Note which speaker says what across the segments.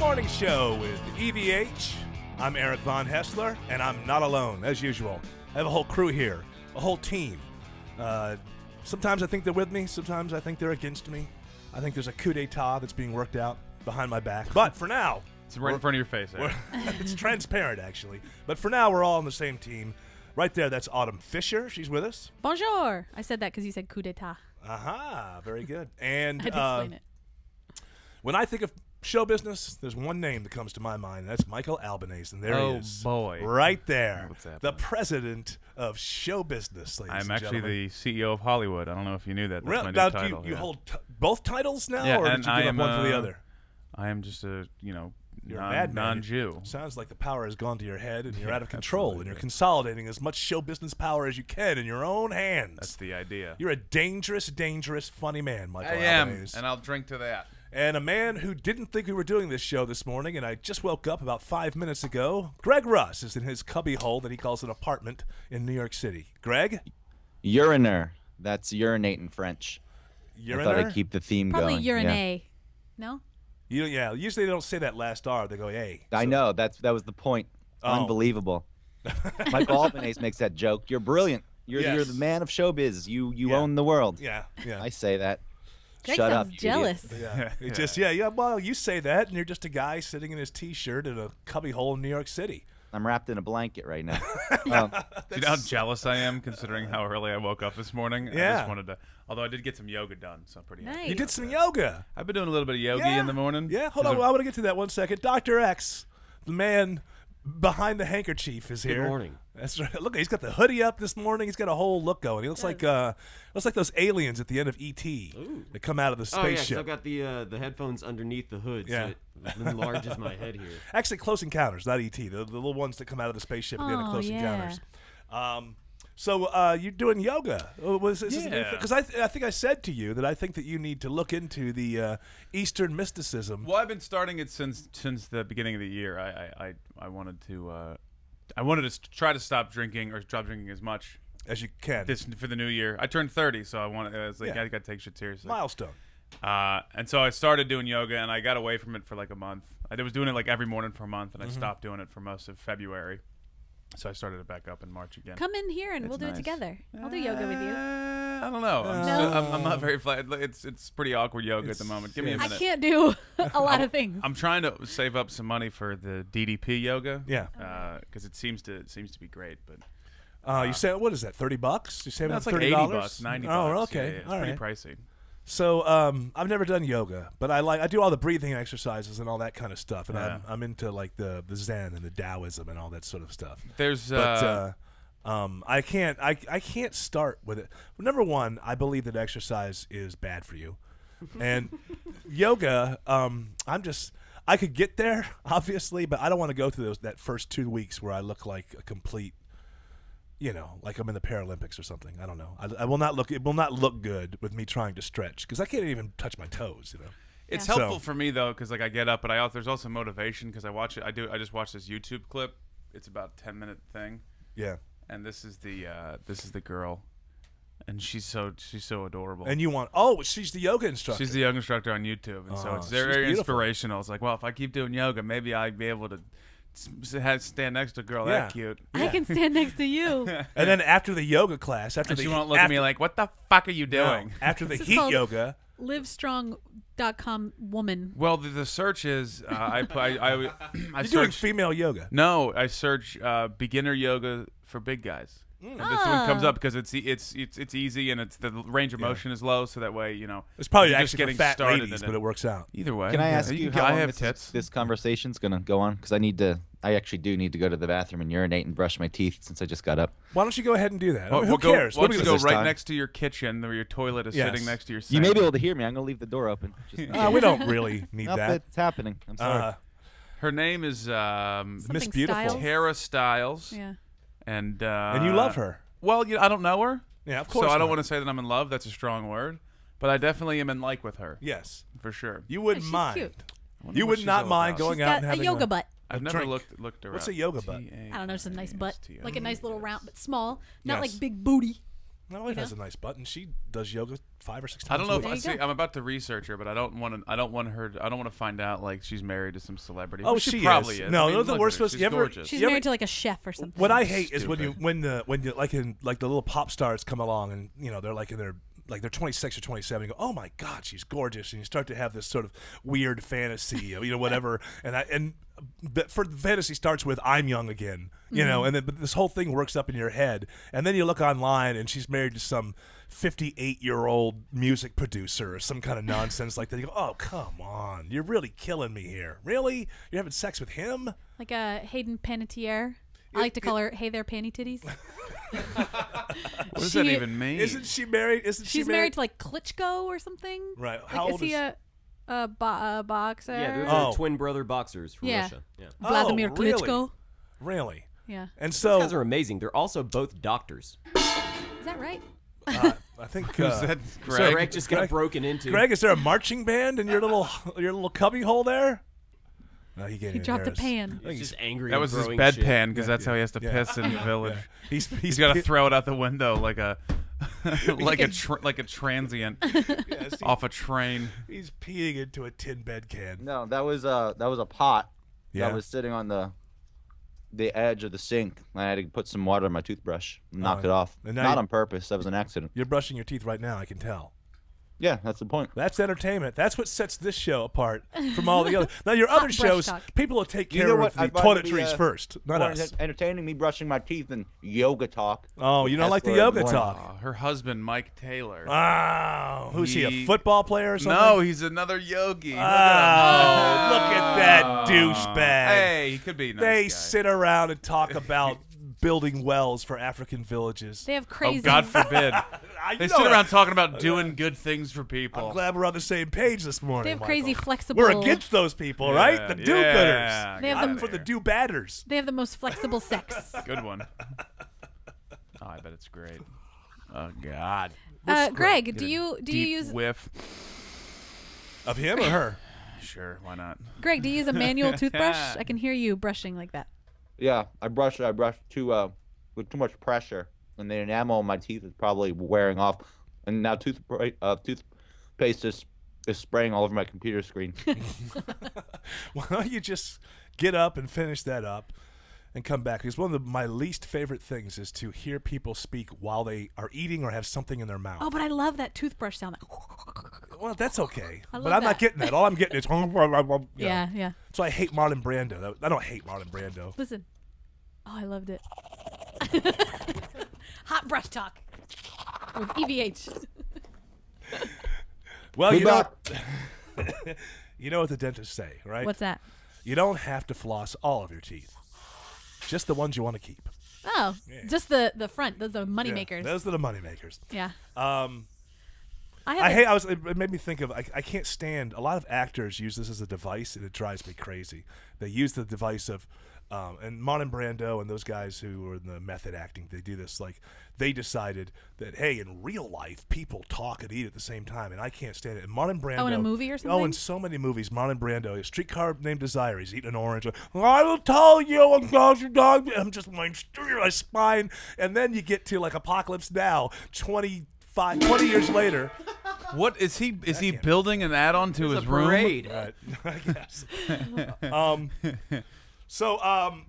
Speaker 1: Morning Show with EVH. I'm Eric Von Hessler, and I'm not alone, as usual. I have a whole crew here, a whole team. Sometimes I think they're with me, sometimes I think they're against me. I think there's a coup d'etat that's being worked out behind my back. But for now...
Speaker 2: It's right in front of your face, Eric.
Speaker 1: It's transparent, actually. But for now, we're all on the same team. Right there, that's Autumn Fisher. She's with us.
Speaker 3: Bonjour. I said that because you said coup d'etat.
Speaker 1: Aha, very good. And
Speaker 3: I had to explain it.
Speaker 1: when I think of show business, there's one name that comes to my mind, and that's Michael Albanese. And there he is.
Speaker 2: Oh, boy.
Speaker 1: Right there.
Speaker 2: What's happening?
Speaker 1: The president of show business, ladies and
Speaker 2: I'm actually
Speaker 1: gentlemen.
Speaker 2: the CEO of Hollywood. I don't know if you knew that. That's
Speaker 1: Really?
Speaker 2: my new
Speaker 1: Now,
Speaker 2: title.
Speaker 1: you hold both titles now,
Speaker 2: Yeah,
Speaker 1: or did
Speaker 2: and
Speaker 1: you
Speaker 2: I
Speaker 1: give up
Speaker 2: am,
Speaker 1: one for the other?
Speaker 2: I am just a,
Speaker 1: You're a madman.
Speaker 2: non-Jew.
Speaker 1: Sounds like the power has gone to your head, and you're out of control, and you're consolidating as much show business power as you can in your own hands.
Speaker 2: That's the idea.
Speaker 1: You're a dangerous, dangerous, funny man, Michael
Speaker 2: I am,
Speaker 1: Albanese.
Speaker 2: and I'll drink to that.
Speaker 1: And a man who didn't think we were doing this show this morning, and I just woke up about 5 minutes ago. Greg Russ is in his cubby hole that he calls an apartment in New York City. Greg?
Speaker 4: Uriner. That's urinate in French.
Speaker 1: Uriner?
Speaker 4: I thought I'd keep the theme
Speaker 3: Probably
Speaker 4: going.
Speaker 3: urinate. No?
Speaker 1: Yeah, usually they don't say that last R. They go, hey.
Speaker 4: I know. That was the point.
Speaker 1: Oh.
Speaker 4: Unbelievable. Michael Albanese makes that joke. You're brilliant. You're
Speaker 1: Yes.
Speaker 4: the man of showbiz. You
Speaker 1: Yeah.
Speaker 4: own the world.
Speaker 1: Yeah.
Speaker 4: I say that.
Speaker 3: Greg
Speaker 4: Shut
Speaker 3: sounds
Speaker 4: up, you
Speaker 3: jealous.
Speaker 4: idiot.
Speaker 1: It just, well, you say that, and you're just a guy sitting in his T-shirt in a cubby hole in New York City.
Speaker 4: I'm wrapped in a blanket right now.
Speaker 2: Do you know how jealous I am, considering how early I woke up this morning? I
Speaker 1: Yeah.
Speaker 2: just wanted to. Although I did get some yoga done, so I'm pretty happy.
Speaker 3: Nice.
Speaker 1: You did some yoga.
Speaker 2: I've been doing a little bit of yogi in the morning.
Speaker 1: Yeah, hold on. I want to get to that 1 second. Dr. X, the man behind the handkerchief, is here.
Speaker 5: Good morning.
Speaker 1: That's right. Look, he's got the hoodie up this morning. He's got a whole look going. He looks like those aliens at the end of E.T. that come out of the
Speaker 5: Oh yeah, 'cause
Speaker 1: spaceship.
Speaker 5: I've got the headphones underneath the hood,
Speaker 1: Yeah.
Speaker 5: so it enlarges my head here.
Speaker 1: Actually, Close Encounters, not E.T. The little ones that come out of the spaceship at the end of
Speaker 3: Oh,
Speaker 1: Close
Speaker 3: yeah.
Speaker 1: Encounters. So you're doing yoga?
Speaker 2: Yeah.
Speaker 1: Because I think I said to you that I think that you need to look into the Eastern mysticism.
Speaker 2: Well, I've been starting it since the beginning of the year. I wanted to try to stop drinking or stop drinking as much
Speaker 1: As you can.
Speaker 2: for the new year. I turned 30, so I want. It's like
Speaker 1: Yeah.
Speaker 2: I got to take shit seriously.
Speaker 1: Milestone.
Speaker 2: And so I started doing yoga, and I got away from it for like a month. I was doing it like every morning for a month, and I stopped doing it for most of February. So I started it back up in March again.
Speaker 3: Come in here and we'll do
Speaker 4: nice.
Speaker 3: it together. I'll do yoga with you.
Speaker 2: I don't know. I'm not very flat. It's pretty awkward yoga at the moment. Give me a
Speaker 3: I
Speaker 2: minute.
Speaker 3: can't do a lot of things.
Speaker 2: I'm trying to save up some money for the DDP yoga.
Speaker 1: Yeah.
Speaker 2: Because it seems to be great, but
Speaker 1: You say, what is that, $30? You saving
Speaker 2: no,
Speaker 1: up
Speaker 2: it's like
Speaker 1: $30?
Speaker 2: $80, $90.
Speaker 1: Oh, okay.
Speaker 2: Yeah, it's
Speaker 1: All
Speaker 2: pretty
Speaker 1: right.
Speaker 2: pricey.
Speaker 1: So I've never done yoga, but I do all the breathing exercises and all that kind of stuff, and
Speaker 2: Yeah.
Speaker 1: I'm into like the Zen and the Taoism and all that sort of stuff.
Speaker 2: There's
Speaker 1: But I can't start with it. Number one, I believe that exercise is bad for you, and yoga. I could get there obviously, but I don't want to go through that first 2 weeks where I look like a complete. Like I'm in the Paralympics or something. I don't know. I will not look. It will not look good with me trying to stretch because I can't even touch my toes.
Speaker 2: It's
Speaker 3: Yeah.
Speaker 2: helpful
Speaker 1: So-
Speaker 2: for me though, because like I get up, but there's also motivation because I watch it. I just watched this YouTube clip. It's about a 10-minute thing,
Speaker 1: Yeah.
Speaker 2: and this is the girl, and she's so adorable.
Speaker 1: And you want? She's the yoga instructor.
Speaker 2: She's the yoga instructor on YouTube, and so
Speaker 1: Oh,
Speaker 2: it's
Speaker 1: she's
Speaker 2: very
Speaker 1: beautiful.
Speaker 2: inspirational. It's like, well, if I keep doing yoga, maybe I'd be able to stand next to a girl
Speaker 1: Yeah.
Speaker 2: that cute.
Speaker 3: I can stand next to you.
Speaker 1: And then after the yoga class, after
Speaker 2: And
Speaker 1: the
Speaker 2: she won't look at me like, what the fuck are you doing?
Speaker 1: No, after the
Speaker 3: This is
Speaker 1: heat
Speaker 3: called-
Speaker 1: yoga.
Speaker 3: Livestrong.com woman.
Speaker 2: Well, the search is I
Speaker 1: You're doing
Speaker 2: search
Speaker 1: female yoga.
Speaker 2: no, I search beginner yoga for big guys. And this one comes up because it's easy and it's the range of motion is low, so that way
Speaker 1: It's probably
Speaker 2: you're
Speaker 1: actually
Speaker 2: just
Speaker 1: for
Speaker 2: getting
Speaker 1: fat
Speaker 2: started
Speaker 1: ladies,
Speaker 2: in
Speaker 1: but it works out.
Speaker 2: Either way,
Speaker 4: Can I
Speaker 2: yeah,
Speaker 4: ask you how
Speaker 2: I
Speaker 4: long
Speaker 2: have tits.
Speaker 4: this conversation's going to go on? Because I actually do need to go to the bathroom and urinate and brush my teeth since I just got up.
Speaker 1: Why don't you go ahead and do that?
Speaker 2: Well,
Speaker 1: Who cares?
Speaker 2: Why
Speaker 1: What
Speaker 2: don't
Speaker 1: are
Speaker 2: you
Speaker 1: we
Speaker 2: go
Speaker 1: gonna-
Speaker 4: this
Speaker 2: right
Speaker 4: time?
Speaker 2: next to your kitchen where your toilet is
Speaker 1: Yes.
Speaker 2: sitting next to your sink?
Speaker 4: You may be able to hear me. I'm going to leave the door open. Just
Speaker 1: We don't really need
Speaker 4: Nope,
Speaker 1: that.
Speaker 4: it's happening. I'm sorry.
Speaker 2: Her name is
Speaker 1: Miss
Speaker 3: Something
Speaker 1: Beautiful.
Speaker 3: Styles?
Speaker 2: Tara Styles,
Speaker 3: Yeah.
Speaker 2: and
Speaker 1: you love her.
Speaker 2: Well, I don't know her.
Speaker 1: Yeah, of course.
Speaker 2: So I don't
Speaker 1: not.
Speaker 2: want to say that I'm in love. That's a strong word. But I definitely am in like with her.
Speaker 1: Yes,
Speaker 2: For sure.
Speaker 1: you wouldn't
Speaker 3: she's
Speaker 1: mind.
Speaker 3: cute.
Speaker 2: I wonder
Speaker 1: You
Speaker 2: what
Speaker 1: would
Speaker 2: she's
Speaker 1: not
Speaker 2: all
Speaker 1: mind
Speaker 2: about.
Speaker 1: going
Speaker 3: She's
Speaker 1: out
Speaker 3: got
Speaker 1: and
Speaker 3: a
Speaker 1: having
Speaker 3: yoga butt.
Speaker 2: I've
Speaker 1: a
Speaker 2: never
Speaker 1: drink.
Speaker 2: looked her
Speaker 1: What's
Speaker 2: up.
Speaker 1: a yoga butt?
Speaker 3: I don't know. It's a nice butt.
Speaker 2: T-A-S-T-O.
Speaker 3: Like a nice little round, but small. Not
Speaker 1: Yes.
Speaker 3: like big booty.
Speaker 1: My wife has a nice butt, and she does yoga 5 or 6 times.
Speaker 2: I don't know
Speaker 1: a
Speaker 2: if
Speaker 1: week.
Speaker 2: I see. I'm about to research her, but I don't want to. I don't want her. I don't want to find out like she's married to some celebrity.
Speaker 1: Oh,
Speaker 2: Which
Speaker 1: she
Speaker 2: probably
Speaker 1: is.
Speaker 2: is.
Speaker 1: No,
Speaker 2: I mean,
Speaker 1: no, the
Speaker 2: look
Speaker 1: worst
Speaker 2: at her.
Speaker 1: was-
Speaker 2: She's
Speaker 1: you ever-
Speaker 2: gorgeous.
Speaker 3: She's
Speaker 1: You ever-
Speaker 3: married to like a chef or something.
Speaker 1: What I hate is when
Speaker 2: Stupid.
Speaker 1: you like in like the little pop stars come along and they're like in their like they're 26 or 27. You go, oh my God, she's gorgeous, and you start to have this sort of weird fantasy, whatever. But for the fantasy starts with I'm young again, and then but this whole thing works up in your head, and then you look online and she's married to some 58-year-old music producer or some kind of nonsense like that. You go, oh come on, you're really killing me here. Really, you're having sex with him?
Speaker 3: Like a Hayden Panettiere. I like to call her Hey There Panty Titties.
Speaker 2: What does that even mean?
Speaker 1: Isn't she married?
Speaker 3: She's married to like Klitschko or something.
Speaker 1: Right.
Speaker 3: Like,
Speaker 1: How
Speaker 3: is
Speaker 1: old
Speaker 3: he
Speaker 1: is?
Speaker 3: a boxer?
Speaker 5: Yeah, they're
Speaker 1: Oh.
Speaker 5: twin brother boxers from
Speaker 3: Yeah.
Speaker 5: Russia. Yeah.
Speaker 3: Vladimir
Speaker 1: Oh, really?
Speaker 3: Klitschko.
Speaker 1: Really?
Speaker 3: Yeah.
Speaker 1: And
Speaker 5: These
Speaker 1: so
Speaker 5: guys are amazing. They're also both doctors.
Speaker 3: Is that right?
Speaker 1: I think
Speaker 2: Who's that?
Speaker 5: Greg,
Speaker 2: Greg.
Speaker 5: just got
Speaker 1: Greg-
Speaker 5: broken into.
Speaker 1: Greg, is there a marching band in your little cubby hole there? No, he gave
Speaker 3: He
Speaker 1: me
Speaker 3: dropped a
Speaker 1: Harris.
Speaker 3: pan.
Speaker 1: I think
Speaker 5: He's just angry.
Speaker 2: That
Speaker 5: and
Speaker 2: was his
Speaker 5: throwing shit.
Speaker 2: bedpan because that's how he has to piss in the village.
Speaker 1: Yeah.
Speaker 2: He's got to throw it out the window like a like a transient
Speaker 1: Yes,
Speaker 2: off a train.
Speaker 1: he's peeing into a tin bed can.
Speaker 4: No, that was a pot
Speaker 1: Yeah.
Speaker 4: that was sitting on the edge of the sink. I had to put some water on my toothbrush and knock
Speaker 1: Oh,
Speaker 4: it off.
Speaker 1: and now
Speaker 4: Not
Speaker 1: you-
Speaker 4: on purpose. That was an accident.
Speaker 1: You're brushing your teeth right now, I can tell.
Speaker 4: Yeah, that's the point.
Speaker 1: That's entertainment. That's what sets this show apart from all the other. Now, your other
Speaker 3: brush
Speaker 1: shows,
Speaker 3: talk.
Speaker 1: people will take
Speaker 4: You
Speaker 1: care
Speaker 4: know
Speaker 1: of
Speaker 4: what?
Speaker 1: the
Speaker 4: I'd rather be,
Speaker 1: toiletries first, not
Speaker 4: More
Speaker 1: us.
Speaker 4: entertaining me brushing my teeth than yoga talk.
Speaker 1: Oh, you don't
Speaker 4: That's
Speaker 1: like the
Speaker 4: what
Speaker 1: yoga
Speaker 4: I'm going-
Speaker 1: talk?
Speaker 2: Her husband, Mike Taylor.
Speaker 1: Oh, who's he, a
Speaker 2: He-
Speaker 1: football player or something?
Speaker 2: No, he's another yogi.
Speaker 1: Oh, look at that douchebag.
Speaker 2: Hey, he could be a nice
Speaker 1: They
Speaker 2: guy.
Speaker 1: sit around and talk about building wells for African villages.
Speaker 3: They have
Speaker 2: Oh,
Speaker 3: crazy.
Speaker 2: God forbid.
Speaker 1: I
Speaker 2: They
Speaker 1: know
Speaker 2: sit
Speaker 1: it.
Speaker 2: around talking about doing good things for people.
Speaker 1: I'm glad we're on the same page this morning.
Speaker 3: They have crazy
Speaker 1: Michael.
Speaker 3: flexible.
Speaker 1: We're against those people, right? The do-gooders.
Speaker 2: Yeah,
Speaker 3: They have
Speaker 2: get
Speaker 3: them
Speaker 1: I'm for
Speaker 2: outta
Speaker 1: the
Speaker 2: here.
Speaker 1: do-badders.
Speaker 3: They have the most flexible sex.
Speaker 2: Good one. Oh, I bet it's great. Oh God.
Speaker 3: Greg,
Speaker 2: Get
Speaker 3: do
Speaker 2: a
Speaker 3: you
Speaker 2: deep
Speaker 3: use
Speaker 2: whiff?
Speaker 1: Of him or her?
Speaker 2: Sure, why not?
Speaker 3: Greg? Do you use a manual toothbrush? I can hear you brushing like that.
Speaker 4: Yeah, I brush too with too much pressure, and the enamel on my teeth is probably wearing off, and now toothpaste is spraying all over my computer screen.
Speaker 1: Why don't you just get up and finish that up and come back? Because one of my least favorite things is to hear people speak while they are eating or have something in their mouth.
Speaker 3: Oh, but I love that toothbrush sound.
Speaker 1: Well, that's okay.
Speaker 3: I
Speaker 1: But
Speaker 3: love
Speaker 1: I'm not
Speaker 3: that.
Speaker 1: getting that. All I'm getting is...
Speaker 3: Yeah, yeah.
Speaker 1: So I hate Marlon Brando. I don't hate Marlon Brando.
Speaker 3: Listen. Oh, I loved it. Hot brush talk with EVH.
Speaker 1: Well,
Speaker 4: We
Speaker 1: you know,
Speaker 4: back.
Speaker 1: you know what the dentists say, right?
Speaker 3: What's that?
Speaker 1: You don't have to floss all of your teeth. Just the ones you want to keep.
Speaker 3: Oh, just the front. Those are money
Speaker 1: Yeah,
Speaker 3: makers.
Speaker 1: Those are the money makers.
Speaker 3: Yeah.
Speaker 1: I
Speaker 3: have.
Speaker 1: hate. It made me think of. I can't stand. A lot of actors use this as a device, and it drives me crazy. They use the device of, and Marlon Brando and those guys who are in the method acting. They do this like they decided that hey, in real life, people talk and eat at the same time, and I can't stand it. And Marlon Brando.
Speaker 3: Oh, in a movie or
Speaker 1: Oh,
Speaker 3: something?
Speaker 1: in so many movies, Marlon Brando. A Streetcar Named Desire. He's eating an orange. I will tell you, I'm just my spine. And then you get to like Apocalypse Now, 20 years later.
Speaker 2: What is he? Is he building an add-on to his
Speaker 5: a
Speaker 2: room?
Speaker 5: parade.
Speaker 1: Right, I guess. So,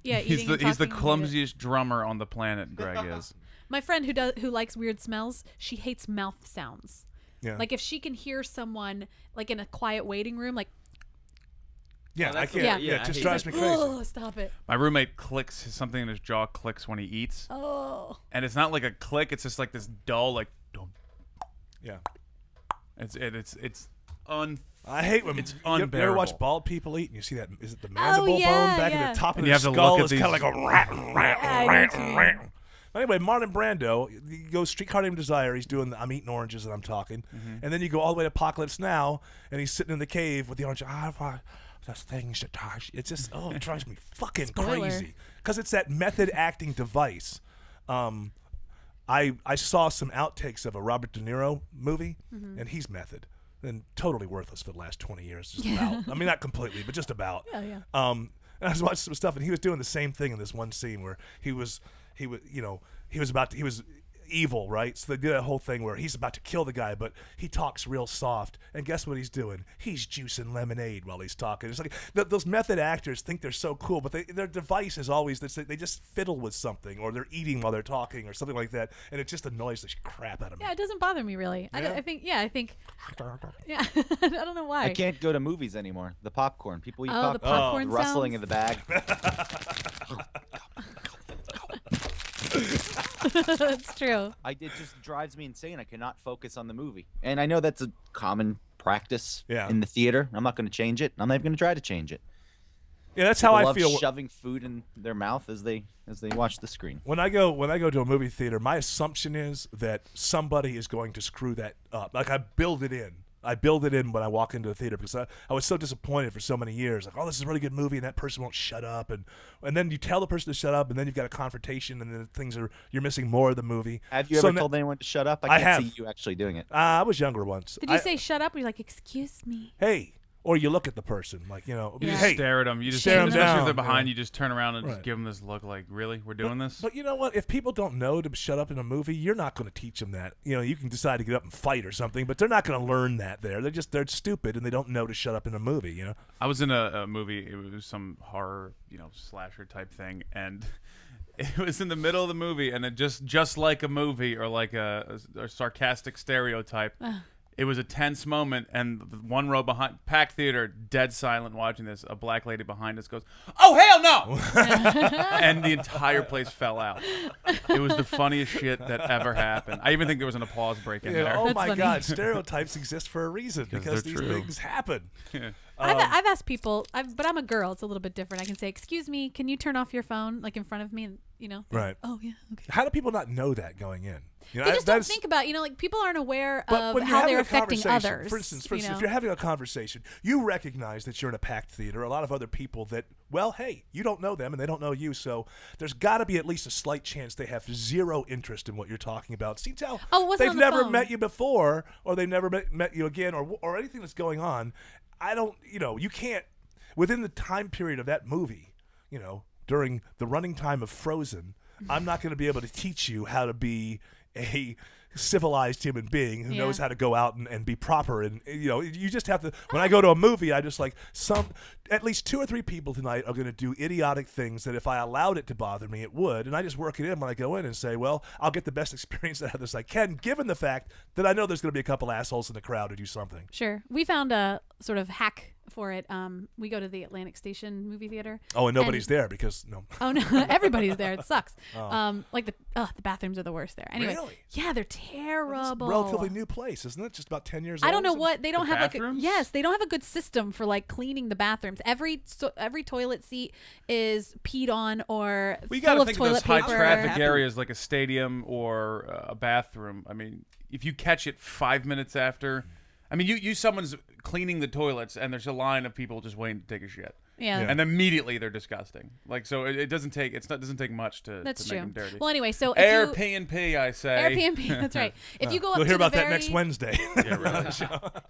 Speaker 3: Yeah,
Speaker 2: He's
Speaker 3: eating
Speaker 2: the
Speaker 3: and
Speaker 2: he's the
Speaker 3: talking,
Speaker 2: clumsiest drummer on the planet. Greg is.
Speaker 3: My friend who likes weird smells, she hates mouth sounds.
Speaker 1: yeah,
Speaker 3: Like if she can hear someone like in a quiet waiting room, like
Speaker 1: yeah, I
Speaker 5: that's
Speaker 1: can't.
Speaker 5: the-
Speaker 1: Yeah,
Speaker 5: yeah,
Speaker 1: it
Speaker 5: I
Speaker 1: just
Speaker 5: hate
Speaker 1: drives
Speaker 5: that.
Speaker 1: me crazy.
Speaker 3: oh, stop it.
Speaker 2: My roommate clicks something in his jaw clicks when he eats,
Speaker 3: Oh,
Speaker 2: and it's not like a click. It's just like this dull like. Dum.
Speaker 1: Yeah,
Speaker 2: It's un.
Speaker 1: I hate when
Speaker 2: It's
Speaker 1: you ever
Speaker 2: unbearable.
Speaker 1: watch bald people eat and you see that is it the mandible
Speaker 3: yeah,
Speaker 1: bone back
Speaker 3: yeah.
Speaker 1: in the top of
Speaker 2: And
Speaker 1: their
Speaker 2: you have to look
Speaker 1: skull
Speaker 2: at
Speaker 1: is kind of like
Speaker 2: these-
Speaker 1: a rat.
Speaker 3: I know what you mean.
Speaker 1: Anyway, Marlon Brando, you go Streetcar Named Desire. He's doing I'm eating oranges and I'm talking, and then you go all the way to Apocalypse Now, and he's sitting in the cave with the orange. Those things that touch. It's just it drives me fucking
Speaker 3: Spoiler.
Speaker 1: crazy because it's that method acting device. I saw some outtakes of a Robert De Niro movie, and he's method and totally worthless for the last 20 years. Just about. I mean, not completely, but just about.
Speaker 3: Yeah, yeah.
Speaker 1: And I was watching some stuff, and he was doing the same thing in this one scene where he was evil, right? So they do that whole thing where he's about to kill the guy, but he talks real soft, and guess what he's doing? He's juicing lemonade while he's talking. It's like those method actors think they're so cool, but their device is always they just fiddle with something, or they're eating while they're talking, or something like that, and it just annoys the crap out of me.
Speaker 3: Yeah, it doesn't bother me really.
Speaker 1: Yeah?
Speaker 3: I think yeah. I don't know why.
Speaker 4: I can't go to movies anymore. The popcorn. People eat
Speaker 3: Oh, the
Speaker 4: popcorn.
Speaker 3: popcorn
Speaker 4: The rustling
Speaker 3: sounds.
Speaker 4: in the bag.
Speaker 3: That's true.
Speaker 4: It just drives me insane. I cannot focus on the movie. And I know that's a common practice in the theater. I'm not going to change it. I'm not even going to try to change it.
Speaker 1: Yeah, that's how I
Speaker 4: love
Speaker 1: feel.
Speaker 4: Shoving food in their mouth as they watch the screen.
Speaker 1: When I go to a movie theater, my assumption is that somebody is going to screw that up. Like I build it in. I build it in when I walk into the theater because I was so disappointed for so many years. Like, oh, this is a really good movie, and that person won't shut up, and then you tell the person to shut up, and then you've got a confrontation, and then you're missing more of the movie.
Speaker 4: Have you ever told anyone to shut up? I can't see you actually doing it.
Speaker 1: I was younger once.
Speaker 3: Did you say shut up? Or you're like, excuse me?
Speaker 1: Hey. Or you look at the person, like, you know.
Speaker 2: You just
Speaker 1: hey,
Speaker 2: stare at them. You just
Speaker 1: stare them
Speaker 2: especially
Speaker 1: down.
Speaker 2: if they're behind you, just turn around and just give them this look like, really? We're doing this?
Speaker 1: But you know what? If people don't know to shut up in a movie, you're not going to teach them that. You know, you can decide to get up and fight or something, but they're not going to learn that there. They're stupid, and they don't know to shut up in a movie, you know?
Speaker 2: I was in a movie. It was some horror, slasher type thing, and it was in the middle of the movie, and it just like a movie or like a sarcastic stereotype. It was a tense moment, and the one row behind, packed theater, dead silent watching this. A black lady behind us goes, "Oh, hell no!" And the entire place fell out. It was the funniest shit that ever happened. I even think there was an applause break in there.
Speaker 1: Oh,
Speaker 3: That's
Speaker 1: my
Speaker 3: funny.
Speaker 1: God. Stereotypes exist for a reason because
Speaker 2: they're
Speaker 1: these
Speaker 2: true.
Speaker 1: things happen.
Speaker 3: I've asked people, but I'm a girl. It's a little bit different. I can say, excuse me, can you turn off your phone, like in front of me? And,
Speaker 1: Right.
Speaker 3: Oh, yeah, okay.
Speaker 1: How do people not know that going in?
Speaker 3: They just don't think about, like people aren't aware of
Speaker 1: when you're
Speaker 3: how
Speaker 1: having
Speaker 3: they're
Speaker 1: a
Speaker 3: affecting
Speaker 1: conversation,
Speaker 3: others.
Speaker 1: For instance, if you're having a conversation, you recognize that you're in a packed theater. A lot of other people that, well, hey, you don't know them and they don't know you, so there's got to be at least a slight chance they have zero interest in what you're talking about. See, tell they've never met you before, or they've never met you again, or anything that's going on. You can't within the time period of that movie, during the running time of Frozen. I'm not going to be able to teach you how to be a civilized human being who knows how to go out and be proper. And, you just have to, when I go to a movie, I just like at least 2 or 3 people tonight are going to do idiotic things that if I allowed it to bother me, it would. And I just work it in when I go in and say, well, I'll get the best experience out of this I can, given the fact that I know there's going to be a couple assholes in the crowd who do something.
Speaker 3: Sure. We found a sort of hack for it. We go to the Atlantic Station movie theater.
Speaker 1: Oh, and nobody's there because
Speaker 3: Oh no, everybody's there. It sucks. Like the bathrooms are the worst there. Anyway,
Speaker 1: Really?
Speaker 3: yeah, they're terrible.
Speaker 1: relatively new place, isn't it? Just about 10 years old.
Speaker 3: I don't know what they don't have
Speaker 2: bathrooms?
Speaker 3: they don't have a good system for like cleaning the bathrooms. Every toilet seat is peed on or
Speaker 2: We
Speaker 3: full
Speaker 2: got to
Speaker 3: of
Speaker 2: think of those
Speaker 3: toilet
Speaker 2: high
Speaker 3: paper.
Speaker 2: traffic areas like a stadium or a bathroom. I mean, if you catch it 5 minutes after, I mean, someone's cleaning the toilets and there's a line of people just waiting to take a shit.
Speaker 3: Yeah.
Speaker 2: And immediately they're disgusting. Like, so it doesn't take much to
Speaker 3: That's
Speaker 2: make
Speaker 3: true.
Speaker 2: them dirty.
Speaker 3: Well, anyway, so
Speaker 2: Air
Speaker 3: if
Speaker 2: P&P, I say.
Speaker 3: Airbnb, that's right. If you go up
Speaker 1: You'll
Speaker 3: to
Speaker 1: hear
Speaker 3: the
Speaker 1: about that
Speaker 3: very,
Speaker 1: next Wednesday.
Speaker 2: Yeah, really.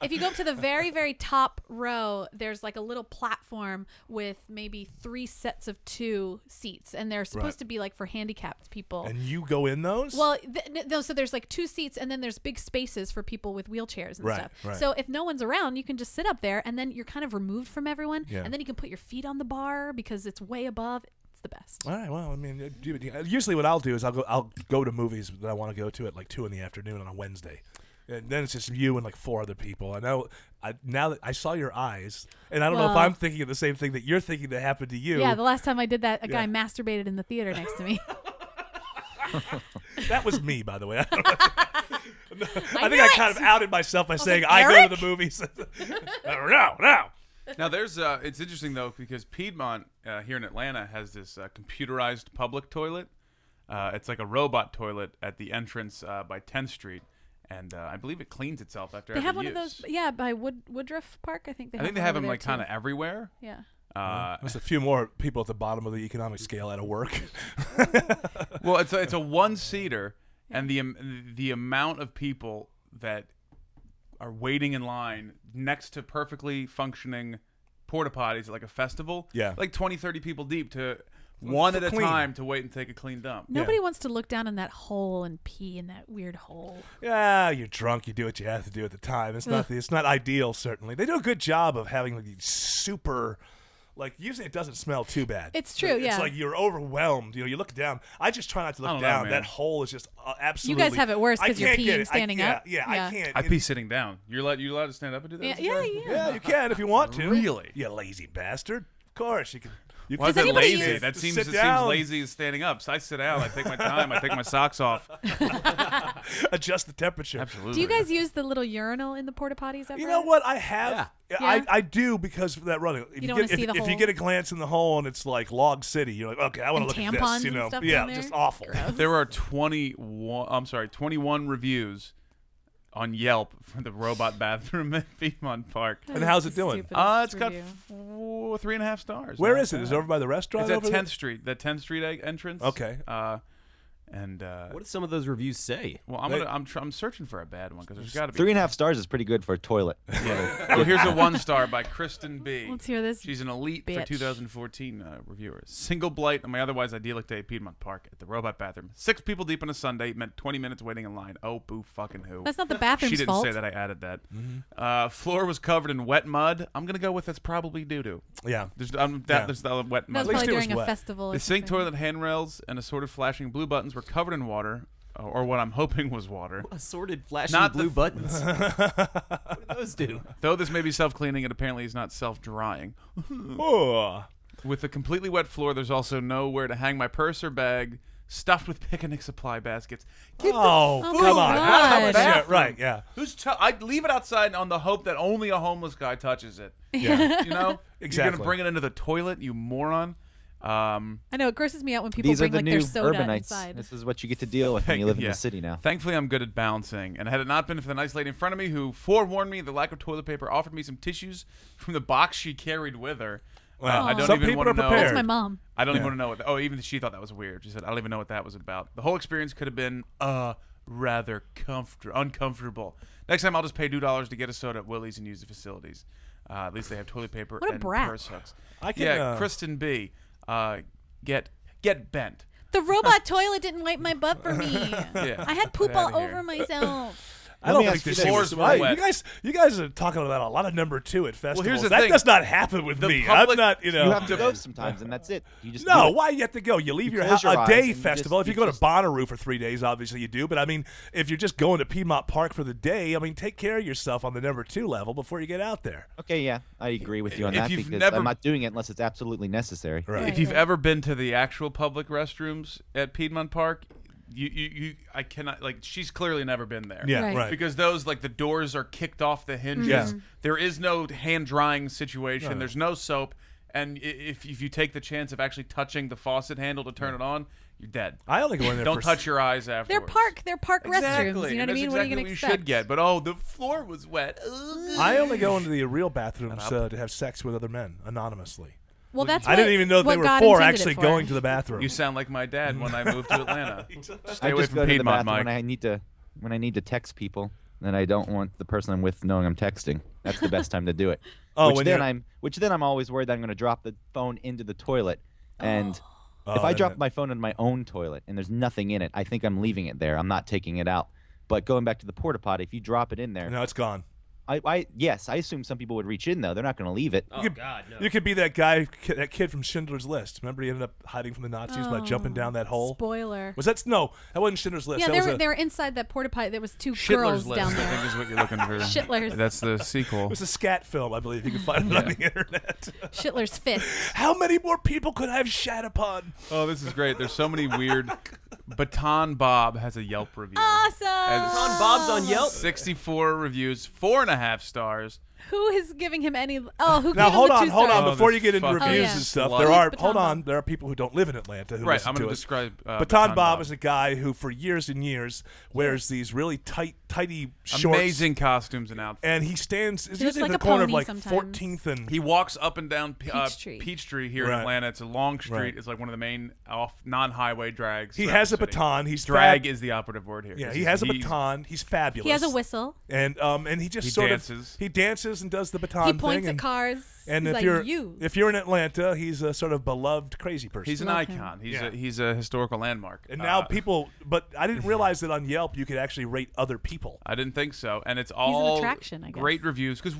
Speaker 3: if you go up to the very, very top row, there's like a little platform with maybe 3 sets of 2 seats, and they're supposed to be like for handicapped people.
Speaker 1: And you go in those?
Speaker 3: Well, so there's like 2 seats, and then there's big spaces for people with wheelchairs and stuff.
Speaker 1: Right.
Speaker 3: So if no one's around, you can just sit up there, and then you're kind of removed from everyone,
Speaker 1: Yeah.
Speaker 3: and then you can put your feet on the bar because it's way above. It's the best.
Speaker 1: All right. Well, I mean, usually what I'll do is I'll go to movies that I want to go to at like 2 in the afternoon on a Wednesday, and then it's just you and like 4 other people. And now that I saw your eyes, and I don't know if
Speaker 3: Well-
Speaker 1: I'm thinking of the same thing that you're thinking that happened to you.
Speaker 3: Yeah, the last time I did that, a guy
Speaker 1: Yeah.
Speaker 3: masturbated in the theater next to me.
Speaker 1: That was me, by the way. I
Speaker 3: knew
Speaker 1: think I
Speaker 3: it!
Speaker 1: kind of outed myself by saying
Speaker 3: like,
Speaker 1: I go
Speaker 3: "Eric?"
Speaker 1: to the movies. No.
Speaker 2: Now, there's it's interesting, though, because Piedmont here in Atlanta has this computerized public toilet. It's like a robot toilet at the entrance by 10th Street. And I believe it cleans itself after
Speaker 3: They
Speaker 2: every
Speaker 3: have one
Speaker 2: use.
Speaker 3: of those, by Woodruff Park. I think they.
Speaker 2: I think they
Speaker 3: one
Speaker 2: have
Speaker 3: over
Speaker 2: them
Speaker 3: there,
Speaker 2: like kind of
Speaker 3: too.
Speaker 2: everywhere.
Speaker 3: Yeah.
Speaker 1: There's a few more people at the bottom of the economic scale out of work.
Speaker 2: Well, it's a 1-seater, and the amount of people that are waiting in line next to perfectly functioning porta potties at like a festival,
Speaker 1: Yeah.
Speaker 2: like 20, 30 people deep to one at a
Speaker 1: clean.
Speaker 2: time to wait and take a clean dump.
Speaker 3: Nobody wants to look down in that hole and pee in that weird hole.
Speaker 1: Yeah, you're drunk. You do what you have to do at the time. It's not ideal. Certainly, they do a good job of having like, these super. Like usually it doesn't smell too bad.
Speaker 3: It's true,
Speaker 1: It's like you're overwhelmed. You look down. I just try not to look down. That hole is just absolutely.
Speaker 3: You guys have it worse because you're
Speaker 1: I can't get
Speaker 3: peeing
Speaker 1: it.
Speaker 3: standing up.
Speaker 1: Yeah, I can't.
Speaker 2: I pee sitting down. You allowed to stand up and do that?
Speaker 3: Yeah.
Speaker 1: Yeah, you can if you want to.
Speaker 2: Really?
Speaker 1: You lazy bastard. Of course you can.
Speaker 2: Why is that
Speaker 3: anybody
Speaker 2: lazy?
Speaker 3: use-
Speaker 2: That seems
Speaker 1: Sit
Speaker 2: it
Speaker 1: down.
Speaker 2: seems lazy as standing up. So I sit down. I take my time. I take my socks off.
Speaker 1: Adjust the temperature.
Speaker 2: Absolutely.
Speaker 3: Do you guys use the little urinal in the porta potties ever?
Speaker 1: You know what? I have.
Speaker 3: Yeah.
Speaker 1: I do because of that running. If
Speaker 3: You don't wanna see the
Speaker 1: if you
Speaker 3: hole?
Speaker 1: get a glance in the hole and it's like Log City, you're like, okay, I want to
Speaker 3: And
Speaker 1: look at
Speaker 3: tampons
Speaker 1: this. You
Speaker 3: and
Speaker 1: know,
Speaker 3: stuff
Speaker 1: yeah,
Speaker 3: down there?
Speaker 1: just awful.
Speaker 2: There are 21 reviews on Yelp for the robot bathroom at Piedmont Park.
Speaker 1: And how's it doing?
Speaker 2: It's got 3.5 stars.
Speaker 1: Where
Speaker 2: Not
Speaker 1: is it?
Speaker 2: bad.
Speaker 1: Is it over by the restaurant?
Speaker 2: It's at
Speaker 1: over there?
Speaker 2: 10th Street. That 10th Street entrance.
Speaker 1: Okay.
Speaker 5: What do some of those reviews say?
Speaker 2: Well, I'm searching for a bad one because there's got to be
Speaker 4: 3.5 stars is pretty good for a toilet.
Speaker 2: Yeah. Well, here's a 1-star by Kristen B.
Speaker 3: Let's hear this.
Speaker 2: She's an elite for
Speaker 3: bitch.
Speaker 2: 2014 reviewer. Single blight on my otherwise idyllic day at Piedmont Park at the robot bathroom. 6 people deep on a Sunday meant 20 minutes waiting in line. Oh, boo fucking who.
Speaker 3: That's not the bathroom's
Speaker 2: She didn't
Speaker 3: fault.
Speaker 2: say that. I added that. Floor was covered in wet mud. I'm going to go with that's probably doo-doo.
Speaker 1: Yeah.
Speaker 2: There's the wet
Speaker 3: That
Speaker 2: mud.
Speaker 3: was
Speaker 1: least
Speaker 3: probably
Speaker 1: it was
Speaker 3: during a
Speaker 1: wet.
Speaker 3: festival. or
Speaker 2: The sink,
Speaker 3: something.
Speaker 2: toilet, handrails, and assorted flashing blue buttons were covered in water, or what I'm hoping was water.
Speaker 5: Assorted flashing
Speaker 2: Not
Speaker 5: blue
Speaker 2: the-
Speaker 5: buttons. What do those do?
Speaker 2: Though this may be self-cleaning, it apparently is not self-drying.
Speaker 1: Oh.
Speaker 2: With a completely wet floor, there's also nowhere to hang my purse or bag, stuffed with picnic supply baskets. Get
Speaker 1: Oh,
Speaker 3: Oh
Speaker 1: come
Speaker 3: my
Speaker 1: on.
Speaker 3: God.
Speaker 1: Yeah, right, yeah.
Speaker 2: I'd leave it outside on the hope that only a homeless guy touches it.
Speaker 1: Yeah.
Speaker 2: You know?
Speaker 1: Exactly.
Speaker 2: You're going to bring it into the toilet, you moron.
Speaker 3: I know it grosses me out when people
Speaker 4: These are
Speaker 3: bring
Speaker 4: the
Speaker 3: like
Speaker 4: new
Speaker 3: their soda
Speaker 4: urbanites.
Speaker 3: inside.
Speaker 4: This is what you get to deal with when you live in
Speaker 2: Yeah.
Speaker 4: the city now.
Speaker 2: Thankfully, I'm good at balancing. And had it not been for the nice lady in front of me who forewarned me the lack of toilet paper, offered me some tissues from the box she carried with her.
Speaker 1: Well,
Speaker 2: I don't
Speaker 1: some
Speaker 2: even
Speaker 1: people
Speaker 2: want
Speaker 1: are
Speaker 2: to know.
Speaker 1: prepared.
Speaker 3: That's my mom.
Speaker 2: I don't even
Speaker 1: Yeah.
Speaker 2: want to know what. Even she thought that was weird. She said, "I don't even know what that was about." The whole experience could have been rather uncomfortable. Next time, I'll just pay $2 to get a soda at Willie's and use the facilities. At least they have toilet paper
Speaker 3: What a
Speaker 2: and
Speaker 3: brat.
Speaker 2: purse hooks.
Speaker 1: I can,
Speaker 2: Yeah, Kristen B. Get bent.
Speaker 3: The robot toilet didn't wipe my butt for me.
Speaker 2: Yeah.
Speaker 3: I had poop
Speaker 2: Get outta
Speaker 3: all
Speaker 2: here.
Speaker 3: over myself.
Speaker 1: I don't
Speaker 4: me
Speaker 1: think
Speaker 4: ask you
Speaker 1: this
Speaker 4: this.
Speaker 2: Floors
Speaker 1: is
Speaker 2: were
Speaker 1: right.
Speaker 2: wet.
Speaker 1: You guys are talking about a lot of number 2 at festivals.
Speaker 2: here's the
Speaker 1: that
Speaker 2: thing.
Speaker 1: does not happen with
Speaker 2: The
Speaker 1: me.
Speaker 2: public-
Speaker 1: I'm not,
Speaker 4: You have to go sometimes, and that's it. You just do
Speaker 1: No,
Speaker 4: it.
Speaker 1: why you have to go? You leave
Speaker 4: You
Speaker 1: your
Speaker 4: close
Speaker 1: house
Speaker 4: your
Speaker 1: a
Speaker 4: eyes
Speaker 1: day
Speaker 4: and you
Speaker 1: festival.
Speaker 4: just-
Speaker 1: If you
Speaker 4: you
Speaker 1: go to
Speaker 4: just-
Speaker 1: Bonnaroo for 3 days, obviously you do. But I mean, if you're just going to Piedmont Park for the day, I mean, take care of yourself on the number 2 level before you get out there.
Speaker 4: Okay, yeah, I agree with you on
Speaker 2: If
Speaker 4: that
Speaker 2: you've
Speaker 4: because
Speaker 2: never-
Speaker 4: I'm not doing it unless it's absolutely necessary.
Speaker 1: Right.
Speaker 2: If you've ever been to the actual public restrooms at Piedmont Park, I cannot, like, she's clearly never been there.
Speaker 1: Yeah,
Speaker 3: Right.
Speaker 1: right.
Speaker 2: Because those, like, the doors are kicked off the hinges.
Speaker 1: Yeah.
Speaker 2: There is no hand drying situation.
Speaker 1: No.
Speaker 2: There's no soap. And if you take the chance of actually touching the faucet handle to turn it on, you're dead.
Speaker 1: I only go in there
Speaker 2: Don't
Speaker 1: for
Speaker 2: touch your eyes
Speaker 3: They're
Speaker 2: afterwards.
Speaker 3: park restrooms.
Speaker 2: Exactly.
Speaker 3: You know what I
Speaker 2: And that's
Speaker 3: mean? What are you
Speaker 2: exactly
Speaker 3: gonna
Speaker 2: what
Speaker 3: expect?
Speaker 2: should get. But the floor was wet. Ugh.
Speaker 1: I only go into the real bathrooms
Speaker 2: Shut up.
Speaker 1: to have sex with other men anonymously.
Speaker 3: Well, that's
Speaker 1: I didn't even know
Speaker 3: what
Speaker 1: they were
Speaker 3: God
Speaker 1: for
Speaker 3: intended it
Speaker 1: actually
Speaker 3: for.
Speaker 1: going to the bathroom.
Speaker 2: You sound like my dad when I moved to Atlanta. Stay
Speaker 4: I
Speaker 2: away
Speaker 4: just
Speaker 2: from
Speaker 4: go to the
Speaker 2: Piedmont,
Speaker 4: bathroom
Speaker 2: Mike.
Speaker 4: when I need to text people, and I don't want the person I'm with knowing I'm texting. That's the best time to do it.
Speaker 1: Oh,
Speaker 4: which
Speaker 1: when
Speaker 4: then
Speaker 1: you're-
Speaker 4: I'm always worried that I'm going to drop the phone into the toilet, and
Speaker 1: Oh,
Speaker 4: if I
Speaker 1: then
Speaker 4: drop
Speaker 1: it-
Speaker 4: my phone in my own toilet and there's nothing in it, I think I'm leaving it there. I'm not taking it out. But going back to the porta potty, if you drop it in there,
Speaker 1: No, it's gone.
Speaker 4: yes, I assume some people would reach in though. They're not going to leave it.
Speaker 5: Oh, God, no.
Speaker 1: You could be that guy, that kid from Schindler's List. Remember, he ended up hiding from the Nazis by jumping down that hole.
Speaker 3: Spoiler.
Speaker 1: Was that no? That wasn't Schindler's List.
Speaker 3: Yeah,
Speaker 1: that
Speaker 3: they
Speaker 1: was
Speaker 3: were
Speaker 1: a,
Speaker 3: they were inside that porta potty. There was 2
Speaker 2: Schindler's
Speaker 3: girls
Speaker 2: List,
Speaker 3: down
Speaker 2: I
Speaker 3: there.
Speaker 2: think is what you're looking for.
Speaker 3: Schindler's.
Speaker 2: That's the sequel.
Speaker 1: It was a scat film, I believe. You can find it on the internet.
Speaker 3: Schindler's Fist.
Speaker 1: How many more people could I have shat upon?
Speaker 2: Oh, this is great. There's so many weird. Baton Bob has a Yelp review.
Speaker 3: Awesome.
Speaker 5: On Bob's on Yelp.
Speaker 2: 64 reviews, 4.5 stars.
Speaker 3: Who is giving him any? Oh, who
Speaker 1: Now
Speaker 3: gave
Speaker 1: hold
Speaker 3: him the
Speaker 1: on,
Speaker 3: 2
Speaker 1: hold on.
Speaker 3: stars?
Speaker 2: Oh,
Speaker 1: Before
Speaker 2: this
Speaker 1: you get into
Speaker 2: fucking
Speaker 1: reviews
Speaker 3: slut.
Speaker 1: and stuff,
Speaker 2: Who's
Speaker 1: there are
Speaker 3: Baton
Speaker 1: hold
Speaker 3: Bob?
Speaker 1: on. There are people who don't live in Atlanta who
Speaker 2: Right,
Speaker 1: listen
Speaker 2: I'm going
Speaker 1: to
Speaker 2: to
Speaker 1: us.
Speaker 2: describe
Speaker 1: Baton Bob is a guy who, for years and years, wears these really tighty shorts.
Speaker 2: amazing costumes and outfits.
Speaker 1: And he stands. It's
Speaker 3: He looks
Speaker 1: usually
Speaker 3: like
Speaker 1: at the
Speaker 3: a
Speaker 1: corner of
Speaker 3: pony
Speaker 1: like
Speaker 3: sometimes.
Speaker 1: 14th and.
Speaker 2: He walks up and down
Speaker 3: Peachtree.
Speaker 2: Peachtree here
Speaker 1: Right.
Speaker 2: in Atlanta. It's a long street.
Speaker 1: Right.
Speaker 2: It's like one of the main non-highway drags.
Speaker 1: He
Speaker 2: throughout
Speaker 1: has
Speaker 2: the
Speaker 1: a
Speaker 2: city.
Speaker 1: baton. He's
Speaker 2: Drag is the operative word here.
Speaker 1: Yeah,
Speaker 2: 'cause
Speaker 1: he has a baton. He's fabulous.
Speaker 3: He has a whistle.
Speaker 1: And he just
Speaker 2: He
Speaker 1: sort
Speaker 2: dances.
Speaker 1: of he dances. races and does the baton
Speaker 3: He
Speaker 1: thing.
Speaker 3: points at
Speaker 1: and,
Speaker 3: cars.
Speaker 1: and
Speaker 3: He's
Speaker 1: if
Speaker 3: like,
Speaker 1: you're
Speaker 3: you.
Speaker 1: if you're in Atlanta, he's a sort of beloved crazy person.
Speaker 2: He's an
Speaker 3: Love him.
Speaker 2: icon.
Speaker 1: Yeah.
Speaker 2: He's a historical landmark.
Speaker 1: and now people, but I didn't realize that on Yelp you could actually rate other people.
Speaker 2: I didn't think so, and it's
Speaker 3: an
Speaker 2: all
Speaker 3: attraction, I guess.
Speaker 2: great reviews. Because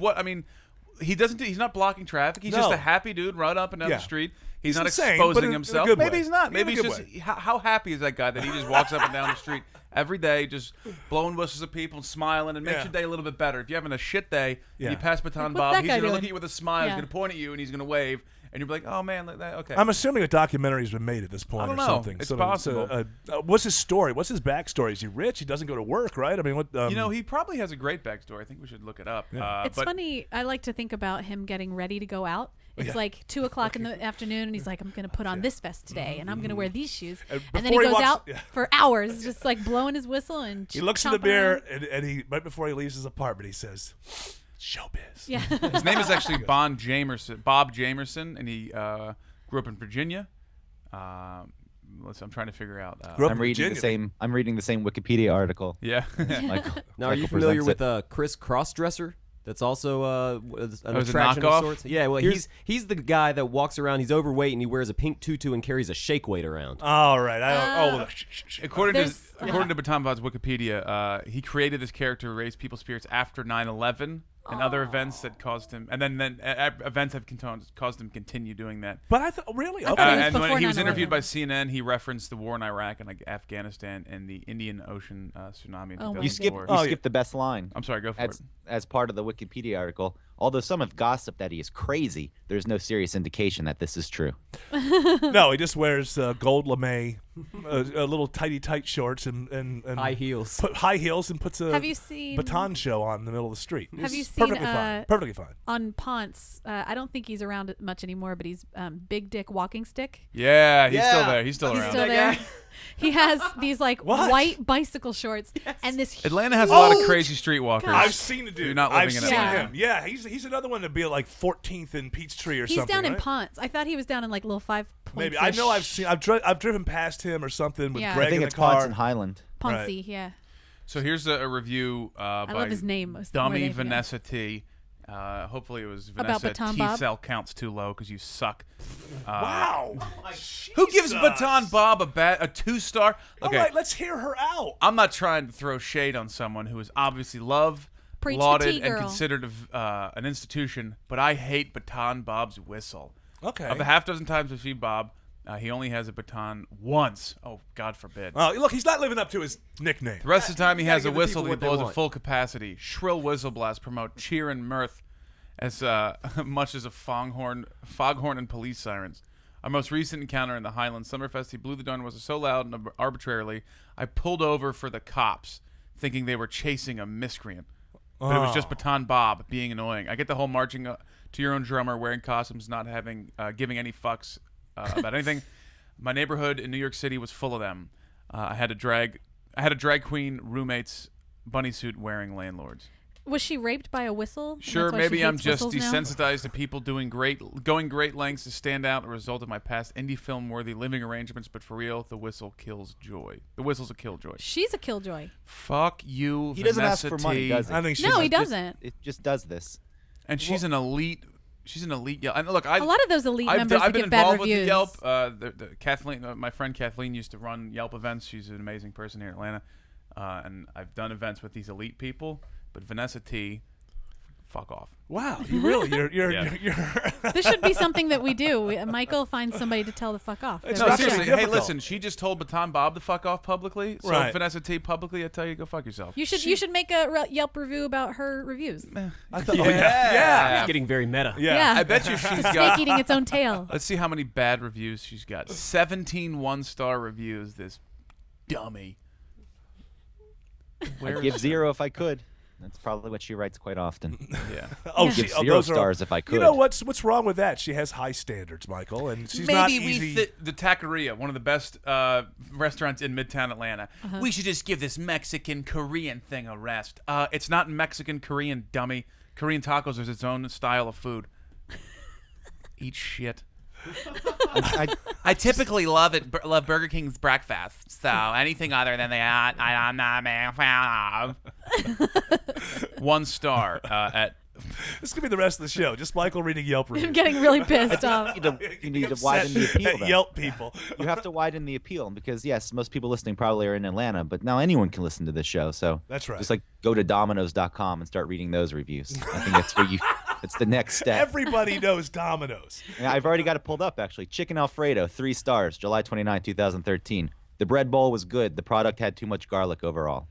Speaker 2: he's not blocking traffic. He's
Speaker 1: No.
Speaker 2: just a happy dude running up and down
Speaker 1: Yeah.
Speaker 2: the street. He's
Speaker 1: He's
Speaker 2: not
Speaker 1: insane, but
Speaker 2: exposing
Speaker 1: in a
Speaker 2: himself.
Speaker 1: good
Speaker 2: Maybe
Speaker 1: way.
Speaker 2: he's not.
Speaker 1: In a
Speaker 2: Maybe he's
Speaker 1: good
Speaker 2: just
Speaker 1: way.
Speaker 2: how happy is that guy that he just walks up and down the street every day, just blowing whistles at people and smiling and makes
Speaker 1: Yeah.
Speaker 2: your day a little bit better. If you're having a shit day,
Speaker 1: Yeah.
Speaker 2: and you pass baton
Speaker 3: Like, what's
Speaker 2: Bob,
Speaker 3: that
Speaker 2: he's
Speaker 3: guy
Speaker 2: gonna look
Speaker 3: doing?
Speaker 2: at you with a smile. He's
Speaker 3: Yeah.
Speaker 2: gonna point at you and he's gonna wave, and you're like, oh man, like that. Okay.
Speaker 1: I'm assuming a documentary's been made at this point
Speaker 2: I don't
Speaker 1: or
Speaker 2: know.
Speaker 1: something.
Speaker 2: It's
Speaker 1: So
Speaker 2: possible.
Speaker 1: What's his story? What's his backstory? Is he rich? He doesn't go to work, right? I mean, what?
Speaker 2: he probably has a great backstory. I think we should look it up.
Speaker 1: Yeah.
Speaker 3: It's
Speaker 2: but
Speaker 3: funny. I like to think about him getting ready to go out. It's
Speaker 1: Yeah.
Speaker 3: like 2:00 in the afternoon, and he's like, "I'm going to put on this vest today, and I'm going to wear these shoes."
Speaker 1: And
Speaker 3: And then he
Speaker 1: before he
Speaker 3: goes
Speaker 1: walks-
Speaker 3: out
Speaker 1: yeah.
Speaker 3: for hours, just like blowing his whistle and
Speaker 1: he looks in the
Speaker 3: chomping
Speaker 1: mirror
Speaker 3: around.
Speaker 1: and he right before he leaves his apartment, he says, "Showbiz."
Speaker 3: Yeah.
Speaker 2: his name is actually Bob Jamerson, and he grew up in Virginia. I'm trying to figure out.
Speaker 1: Grew up
Speaker 4: I'm
Speaker 1: in
Speaker 4: reading
Speaker 1: Virginia.
Speaker 4: the same. I'm reading the same Wikipedia article.
Speaker 2: Yeah.
Speaker 4: Michael,
Speaker 5: Now, are you
Speaker 4: Michael
Speaker 5: familiar
Speaker 4: presents
Speaker 5: with
Speaker 4: it.
Speaker 5: Chris Crossdresser? That's also an
Speaker 2: it's a
Speaker 5: attraction
Speaker 2: knockoff?
Speaker 5: of sorts. Yeah, well,
Speaker 4: Here's-
Speaker 5: he's the guy that walks around. He's overweight and he wears a pink tutu and carries a shake weight around.
Speaker 1: All right.
Speaker 2: According
Speaker 3: There's-
Speaker 2: to Baton Bob's Wikipedia, he created this character to raise people's spirits after 9/11 and other events that caused him, and then events have caused him to continue doing that.
Speaker 1: But I thought really.
Speaker 3: I
Speaker 1: Okay.
Speaker 3: thought it was
Speaker 2: And when
Speaker 3: before
Speaker 2: he was
Speaker 3: 9/11.
Speaker 2: interviewed by CNN, he referenced the war in Iraq and like Afghanistan and the Indian Ocean tsunami in
Speaker 3: Oh my
Speaker 2: 2004.
Speaker 4: You skip.
Speaker 3: goodness.
Speaker 4: You
Speaker 1: Oh, yeah.
Speaker 4: skip the best line.
Speaker 2: I'm sorry, go for it.
Speaker 4: As part of the Wikipedia article, although some have gossiped that he is crazy, there's no serious indication that this is true.
Speaker 1: No, he just wears gold lame, little tight shorts and
Speaker 5: High heels.
Speaker 1: Put high heels and puts a
Speaker 3: Have you seen
Speaker 1: baton show on in the middle of the street.
Speaker 3: Have
Speaker 1: He's
Speaker 3: you seen,
Speaker 1: perfectly fine? Perfectly fine.
Speaker 3: on Ponce? I don't think he's around much anymore, but he's Big Dick Walking Stick.
Speaker 2: Yeah, he's still
Speaker 5: Yeah.
Speaker 2: there. He's still
Speaker 3: He's
Speaker 2: around.
Speaker 3: still there. He has these like
Speaker 1: What?
Speaker 3: white bicycle shorts and this.
Speaker 2: Atlanta has a lot of
Speaker 1: Oh,
Speaker 2: crazy streetwalkers.
Speaker 3: gosh.
Speaker 1: I've seen the dude.
Speaker 2: You're not
Speaker 1: I've
Speaker 2: living in
Speaker 1: seen
Speaker 3: Atlanta.
Speaker 1: him. Yeah, he's another one to be at like 14th in Peachtree or
Speaker 3: He's
Speaker 1: something.
Speaker 3: down in
Speaker 1: right?
Speaker 3: Ponce. I thought he was down in like little 5 Points.
Speaker 1: Maybe I know I've seen. I've driven past him or something with
Speaker 3: Yeah.
Speaker 1: Greg
Speaker 4: I think
Speaker 1: in
Speaker 4: it's
Speaker 1: the car.
Speaker 4: Ponce and Highland.
Speaker 3: Ponce,
Speaker 1: Right.
Speaker 3: yeah.
Speaker 2: So here's a review by
Speaker 3: I love his name. Most more
Speaker 2: Dummy
Speaker 3: than anything
Speaker 2: Vanessa T. Hopefully it was
Speaker 3: About
Speaker 2: Vanessa
Speaker 3: Baton
Speaker 2: T
Speaker 3: Bob?
Speaker 2: cell counts too low because you suck.
Speaker 1: Wow.
Speaker 2: Who gives
Speaker 1: Jesus.
Speaker 2: Baton Bob a 2-star? Okay,
Speaker 1: All right, let's hear her out.
Speaker 2: I'm not trying to throw shade on someone who is obviously loved,
Speaker 3: Preach the
Speaker 2: lauded,
Speaker 3: tea,
Speaker 2: and
Speaker 3: girl.
Speaker 2: considered an institution, but I hate Baton Bob's whistle.
Speaker 1: Okay.
Speaker 2: Of the half dozen times I've seen Bob, he only has a baton once. Oh, God forbid.
Speaker 1: Look, he's not living up to his nickname.
Speaker 2: The rest of the time he has a
Speaker 5: give the
Speaker 2: whistle
Speaker 5: people
Speaker 2: that he
Speaker 5: what they
Speaker 2: blows at
Speaker 5: want.
Speaker 2: full capacity. Shrill whistle blasts promote cheer and mirth as much as a foghorn and police sirens. Our most recent encounter in the Highlands Summerfest, he blew the darn whistle so loud and arbitrarily, I pulled over for the cops, thinking they were chasing a miscreant. But it was just Baton Bob being annoying. I get the whole marching to your own drummer, wearing costumes, not having giving any fucks about anything. My neighborhood in New York City was full of them. I had a drag queen roommate's bunny suit wearing landlords.
Speaker 3: Was she raped by a whistle? And
Speaker 2: Sure,
Speaker 3: that's why she
Speaker 2: maybe I'm
Speaker 3: hates
Speaker 2: just
Speaker 3: whistles now?
Speaker 2: desensitized to people going great lengths to stand out, a result of my past indie film worthy living arrangements. But for real, the whistle kills joy. The whistle's a killjoy.
Speaker 3: She's a killjoy.
Speaker 2: Fuck you,
Speaker 4: He doesn't ask
Speaker 2: Vanessa
Speaker 4: for money,
Speaker 2: T.
Speaker 4: does he?
Speaker 1: I think she's
Speaker 3: No, he
Speaker 1: a-
Speaker 3: doesn't.
Speaker 4: It just does this.
Speaker 2: And she's an elite. She's an elite. And look,
Speaker 3: A lot of those elite members
Speaker 2: I've
Speaker 3: that
Speaker 2: been
Speaker 3: get bad
Speaker 2: involved
Speaker 3: reviews.
Speaker 2: with the Yelp. Kathleen, my friend Kathleen, used to run Yelp events. She's an amazing person here in Atlanta, and I've done events with these elite people. But Vanessa T, fuck off.
Speaker 1: Wow, you really, you're
Speaker 2: Yeah.
Speaker 1: you're
Speaker 3: This should be something that we do. Michael finds somebody to tell the fuck off.
Speaker 1: It's
Speaker 3: They're
Speaker 2: No,
Speaker 1: not
Speaker 3: really
Speaker 2: seriously.
Speaker 3: good.
Speaker 2: Hey,
Speaker 1: difficult.
Speaker 2: listen. She just told Baton Bob to fuck off publicly. So
Speaker 1: Right.
Speaker 2: Vanessa T publicly, I tell you, go fuck yourself.
Speaker 3: You should make a Yelp review about her reviews.
Speaker 1: I thought,
Speaker 2: Yeah.
Speaker 5: It's getting very meta.
Speaker 1: yeah.
Speaker 2: I bet you she's
Speaker 3: It's a snake
Speaker 2: got.
Speaker 3: eating its own tail.
Speaker 2: Let's see how many bad reviews she's got. 17 one-star reviews. This dummy.
Speaker 4: I'd give 0 if I could. That's probably what she writes quite often.
Speaker 2: Yeah.
Speaker 1: Oh,
Speaker 3: Yeah.
Speaker 1: she,
Speaker 4: Give
Speaker 1: oh,
Speaker 4: 0
Speaker 1: those are-
Speaker 4: stars if I could.
Speaker 1: You know what's wrong with that? She has high standards, Michael, and she's not
Speaker 2: Maybe
Speaker 1: easy.
Speaker 2: the Taqueria, one of the best restaurants in Midtown Atlanta. We should just give this Mexican Korean thing a rest. It's not Mexican Korean, dummy. Korean tacos is its own style of food. Eat shit. I typically love Burger King's breakfast, so anything other than I'm not a fan of. 1 star at
Speaker 1: This could be the rest of the show. Just Michael reading Yelp reviews.
Speaker 3: I'm getting really pissed off.
Speaker 4: You need to widen the appeal. Then.
Speaker 1: Yelp people.
Speaker 4: You have to widen the appeal because yes, most people listening probably are in Atlanta, but now anyone can listen to this show. So
Speaker 1: That's right.
Speaker 4: Just like go to Domino's.com and start reading those reviews. I think that's where you. It's the next step.
Speaker 1: Everybody knows Domino's.
Speaker 4: Yeah, I've already got it pulled up actually. Chicken Alfredo, 3 stars, July 29, 2013. The bread bowl was good. The product had too much garlic overall.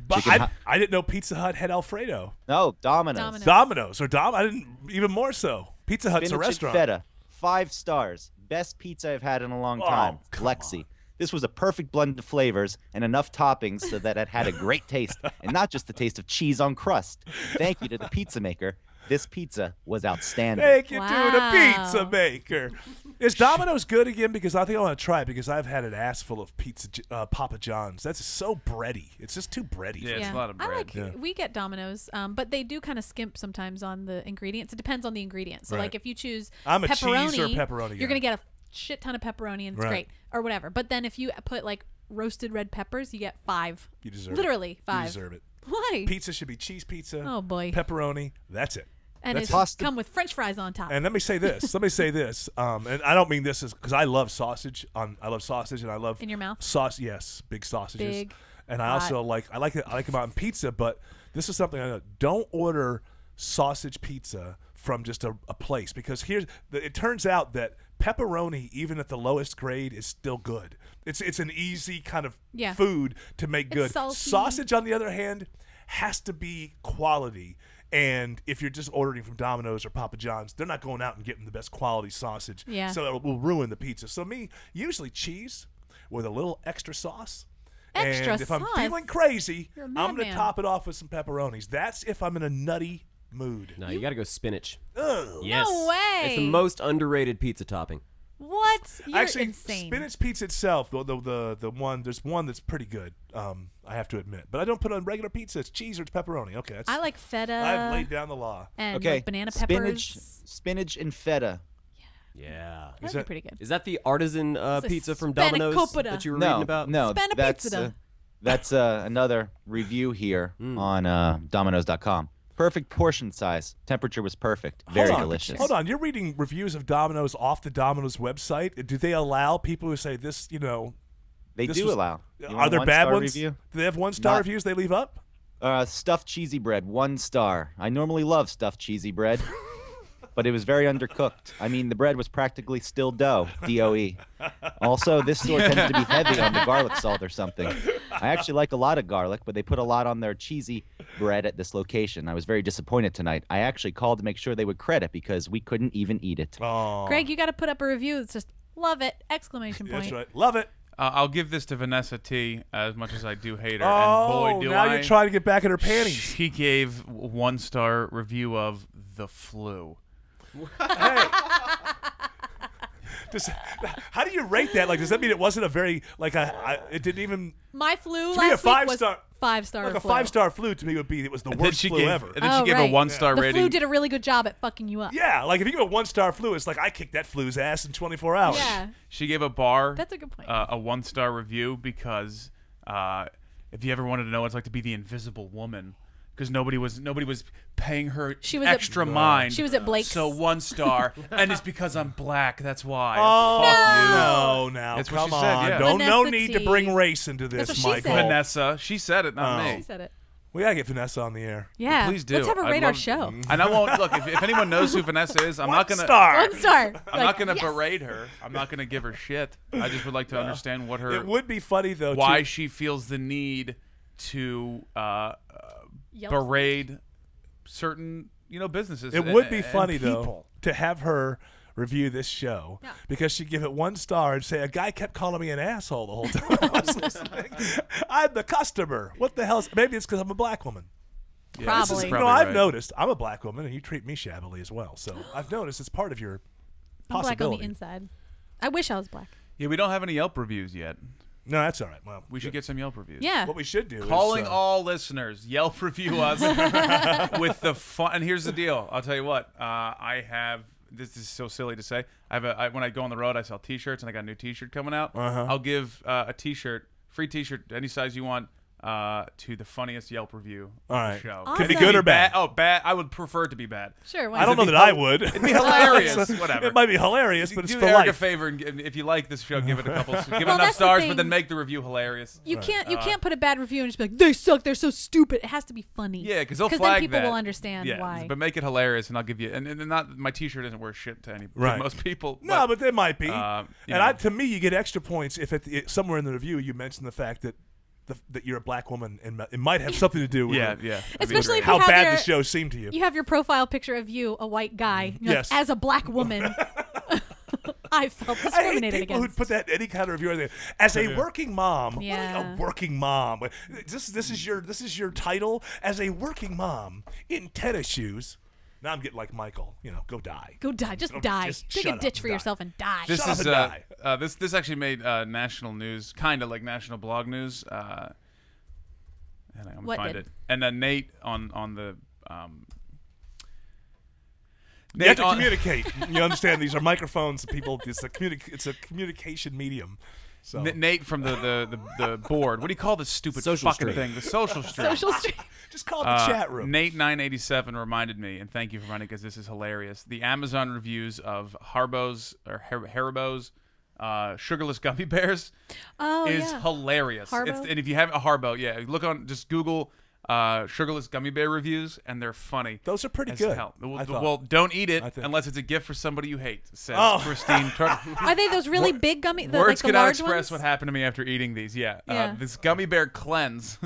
Speaker 1: But I didn't know Pizza Hut had Alfredo.
Speaker 4: No, Domino's.
Speaker 3: Domino's.
Speaker 1: I didn't even more so. Pizza Hut's
Speaker 4: Spinach
Speaker 1: a restaurant.
Speaker 4: and feta, 5 stars. Best pizza I've had in a long time.
Speaker 1: come
Speaker 4: Lexi.
Speaker 1: on.
Speaker 4: This was a perfect blend of flavors and enough toppings so that it had a great taste, and not just the taste of cheese on crust. Thank you to the pizza maker. This pizza was outstanding.
Speaker 1: Thank you to the
Speaker 3: Wow.
Speaker 1: pizza maker. Is Domino's good again? Because I think I want to try it because I've had an ass full of pizza, Papa John's. That's so bready. It's just too bready.
Speaker 2: Yeah, it's a lot of
Speaker 3: I
Speaker 2: bread.
Speaker 3: like.
Speaker 1: Yeah.
Speaker 3: We get Domino's, but they do kind of skimp sometimes on the ingredients. It depends on the ingredients. So,
Speaker 1: Right.
Speaker 3: like, if you choose
Speaker 1: I'm a
Speaker 3: pepperoni,
Speaker 1: cheese or pepperoni guy.
Speaker 3: you're gonna get a shit ton of pepperoni, and it's
Speaker 1: Right.
Speaker 3: great, or whatever. But then if you put like roasted red peppers, you get 5.
Speaker 1: You deserve
Speaker 3: Literally
Speaker 1: it.
Speaker 3: 5.
Speaker 1: You deserve it.
Speaker 3: Why?
Speaker 1: Pizza should be cheese pizza.
Speaker 3: Oh boy.
Speaker 1: Pepperoni. That's it.
Speaker 3: And
Speaker 1: That's
Speaker 3: it's
Speaker 4: pasta.
Speaker 3: come with French fries on top.
Speaker 1: And let me say this. And I don't mean this as because I love sausage. I love sausage, and I love
Speaker 3: In your mouth?
Speaker 1: Sauce, yes, big sausages.
Speaker 3: Big,
Speaker 1: and I
Speaker 3: hot.
Speaker 1: also I like them out in pizza. But this is something I know. Don't order sausage pizza from just a place because it turns out that pepperoni, even at the lowest grade, is still good. It's an easy kind of
Speaker 3: Yeah.
Speaker 1: food to make good.
Speaker 3: salty.
Speaker 1: Sausage, on the other hand, has to be quality. And if you're just ordering from Domino's or Papa John's, they're not going out and getting the best quality sausage.
Speaker 3: Yeah.
Speaker 1: So it will ruin the pizza. So usually cheese with a little extra sauce.
Speaker 3: Extra
Speaker 1: and if I'm
Speaker 3: sauce?
Speaker 1: feeling crazy,
Speaker 3: You're a
Speaker 1: I'm going to
Speaker 3: madman.
Speaker 1: top it off with some pepperonis. That's if I'm in a nutty mood.
Speaker 5: No, you got to go spinach.
Speaker 1: Ugh.
Speaker 5: Yes.
Speaker 3: way.
Speaker 5: It's the most underrated pizza topping.
Speaker 3: What? You're
Speaker 1: Actually,
Speaker 3: insane.
Speaker 1: spinach pizza itself, there's one that's pretty good. I have to admit, but I don't put it on regular pizza. It's cheese or it's pepperoni. Okay,
Speaker 3: I like feta.
Speaker 1: I've laid down the law.
Speaker 3: and
Speaker 4: Okay,
Speaker 3: like banana peppers.
Speaker 4: spinach and feta.
Speaker 5: Yeah.
Speaker 3: That'd
Speaker 1: that-
Speaker 3: be pretty good.
Speaker 5: Is that the artisan
Speaker 3: a
Speaker 5: pizza from Domino's
Speaker 3: spanakopita.
Speaker 5: that you were
Speaker 4: No,
Speaker 5: reading about?
Speaker 4: no,
Speaker 3: Spana
Speaker 4: that's
Speaker 3: pizza.
Speaker 4: that's another review here on Domino's.com. Perfect portion size. Temperature was perfect. Very delicious.
Speaker 1: Hold on, you're reading reviews of Domino's off the Domino's website. Do they allow people who say this?
Speaker 4: They
Speaker 1: this
Speaker 4: do
Speaker 1: was-
Speaker 4: allow. You
Speaker 1: Are
Speaker 4: want
Speaker 1: there
Speaker 4: a
Speaker 1: bad
Speaker 4: one-star
Speaker 1: ones?
Speaker 4: Review?
Speaker 1: Do they have 1-star
Speaker 4: Not-
Speaker 1: reviews they leave up?
Speaker 4: Stuffed cheesy bread, 1 star. I normally love stuffed cheesy bread, but it was very undercooked. I mean, the bread was practically still dough, DOE. Also, this store tends to be heavy on the garlic salt or something. I actually like a lot of garlic, but they put a lot on their cheesy bread at this location. I was very disappointed tonight. I actually called to make sure they would credit because we couldn't even eat it.
Speaker 1: Oh,
Speaker 3: Greg, you got to put up a review that's just love it! Exclamation point.
Speaker 1: that's right. Love it.
Speaker 2: I'll give this to Vanessa T. As much as I do hate her,
Speaker 1: Oh,
Speaker 2: and boy, do
Speaker 1: now
Speaker 2: I!
Speaker 1: you're trying to get back in her panties.
Speaker 2: She gave 1-star review of The Flu.
Speaker 1: Hey. How do you rate that? Like, does that mean it wasn't a very it didn't even
Speaker 3: My flu
Speaker 1: To me, a
Speaker 3: last week was
Speaker 1: 5-star
Speaker 3: 5-star.
Speaker 1: like a
Speaker 3: flu.
Speaker 1: 5-star flu to me would be it was the
Speaker 2: And then
Speaker 1: worst
Speaker 2: she
Speaker 1: flu
Speaker 2: gave,
Speaker 1: ever.
Speaker 2: and then she gave
Speaker 3: right.
Speaker 2: a 1-star
Speaker 3: The
Speaker 2: rating.
Speaker 3: flu did a really good job at fucking you up.
Speaker 1: Yeah, like if you give a 1-star flu, it's like I kicked that flu's ass in 24 hours.
Speaker 3: Yeah,
Speaker 2: She gave a bar
Speaker 3: that's a good point.
Speaker 2: a 1-star review because if you ever wanted to know what it's like to be the invisible woman, because nobody was paying her
Speaker 3: She was at-
Speaker 2: extra mind.
Speaker 3: she was at Blake's.
Speaker 2: So 1-star, and it's because I'm black. That's why.
Speaker 1: Oh
Speaker 2: Fuck you.
Speaker 1: no! Now
Speaker 2: That's what
Speaker 1: come
Speaker 2: she said,
Speaker 1: on!
Speaker 2: yeah.
Speaker 1: No
Speaker 3: Vanessa
Speaker 1: need to
Speaker 3: T.
Speaker 1: bring race into this,
Speaker 3: That's what she
Speaker 1: Michael.
Speaker 3: said.
Speaker 2: Vanessa, she said it, not
Speaker 1: Oh.
Speaker 3: she
Speaker 2: me.
Speaker 3: said it.
Speaker 1: We gotta get Vanessa on the air.
Speaker 3: Yeah,
Speaker 2: Please do.
Speaker 3: Let's have her
Speaker 2: I'd
Speaker 3: rate our
Speaker 2: love-
Speaker 3: show.
Speaker 2: And I won't look if anyone knows who Vanessa is. I'm not gonna.
Speaker 1: 1-star.
Speaker 3: 1 star.
Speaker 2: I'm not gonna berate her. I'm not gonna give her shit. I just would like to understand what her
Speaker 1: It would be funny though.
Speaker 2: why
Speaker 1: to,
Speaker 2: she feels the need to
Speaker 3: Yelp.
Speaker 2: berate certain businesses.
Speaker 1: it would be
Speaker 2: and
Speaker 1: funny though
Speaker 2: people.
Speaker 1: to have her review this show
Speaker 3: Yeah.
Speaker 1: because she'd give it 1 star and say a guy kept calling me an asshole the whole time I was listening. I'm the customer. What the hell? Maybe it's because I'm a black woman.
Speaker 2: Yeah,
Speaker 3: Probably.
Speaker 2: this is
Speaker 1: You
Speaker 2: probably
Speaker 1: know, I've
Speaker 2: right.
Speaker 1: noticed I'm a black woman and you treat me shabbily as well. So I've noticed it's part of your
Speaker 3: I'm black on the
Speaker 1: possibility.
Speaker 3: inside. I wish I was black.
Speaker 2: Yeah, we don't have any Yelp reviews yet.
Speaker 1: No, that's all right. Well,
Speaker 2: We should get some Yelp reviews.
Speaker 3: Yeah.
Speaker 1: what we should do
Speaker 2: Calling
Speaker 1: is
Speaker 2: all listeners, Yelp review us with the fun. And here's the deal. I'll tell you what. I have. This is so silly to say. When I go on the road, I sell T-shirts, and I got a new T-shirt coming out.
Speaker 1: Uh-huh.
Speaker 2: I'll give a T-shirt, free T-shirt, any size you want, to the funniest Yelp review
Speaker 1: All
Speaker 2: of
Speaker 1: right.
Speaker 2: the show.
Speaker 3: Awesome.
Speaker 1: Could be good or bad.
Speaker 2: Oh, bad. I would prefer it to be bad.
Speaker 3: Sure. Why
Speaker 1: I don't
Speaker 3: not?
Speaker 1: know that I would.
Speaker 2: It'd be hilarious. Whatever.
Speaker 1: It might be hilarious, but it's
Speaker 2: do
Speaker 1: for
Speaker 2: Eric a
Speaker 1: life.
Speaker 2: favor, and if you like this show, give it a couple, give it
Speaker 3: Well,
Speaker 2: enough
Speaker 3: that's the
Speaker 2: stars,
Speaker 3: thing.
Speaker 2: but then make the review hilarious.
Speaker 3: You can't put a bad review and just be like, they suck, they're so stupid. It has to be funny.
Speaker 2: Yeah, because they'll
Speaker 3: then
Speaker 2: flag
Speaker 3: people
Speaker 2: that.
Speaker 3: will understand
Speaker 2: Yeah,
Speaker 3: why.
Speaker 2: but make it hilarious, and I'll give you. And not my T-shirt isn't worth shit to any
Speaker 1: Right.
Speaker 2: most people.
Speaker 1: No, but they might be.
Speaker 2: you
Speaker 1: and
Speaker 2: know.
Speaker 1: to me, you get extra points if somewhere in the review you mention the fact that that you're a black woman, and it might have something to do with
Speaker 2: yeah. That'd be
Speaker 3: Especially
Speaker 2: great.
Speaker 3: if
Speaker 1: how
Speaker 3: you have
Speaker 1: bad
Speaker 3: your-
Speaker 1: the show seemed to you.
Speaker 3: You have your profile picture of you, a white guy, you're
Speaker 1: Yes.
Speaker 3: like, as a black woman. I felt
Speaker 1: I hate
Speaker 3: discriminated
Speaker 1: people
Speaker 3: against.
Speaker 1: who put that any kind of review on there. As a working mom, what
Speaker 3: Yeah.
Speaker 1: a working mom. This is your title as a working mom in tennis shoes. Now I'm getting like Michael. Go die.
Speaker 3: Go die. Just
Speaker 1: Don't-
Speaker 3: die.
Speaker 1: just
Speaker 3: Dig
Speaker 1: shut
Speaker 3: a
Speaker 1: up
Speaker 3: ditch
Speaker 1: and
Speaker 3: for
Speaker 1: die.
Speaker 3: yourself and die.
Speaker 2: This
Speaker 1: Shut up
Speaker 2: is
Speaker 1: and die.
Speaker 2: this actually made national news, kind of like national blog news. And I'm
Speaker 3: What
Speaker 2: gonna find
Speaker 3: did?
Speaker 2: it. And then Nate on the.
Speaker 1: You have to
Speaker 2: on-
Speaker 1: communicate. You understand? These are microphones. People. It's a communication medium. So
Speaker 2: Nate from the board. What do you call this stupid
Speaker 5: Social
Speaker 2: fucking
Speaker 5: stream.
Speaker 2: thing? The social stream.
Speaker 3: Social stream.
Speaker 1: just call it the chat room.
Speaker 2: Nate 987 reminded me, and thank you for running because this is hilarious. The Amazon reviews of Haribo's sugarless gummy bears
Speaker 3: Oh,
Speaker 2: is
Speaker 3: yeah.
Speaker 2: hilarious.
Speaker 3: Haribo?
Speaker 2: And if you have a Haribo, look on, just Google sugarless gummy bear reviews, and they're funny.
Speaker 1: Those are pretty
Speaker 2: as
Speaker 1: good.
Speaker 2: hell.
Speaker 1: I thought.
Speaker 2: Well, don't eat it
Speaker 1: I think.
Speaker 2: unless it's a gift for somebody you hate, says
Speaker 1: Oh.
Speaker 2: Christine.
Speaker 3: Are they those really big gummy?
Speaker 2: Words
Speaker 3: Like the
Speaker 2: cannot
Speaker 3: large
Speaker 2: express
Speaker 3: ones?
Speaker 2: what happened to me after eating these.
Speaker 3: Yeah.
Speaker 2: This gummy bear cleanse.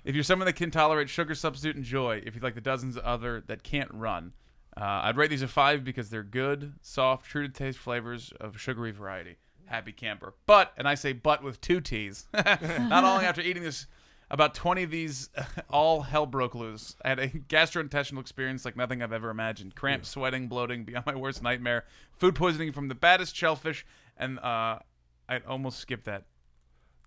Speaker 2: If you're someone that can tolerate sugar substitute and joy, if you like the dozens of other that can't run, I'd rate these a 5 because they're good, soft, true to taste flavors of sugary variety. Happy camper. But, and I say but with 2 T's. Not only after eating this, about 20 of these, all hell broke loose. I had a gastrointestinal experience like nothing I've ever imagined. Cramps, sweating, bloating, beyond my worst nightmare. Food poisoning from the baddest shellfish, and I'd almost skipped that.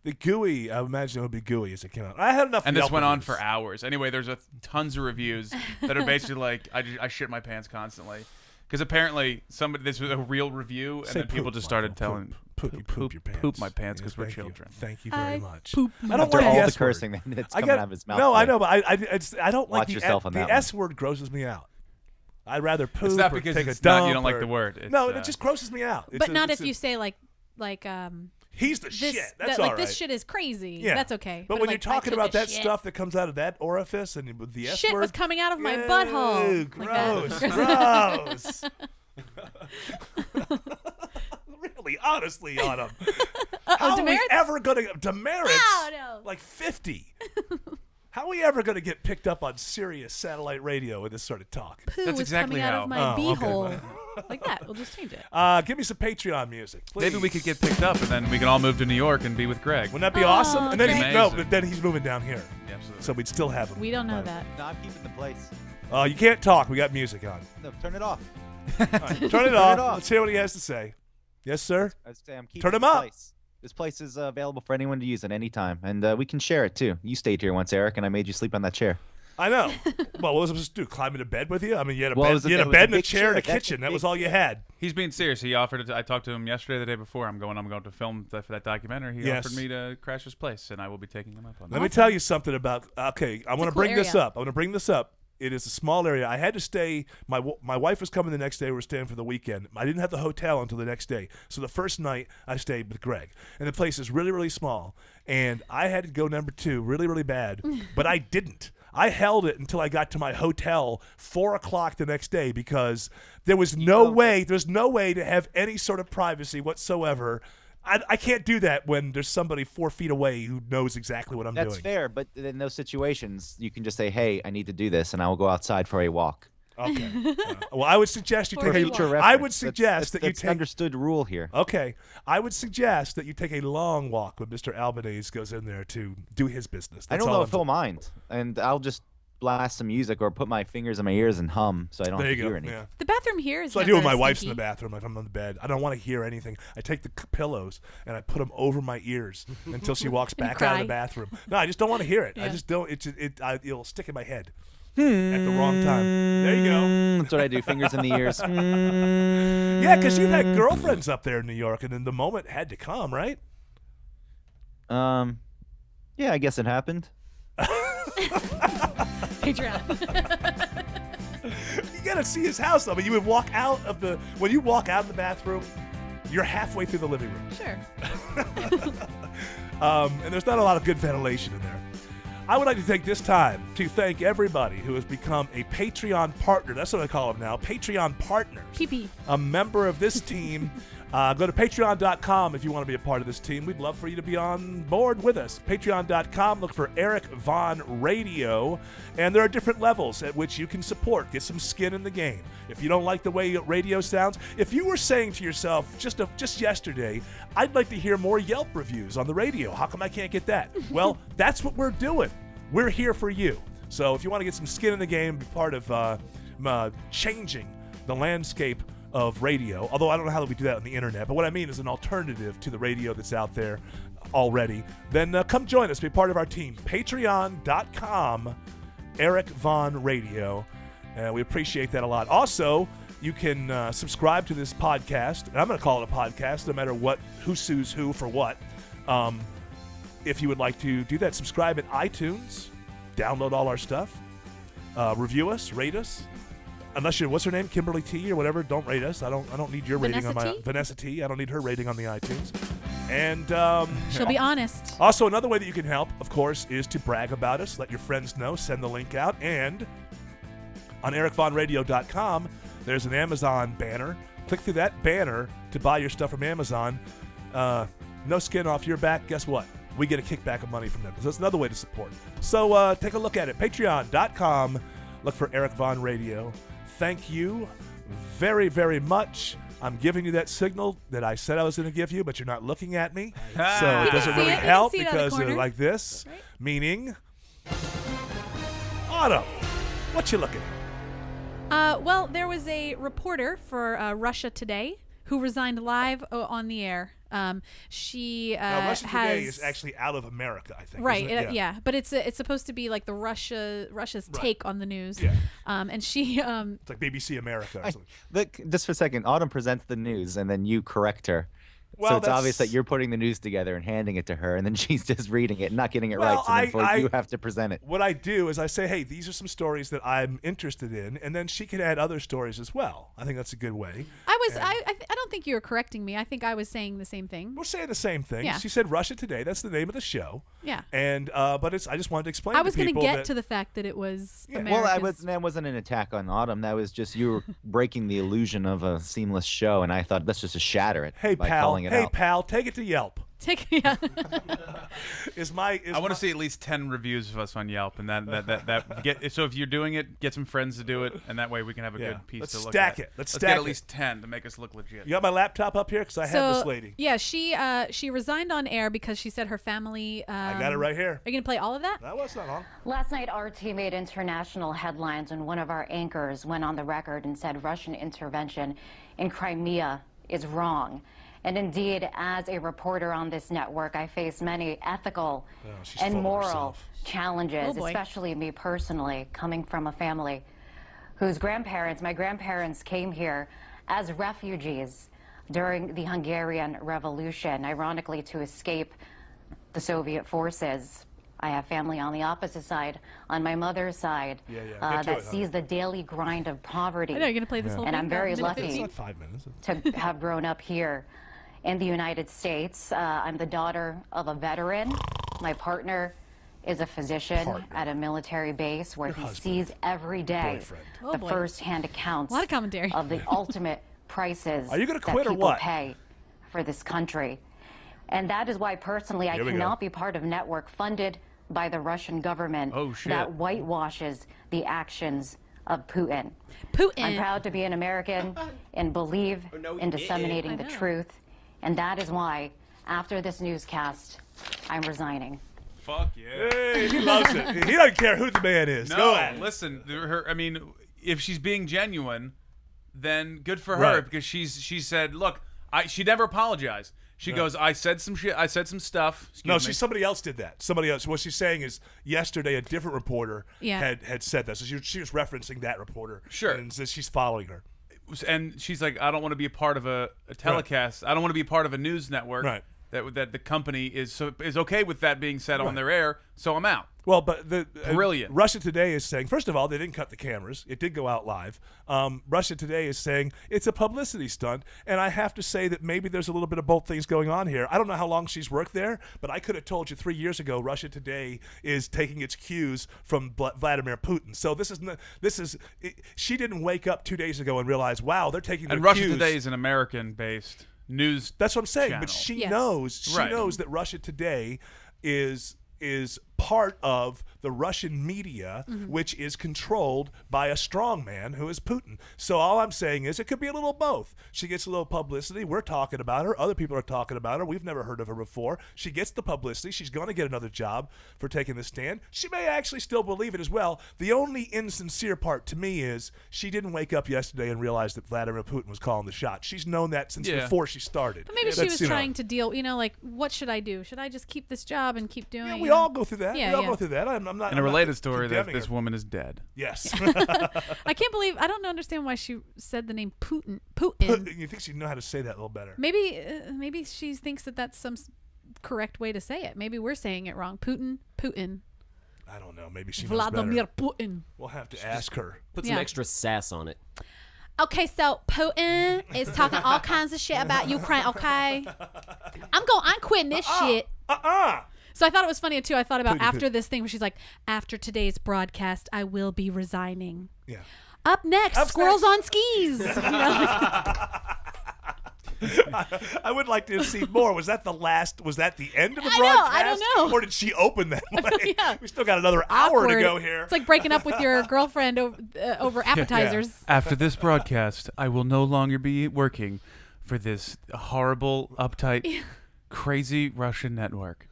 Speaker 1: The gooey, I imagine it would be gooey as it came out. I had enough.
Speaker 2: And this
Speaker 1: Yelp
Speaker 2: went on
Speaker 1: reviews.
Speaker 2: for hours. Anyway, there's tons of reviews that are basically like, I shit my pants constantly. Because apparently, this was a real review, and
Speaker 1: Say
Speaker 2: then people
Speaker 1: poop,
Speaker 2: just started
Speaker 1: Michael.
Speaker 2: telling
Speaker 1: Poop your pants.
Speaker 2: poop my pants
Speaker 1: Yes,
Speaker 2: because we're
Speaker 1: thank you.
Speaker 2: children.
Speaker 1: Thank you very
Speaker 3: I
Speaker 1: much.
Speaker 3: poop
Speaker 1: I don't
Speaker 4: After
Speaker 1: like
Speaker 4: all
Speaker 1: the
Speaker 4: the
Speaker 1: S word.
Speaker 4: cursing that's
Speaker 1: I
Speaker 4: coming
Speaker 1: got
Speaker 4: out of his mouth.
Speaker 1: no, I
Speaker 4: today.
Speaker 1: know, but I don't like
Speaker 4: Watch yourself on that
Speaker 1: the
Speaker 4: one.
Speaker 1: S word grosses me out. I'd rather poop.
Speaker 2: It's not
Speaker 1: or
Speaker 2: because
Speaker 1: take
Speaker 2: it's
Speaker 1: a dump
Speaker 2: not, you don't like
Speaker 1: or-
Speaker 2: the word. It's,
Speaker 1: No, it just grosses me out.
Speaker 3: But not if you say like
Speaker 1: he's the
Speaker 3: this.
Speaker 1: shit. That's
Speaker 3: like
Speaker 1: all right.
Speaker 3: this shit is crazy.
Speaker 1: Yeah.
Speaker 3: That's okay.
Speaker 1: But when
Speaker 3: like,
Speaker 1: you're
Speaker 3: I
Speaker 1: talking
Speaker 3: took
Speaker 1: about
Speaker 3: a
Speaker 1: that
Speaker 3: shit.
Speaker 1: stuff that comes out of that orifice and with the S
Speaker 3: Shit
Speaker 1: word,
Speaker 3: was coming out of my
Speaker 1: Ew,
Speaker 3: butthole.
Speaker 1: Gross.
Speaker 3: Like that.
Speaker 1: Gross. Really, honestly, Autumn. How are we
Speaker 3: demerits?
Speaker 1: ever going to demerits?
Speaker 3: No.
Speaker 1: Like 50. How are we ever going to get picked up on Sirius satellite radio with this sort of talk?
Speaker 3: Poo
Speaker 2: That's
Speaker 3: was
Speaker 2: exactly
Speaker 3: coming out
Speaker 2: how.
Speaker 3: of my
Speaker 1: Oh, okay.
Speaker 3: beehole. Like that. We'll just change it.
Speaker 1: Give me some Patreon music, please.
Speaker 2: Maybe we could get picked up, and then we can all move to New York and be with Greg.
Speaker 1: Wouldn't that be awesome? And then
Speaker 3: Greg.
Speaker 1: no,
Speaker 2: Amazing.
Speaker 1: but then he's moving down here,
Speaker 2: Yeah, absolutely.
Speaker 1: so we'd still have him.
Speaker 3: We don't know that.
Speaker 4: No, I'm keeping the place.
Speaker 1: Oh, you can't talk. We got music on.
Speaker 4: No, turn it off.
Speaker 1: All right, turn it
Speaker 4: Turn
Speaker 1: off.
Speaker 4: it off.
Speaker 1: Let's hear what he has to say. Yes, sir.
Speaker 4: I say I'm keeping
Speaker 1: Turn 'em
Speaker 4: the
Speaker 1: up.
Speaker 4: place. This place is available for anyone to use at any time, and we can share it too. You stayed here once, Eric, and I made you sleep on that chair.
Speaker 1: I know. Well, what was I supposed to do? Climb into bed with you? I mean, you had a
Speaker 4: Well, it
Speaker 1: bed,
Speaker 4: was a-
Speaker 1: you had
Speaker 4: it
Speaker 1: a
Speaker 4: was a
Speaker 1: bed and a
Speaker 4: big
Speaker 1: chair and a
Speaker 4: chair. That's
Speaker 1: kitchen.
Speaker 4: a
Speaker 1: That was
Speaker 4: big-
Speaker 1: all you had.
Speaker 2: He's being serious. He offered it. I talked to him yesterday, the day before. I'm going to film for that documentary. He
Speaker 1: Yes.
Speaker 2: offered me to crash his place, and I will be taking him up on
Speaker 1: Let
Speaker 2: that.
Speaker 1: me tell you something about. Okay, I want to
Speaker 3: cool
Speaker 1: bring this
Speaker 3: area.
Speaker 1: up. I want to bring this up. It is a small area. I had to stay. My wife was coming the next day. We were staying for the weekend. I didn't have the hotel until the next day. So the first night I stayed with Greg, and the place is really, really small. And I had to go number 2, really, really bad, but I didn't. I held it until I got to my hotel 4 o'clock the next day because there was no way. There's no way to have any sort of privacy whatsoever. I can't do that when there's somebody 4 feet away who knows exactly what I'm
Speaker 4: That's
Speaker 1: doing.
Speaker 4: fair, but in those situations, you can just say, "Hey, I need to do this," and I will go outside for a walk.
Speaker 1: Okay. Well, I would suggest you
Speaker 3: For
Speaker 1: take
Speaker 3: future
Speaker 1: I would
Speaker 4: reference.
Speaker 1: suggest that you
Speaker 4: that's
Speaker 1: take.
Speaker 4: understood rule here.
Speaker 1: Okay, I would suggest that you take a long walk when Mr. Albanese goes in there to do his business.
Speaker 4: I
Speaker 1: That's
Speaker 4: don't
Speaker 1: all
Speaker 4: know
Speaker 1: I'm
Speaker 4: if he'll mind, and I'll just blast some music or put my fingers in my ears and hum, so I don't
Speaker 1: There
Speaker 4: have
Speaker 1: you
Speaker 4: to
Speaker 1: go.
Speaker 4: hear anything.
Speaker 1: Yeah.
Speaker 3: The bathroom here is
Speaker 1: So I do when
Speaker 3: never
Speaker 1: my wife's in the
Speaker 3: stinky.
Speaker 1: bathroom if I'm on the bed. I don't want to hear anything. I take the pillows and I put them over my ears until she walks
Speaker 3: And you
Speaker 1: back out of the
Speaker 3: cry.
Speaker 1: bathroom. No, I just don't want to hear it. I
Speaker 3: Yeah.
Speaker 1: just don't. It'll stick in my head at the wrong time. There you go.
Speaker 4: That's what I do. Fingers in the ears.
Speaker 1: Yeah, because you've had girlfriends up there in New York, and then the moment had to come, right?
Speaker 4: Yeah, I guess it happened.
Speaker 3: Patreon.
Speaker 1: You gotta see his house. I mean, you would walk out of the when you walk out of the bathroom, you're halfway through the living room.
Speaker 3: Sure.
Speaker 1: And there's not a lot of good ventilation in there. I would like to take this time to thank everybody who has become a Patreon partner. That's what I call them now, Patreon partners.
Speaker 3: PP.
Speaker 1: A member of this team. Go to patreon.com if you want to be a part of this team. We'd love for you to be on board with us. Patreon.com, look for Eric Von Radio. And there are different levels at which you can support. Get some skin in the game. If you don't like the way radio sounds, if you were saying to yourself just yesterday, I'd like to hear more Yelp reviews on the radio. How come I can't get that? Well, that's what we're doing. We're here for you. So if you want to get some skin in the game, be part of changing the landscape of radio, although I don't know how we do that on the internet, but what I mean is an alternative to the radio that's out there already, then come join us, be part of our team. Patreon.com, Eric Von Radio. We appreciate that a lot. Also, you can subscribe to this podcast, and I'm going to call it a podcast no matter who sues who for what. If you would like to do that, subscribe at iTunes, download all our stuff, review us, rate us. Unless what's her name, Kimberly T or whatever, don't rate us. I don't need your rating on my Vanessa T. I don't need her rating on the iTunes. And
Speaker 3: she'll be honest.
Speaker 1: Also, another way that you can help, of course, is to brag about us. Let your friends know. Send the link out. And on ericvonradio.com, there's an Amazon banner. Click through that banner to buy your stuff from Amazon. No skin off your back. Guess what? We get a kickback of money from them. So that's another way to support. So take a look at it. Patreon.com. Look for Eric Von Radio. Thank you very, very much. I'm giving you that signal that I said I was going to give you, but you're not looking at me. So it doesn't really help because like this, right? Meaning, Autumn, what you looking
Speaker 3: at? Well, there was a reporter for Russia Today who resigned live on the air. She
Speaker 1: now, Russia Today is actually out of America, I think.
Speaker 3: Right. Yeah. But it's supposed to be like the Russia's take on the news.
Speaker 1: Yeah.
Speaker 3: And she
Speaker 1: it's like BBC America or something.
Speaker 4: Look, just for a second, Autumn presents the news and then you correct her.
Speaker 1: Well,
Speaker 4: so it's obvious that you're putting the news together and handing it to her, and then she's just reading it and not getting it right. So therefore you have to present it.
Speaker 1: What I do is I say, hey, these are some stories that I'm interested in, and then she can add other stories as well. I think that's a good way.
Speaker 3: I don't think you were correcting me. I think I was saying the same thing.
Speaker 1: We're saying the same thing.
Speaker 3: Yeah.
Speaker 1: She said Russia Today. That's the name of the show.
Speaker 3: Yeah.
Speaker 1: And but I just wanted to explain. I
Speaker 3: was
Speaker 1: going to
Speaker 3: get to the fact that it was.
Speaker 1: Yeah.
Speaker 3: Well,
Speaker 4: that wasn't an attack on Autumn. That was just you were breaking the illusion of a seamless show, and I thought let's just shatter it by calling it out.
Speaker 1: Hey pal, take it to Yelp.
Speaker 3: Yeah.
Speaker 2: I want to see at least 10 reviews of us on Yelp, and so if you're doing it, get some friends to do it, and that way we can have a good piece to look at.
Speaker 1: Let's
Speaker 2: get at least 10 to make us look legit.
Speaker 1: You got my laptop up here because I have this lady.
Speaker 3: Yeah, she resigned on air because she said her family.
Speaker 1: I got it right here.
Speaker 3: Are you gonna play all of that?
Speaker 1: That was not long.
Speaker 6: Last night, RT made international headlines when one of our anchors went on the record and said Russian intervention in Crimea is wrong. And indeed, as a reporter on this network, I face many ethical and moral challenges, especially me personally, coming from a family whose my grandparents came here as refugees during the Hungarian Revolution, ironically to escape the Soviet forces. I have family on the opposite side, on my mother's side, that sees the daily grind of poverty.
Speaker 3: I know you're gonna play this whole thing.
Speaker 6: And I'm very lucky
Speaker 1: it's not 5 minutes.
Speaker 6: to have grown up here in the United States. I'm the daughter of a veteran. My partner is a physician at a military base where he sees every day the first-hand accounts of the ultimate prices
Speaker 1: that people
Speaker 6: pay for this country. And that is why personally I cannot be part of a network funded by the Russian government that whitewashes the actions of Putin. I'm proud to be an American and believe in disseminating the truth. And that is why, after this newscast, I'm resigning.
Speaker 2: Fuck yeah.
Speaker 1: Hey, he loves it. He doesn't care who the man is.
Speaker 2: No,
Speaker 1: go ahead.
Speaker 2: Listen, if she's being genuine, then good for her because she said, look, she never apologized. She goes, I said some shit. I said some stuff.
Speaker 1: Somebody else did that. Somebody else. What she's saying is, yesterday a different reporter had said that. So she was referencing that reporter.
Speaker 2: Sure.
Speaker 1: And so she's following her.
Speaker 2: And she's like, I don't want to be a part of a telecast. I don't want to be a part of a news network.
Speaker 1: Right.
Speaker 2: that the company is okay with that being said on their air, so I'm out.
Speaker 1: Well, but
Speaker 2: Brilliant.
Speaker 1: Russia Today is saying, first of all, they didn't cut the cameras. It did go out live. Russia Today is saying it's a publicity stunt, and I have to say that maybe there's a little bit of both things going on here. I don't know how long she's worked there, but I could have told you 3 years ago Russia Today is taking its cues from Vladimir Putin. So she didn't wake up 2 days ago and realize, wow, they're taking their
Speaker 2: And Russia
Speaker 1: cues.
Speaker 2: Today is an American-based news.
Speaker 1: That's what I'm saying.
Speaker 2: channel.
Speaker 1: But she
Speaker 3: Yes.
Speaker 1: knows that Russia Today is part of the Russian media, which is controlled by a strong man who is Putin. So all I'm saying is it could be a little both. She gets a little publicity. We're talking about her. Other people are talking about her. We've never heard of her before. She gets the publicity. She's going to get another job for taking the stand. She may actually still believe it as well. The only insincere part to me is she didn't wake up yesterday and realize that Vladimir Putin was calling the shots. She's known that since before she started.
Speaker 3: But maybe she was trying to deal, like, what should I do? Should I just keep this job and keep doing?
Speaker 1: Yeah, we all go through that.
Speaker 3: Yeah,
Speaker 1: we all
Speaker 3: yeah.
Speaker 1: go through that. I'm not.
Speaker 2: In a
Speaker 1: I'm
Speaker 2: related
Speaker 1: not
Speaker 2: story, that
Speaker 1: condemning
Speaker 2: this
Speaker 1: her.
Speaker 2: woman is dead.
Speaker 1: Yes.
Speaker 3: I can't believe I don't understand why she said the name Putin. Putin.
Speaker 1: You think she'd know how to say that a little better?
Speaker 3: Maybe she thinks that that's some correct way to say it. Maybe we're saying it wrong. Putin.
Speaker 1: I don't know. Maybe she knows
Speaker 3: Vladimir
Speaker 1: better.
Speaker 3: Putin.
Speaker 1: We'll have to ask her.
Speaker 5: Put some extra sass on it.
Speaker 3: Okay, so Putin is talking all kinds of shit about Ukraine. Okay, I'm quitting this shit. So I thought it was funny too. I thought about after this thing where she's like, after today's broadcast, I will be resigning.
Speaker 1: Yeah.
Speaker 3: Up next, squirrels on skis.
Speaker 1: I would like to have seen more. Was that the last? Was that the end of the
Speaker 3: I know,
Speaker 1: broadcast?
Speaker 3: I don't know.
Speaker 1: Or did she open that way?
Speaker 3: Yeah.
Speaker 1: We still got another hour to
Speaker 3: Awkward.
Speaker 1: go here.
Speaker 3: It's like breaking up with your girlfriend over appetizers.
Speaker 2: After this broadcast, I will no longer be working for this horrible, uptight, crazy Russian network.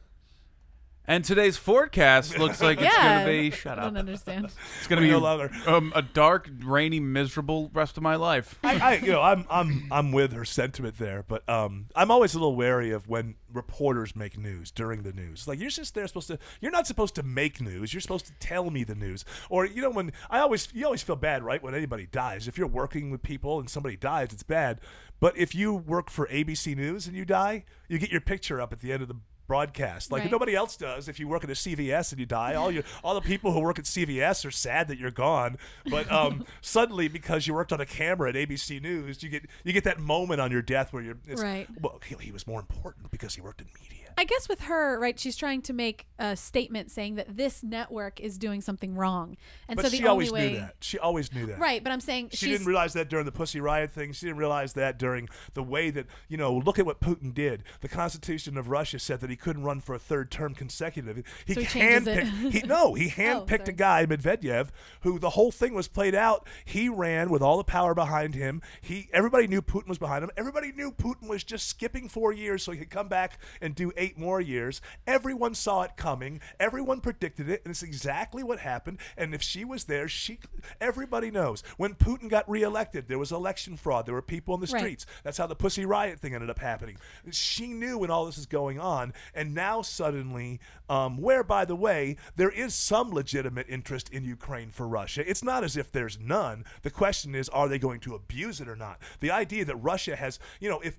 Speaker 2: And today's forecast looks like it's going to be... Shut
Speaker 3: I
Speaker 2: up.
Speaker 3: don't understand.
Speaker 2: It's going to be
Speaker 1: No longer.
Speaker 2: a dark, rainy, miserable rest of my life.
Speaker 1: I'm with her sentiment there, but I'm always a little wary of when reporters make news during the news. Like you're not supposed to make news. You're supposed to tell me the news. Or when you always feel bad, right? When anybody dies, if you're working with people and somebody dies, it's bad. But if you work for ABC News and you die, you get your picture up at the end of the broadcast like nobody else does. If you work at a CVS and you die, all the people who work at CVS are sad that you're gone, but suddenly because you worked on a camera at ABC News, you get that moment on your death where well, he was more important because he worked in media.
Speaker 3: I guess with her, right, she's trying to make a statement saying that this network is doing something wrong. And
Speaker 1: But
Speaker 3: so the
Speaker 1: she
Speaker 3: only
Speaker 1: always
Speaker 3: way,
Speaker 1: knew that. She always knew that.
Speaker 3: Right, but I'm saying
Speaker 1: she didn't realize that during the Pussy Riot thing. She didn't realize that during the way that, look at what Putin did. The Constitution of Russia said that he couldn't run for a third term consecutive. He
Speaker 3: changes it.
Speaker 1: He handpicked a guy, Medvedev, who the whole thing was played out. He ran with all the power behind him. Everybody knew Putin was behind him. Everybody knew Putin was just skipping 4 years so he could come back and do 8 more years. Everyone saw it coming. Everyone predicted it, and it's exactly what happened. And if she was there, everybody knows. When Putin got reelected, there was election fraud. There were people in the streets. That's how the Pussy Riot thing ended up happening. She knew when all this is going on, and now suddenly, where, by the way, there is some legitimate interest in Ukraine for Russia. It's not as if there's none. The question is, are they going to abuse it or not? The idea that Russia has, if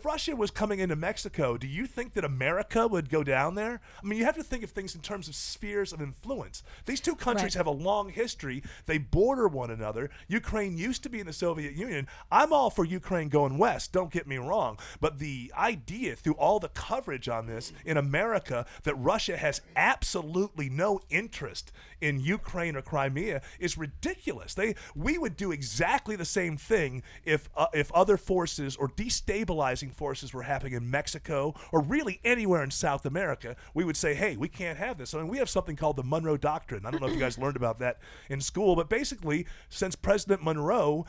Speaker 1: Russia was coming into Mexico, do you think that America would go down there? I mean, you have to think of things in terms of spheres of influence. These two countries have a long history. They border one another. Ukraine used to be in the Soviet Union. I'm all for Ukraine going west, don't get me wrong. But the idea through all the coverage on this in America that Russia has absolutely no interest in Ukraine or Crimea is ridiculous. We would do exactly the same thing if other forces or destabilizing forces were happening in Mexico or really anywhere in South America. We would say, hey, we can't have this. I mean, we have something called the Monroe Doctrine. I don't know if you guys learned about that in school, but basically, since President Monroe,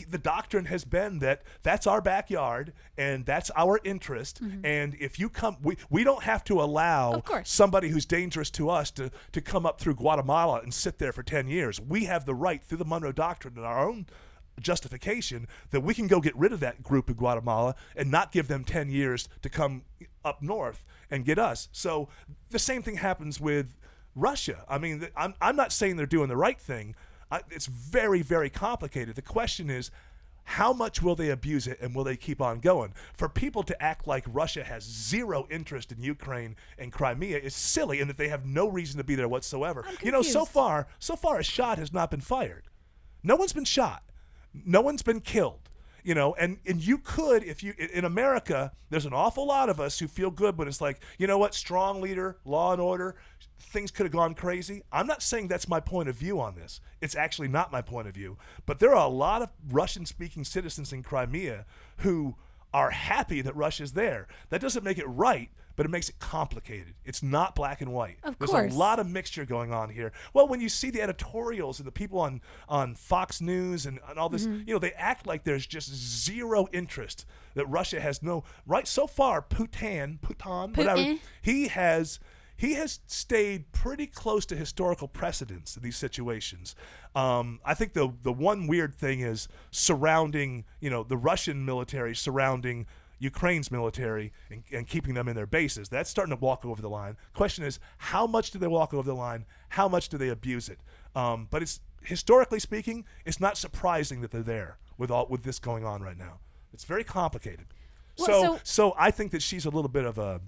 Speaker 1: the doctrine has been that that's our backyard and that's our interest. And if you come, we don't have to allow somebody who's dangerous to us to come up through Guatemala and sit there for 10 years. We have the right through the Monroe Doctrine and our own justification that we can go get rid of that group in Guatemala and not give them 10 years to come up north and get us. So the same thing happens with Russia. I mean, I'm not saying they're doing the right thing. It's very, very complicated. The question is, how much will they abuse it, and will they keep on going? For people to act like Russia has zero interest in Ukraine and Crimea is silly, and that they have no reason to be there whatsoever. You know, so far a shot has not been fired. No one's been shot. No one's been killed. You know, and you could, if you, in America, there's an awful lot of us who feel good when it's like, you know what, strong leader, law and order, things could have gone crazy. I'm not saying that's my point of view on this. It's actually not my point of view. But there are a lot of Russian-speaking citizens in Crimea who are happy that Russia's there. That doesn't make it right, but it makes it complicated. It's not black and white.
Speaker 3: There's
Speaker 1: a lot of mixture going on here. Well, when you see the editorials and the people on Fox News and all this, you know, they act like there's just zero interest, that Russia has no right. So far, Putin, whatever, he has stayed pretty close to historical precedents in these situations. I think the one weird thing is surrounding, you know, the Russian military surrounding Ukraine's military and keeping them in their bases. That's starting to walk over the line. Question is, how much do they walk over the line? How much do they abuse it? But it's, historically speaking, it's not surprising that they're there with this going on right now. It's very complicated.
Speaker 3: Well,
Speaker 1: so I think that she's a little bit of a,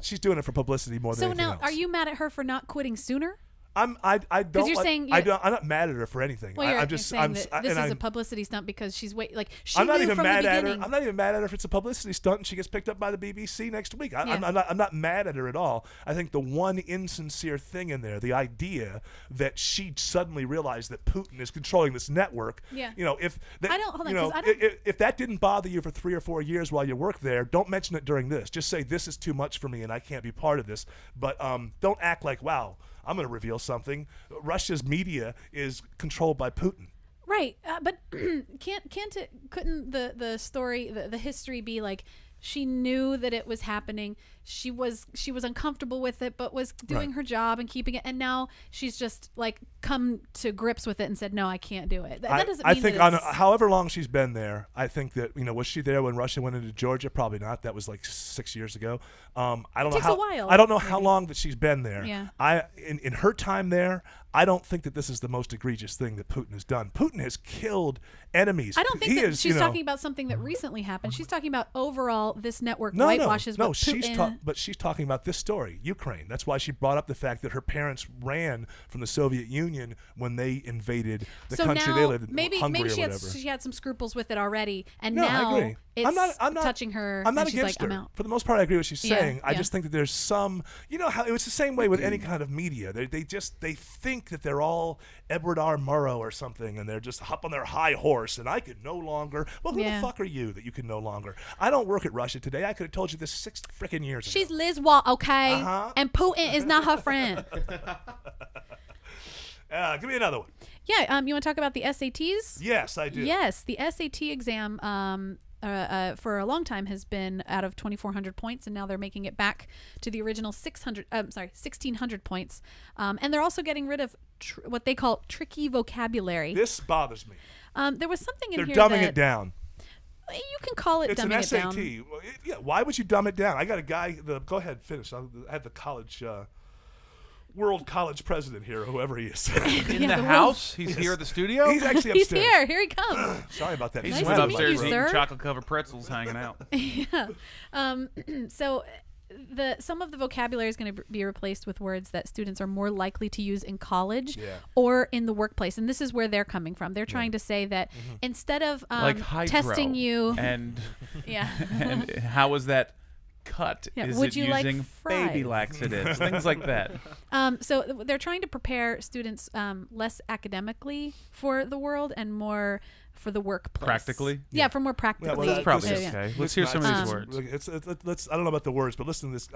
Speaker 1: she's doing it for publicity more than anything else.
Speaker 3: So now, are you mad at her for not quitting sooner?
Speaker 1: I don't.
Speaker 3: Because you're saying I'm
Speaker 1: not mad at her for anything.
Speaker 3: Well,
Speaker 1: I'm just
Speaker 3: saying that this is a publicity stunt because she's she
Speaker 1: I'm not
Speaker 3: knew
Speaker 1: even
Speaker 3: from
Speaker 1: mad
Speaker 3: the
Speaker 1: at her.
Speaker 3: beginning.
Speaker 1: I'm not even mad at her if it's a publicity stunt and she gets picked up by the BBC next week. I'm not mad at her at all. I think the one insincere thing in there, the idea that she suddenly realized that Putin is controlling this network.
Speaker 3: Yeah.
Speaker 1: You know, if that,
Speaker 3: hold on,
Speaker 1: you know,
Speaker 3: 'cause I don't-
Speaker 1: if that didn't bother you for 3 or 4 years while you work there, don't mention it during this. Just say this is too much for me and I can't be part of this. But don't act like, wow, I'm going to reveal something. Russia's media is controlled by Putin.
Speaker 3: Right, but couldn't the story, the history be like she knew that it was happening, she was uncomfortable with it, but was doing her job and keeping it, and now she's just like come to grips with it and said, no, I can't do it. That doesn't mean
Speaker 1: I think
Speaker 3: that
Speaker 1: on however long she's been there, I think that, you know, was she there when Russia went into Georgia? Probably not. That was like 6 years ago. I don't know
Speaker 3: takes
Speaker 1: how.
Speaker 3: a while,
Speaker 1: I don't know how long that she's been there.
Speaker 3: Yeah.
Speaker 1: In her time there, I don't think that this is the most egregious thing that Putin has done. Putin has killed enemies.
Speaker 3: I don't think that she's talking about something that recently happened. She's talking about overall this network whitewashes what Putin.
Speaker 1: But she's talking about this story, Ukraine. That's why she brought up the fact that her parents ran from the Soviet Union when they invaded the country they lived in,
Speaker 3: maybe
Speaker 1: Hungary or whatever.
Speaker 3: she had some scruples with it already, and
Speaker 1: No, I
Speaker 3: now
Speaker 1: agree.
Speaker 3: it's
Speaker 1: I'm not
Speaker 3: touching her.
Speaker 1: I'm not
Speaker 3: and she's
Speaker 1: against
Speaker 3: like,
Speaker 1: her.
Speaker 3: I'm out.
Speaker 1: For the most part, I agree with what she's saying. I
Speaker 3: yeah.
Speaker 1: just think that there's some, you know, how it was the same way with any kind of media. They think that they're all Edward R. Murrow or something, and they're just up on their high horse, and I can no longer. Well, who the fuck are you that you can no longer? I don't work at Russia Today. I could have told you this 6 freaking years ago.
Speaker 3: She's Liz Watt, okay? And Putin is not her friend.
Speaker 1: Give me another one.
Speaker 3: Yeah, you want to talk about the SATs?
Speaker 1: Yes, I do.
Speaker 3: Yes, the SAT exam for a long time has been out of 2,400 points, and now they're making it back to the original 1,600 points. And they're also getting rid of what they call tricky vocabulary.
Speaker 1: This bothers me.
Speaker 3: There was something in
Speaker 1: They're
Speaker 3: here
Speaker 1: dumbing it down.
Speaker 3: You can call it
Speaker 1: It's
Speaker 3: dumbing
Speaker 1: an
Speaker 3: it
Speaker 1: SAT.
Speaker 3: down.
Speaker 1: Well, yeah, why would you dumb it down? I got a guy. Go ahead, finish. I have the college, world college president here, whoever he is.
Speaker 2: In the house? He's here at the studio?
Speaker 1: He's actually
Speaker 3: He's
Speaker 1: upstairs.
Speaker 3: here. Here he comes.
Speaker 1: Sorry about that.
Speaker 2: He's
Speaker 3: Nice
Speaker 2: went
Speaker 3: to meet
Speaker 2: upstairs
Speaker 3: you,
Speaker 2: eating
Speaker 3: sir.
Speaker 2: chocolate-covered pretzels, hanging out.
Speaker 3: Yeah. So some of the vocabulary is going to be replaced with words that students are more likely to use in college or in the workplace, and this is where they're coming from. They're trying to say that instead of
Speaker 2: Like hydro
Speaker 3: testing you
Speaker 2: and
Speaker 3: yeah
Speaker 2: and how was that cut?
Speaker 3: Yeah,
Speaker 2: Is
Speaker 3: would
Speaker 2: it
Speaker 3: you like
Speaker 2: using baby
Speaker 3: fries?
Speaker 2: laxatives? Things like that.
Speaker 3: So they're trying to prepare students less academically for the world and more for the workplace.
Speaker 2: Practically?
Speaker 3: Yeah, for more practically.
Speaker 1: well,
Speaker 2: That's probably
Speaker 1: this-
Speaker 2: okay. Let's hear some of these words.
Speaker 1: Let's. I don't know about the words, but listen to this.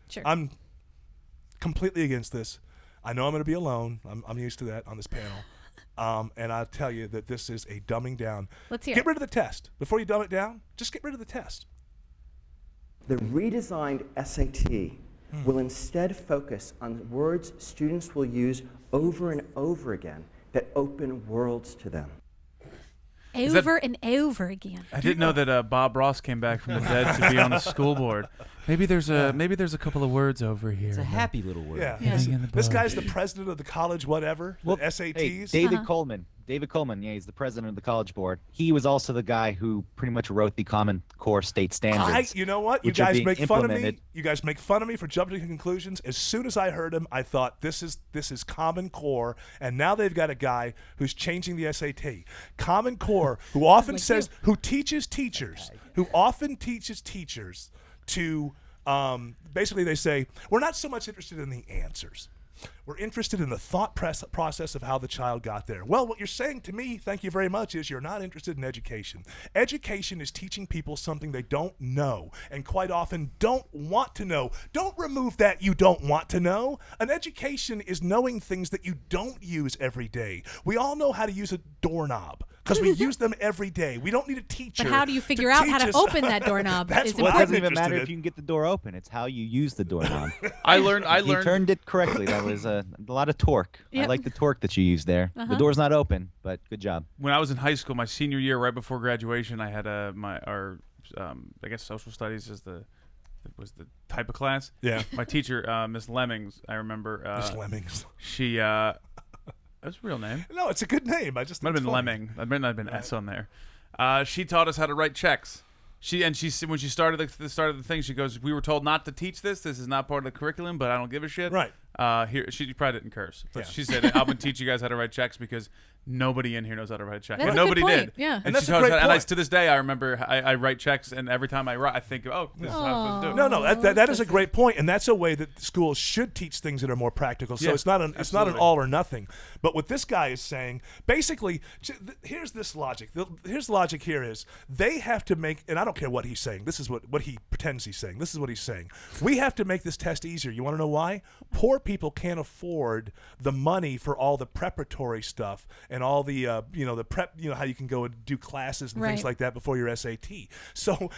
Speaker 3: Sure.
Speaker 1: I'm completely against this. I know I'm going to be alone. I'm used to that on this panel. And I'll tell you that this is a dumbing down.
Speaker 3: Let's hear
Speaker 1: Get
Speaker 3: it.
Speaker 1: rid of the test. Before you dumb it down, just get rid of the test.
Speaker 7: The redesigned SAT will instead focus on words students will use over and over again that open worlds to them.
Speaker 3: Over and over again.
Speaker 2: I didn't know that Bob Ross came back from the dead to be on the school board. Maybe there's a couple of words over here.
Speaker 5: It's a happy little word.
Speaker 1: Yeah.
Speaker 3: Yeah.
Speaker 1: This guy's the president of the college whatever, the SATs.
Speaker 4: Hey, David Coleman. David Coleman, yeah, he's the president of the College Board. He was also the guy who pretty much wrote the Common Core state standards.
Speaker 1: You know what? You
Speaker 4: which are
Speaker 1: guys
Speaker 4: being
Speaker 1: make fun of me.
Speaker 4: implemented.
Speaker 1: You guys make fun of me for jumping to conclusions. As soon as I heard him, I thought this is Common Core, and now they've got a guy who's changing the SAT. Common Core, who often says, who teaches teachers, who often teaches teachers to basically they say we're not so much interested in the answers. We're interested in the thought process of how the child got there. Well, what you're saying to me, thank you very much, is you're not interested in education. Education is teaching people something they don't know and quite often don't want to know. Don't remove that you don't want to know. An education is knowing things that you don't use every day. We all know how to use a doorknob because we use them every day. We don't need a teacher.
Speaker 3: But how do you figure out how to
Speaker 1: us.
Speaker 3: open that doorknob?
Speaker 1: That's
Speaker 3: is
Speaker 1: what
Speaker 4: Well, it
Speaker 1: I'm
Speaker 4: doesn't even
Speaker 1: interested
Speaker 4: matter
Speaker 1: in.
Speaker 4: if you can get the door open. It's how you use the doorknob.
Speaker 2: I learned.
Speaker 4: You turned it correctly. That was a lot of torque.
Speaker 3: Yep.
Speaker 4: I like the torque that you used there. The door's not open, but good job.
Speaker 2: When I was in high school, my senior year, right before graduation, I had our I guess social studies was the type of class.
Speaker 1: Yeah.
Speaker 2: My teacher, Miss Lemmings, I remember.
Speaker 1: Miss Lemmings.
Speaker 2: She that's a real name.
Speaker 1: No, it's a good name. I just
Speaker 2: Might
Speaker 1: think
Speaker 2: have been
Speaker 1: it's funny.
Speaker 2: Lemming. There might not have been S on there. She taught us how to write checks. When she started the thing, she goes, "We were told not to teach this. This is not part of the curriculum, but I don't give a shit."
Speaker 1: Right.
Speaker 2: Here, she probably didn't curse, but
Speaker 1: Yeah.
Speaker 2: she said, "I'm gonna teach you guys how to write checks because nobody in here knows how to write a check."
Speaker 3: That's
Speaker 2: But
Speaker 3: a good
Speaker 2: nobody
Speaker 3: point.
Speaker 2: did.
Speaker 3: Yeah.
Speaker 2: And
Speaker 1: that's
Speaker 2: she
Speaker 1: a
Speaker 2: taught us
Speaker 1: great
Speaker 2: how, and
Speaker 1: point.
Speaker 2: to this day, I remember I write checks, and every time I write, I think, "Oh, this is how I'm supposed to do it."
Speaker 1: No, that is a great point, and that's a way that schools should teach things that are more practical. So
Speaker 2: Yeah,
Speaker 1: it's not an
Speaker 2: absolutely.
Speaker 1: all or nothing. But what this guy is saying, basically, here's this logic. Here's the logic here is they have to make, and I don't care what he's saying. This is what he pretends he's saying. This is what he's saying. We have to make this test easier. You want to know why? Poor people can't afford the money for all the preparatory stuff and all the the prep, how you can go and do classes and things
Speaker 3: Right.
Speaker 1: like that before your SAT. So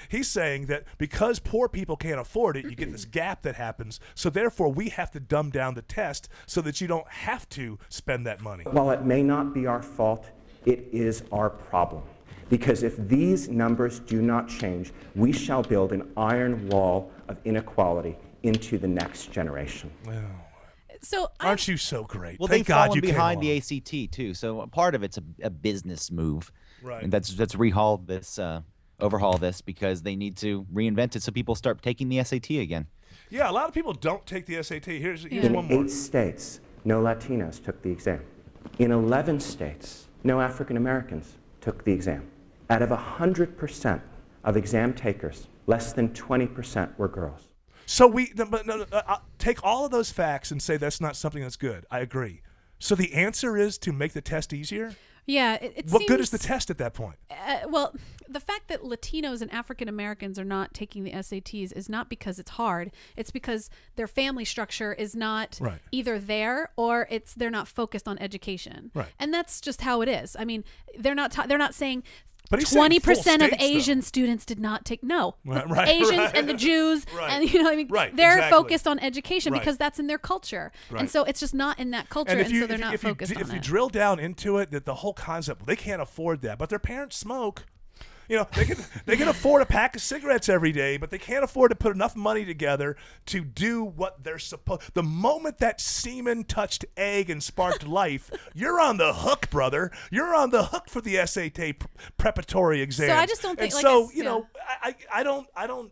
Speaker 1: he's saying that because poor people can't afford it, you get this gap that happens. So therefore, we have to dumb down the test so that you don't have to spend that money.
Speaker 7: While it may not be our fault, it is our problem. Because if these numbers do not change, we shall build an iron wall of inequality into the next generation.
Speaker 3: So
Speaker 1: Aren't you so great?
Speaker 4: Well,
Speaker 1: Thank
Speaker 4: they've
Speaker 1: God
Speaker 4: fallen
Speaker 1: you came
Speaker 4: behind
Speaker 1: along.
Speaker 4: the ACT too, so part of it's a business move,
Speaker 1: Right.
Speaker 4: and that's overhaul this because they need to reinvent it so people start taking the SAT again.
Speaker 1: Yeah, a lot of people don't take the SAT. Here's
Speaker 7: In
Speaker 1: one more.
Speaker 7: 8 states, no Latinos took the exam. In 11 states, no African Americans took the exam. Out of 100% of exam takers, less than 20% were girls.
Speaker 1: So take all of those facts and say that's not something that's good. I agree. So the answer is to make the test easier?
Speaker 3: yeah, it
Speaker 1: What good is
Speaker 3: seems-
Speaker 1: the test at that point?
Speaker 3: Well, the fact that Latinos and African Americans are not taking the SATs is not because it's hard. It's because their family structure is not
Speaker 1: Right.
Speaker 3: either there or they're not focused on education.
Speaker 1: Right.
Speaker 3: And that's just how it is. I mean, they're not saying
Speaker 1: But he's saying
Speaker 3: 20% of
Speaker 1: full states,
Speaker 3: Asian
Speaker 1: though.
Speaker 3: students did not take
Speaker 1: Right,
Speaker 3: Asians
Speaker 1: right.
Speaker 3: and the Jews
Speaker 1: Right.
Speaker 3: and you know what I mean
Speaker 1: Right,
Speaker 3: they're
Speaker 1: exactly.
Speaker 3: focused on education
Speaker 1: Right.
Speaker 3: because that's in their culture.
Speaker 1: Right.
Speaker 3: And so it's just not in that culture
Speaker 1: And
Speaker 3: and so they're not focused
Speaker 1: if
Speaker 3: on
Speaker 1: you
Speaker 3: it.
Speaker 1: drill down into it, that the whole concept, they can't afford that, but their parents smoke. They can afford a pack of cigarettes every day, but they can't afford to put enough money together to do what they're supposed. The moment that semen touched egg and sparked life, you're on the hook, brother. You're on the hook for the SAT preparatory exam.
Speaker 3: So I just don't think,
Speaker 1: And
Speaker 3: like,
Speaker 1: so
Speaker 3: it's-
Speaker 1: I don't.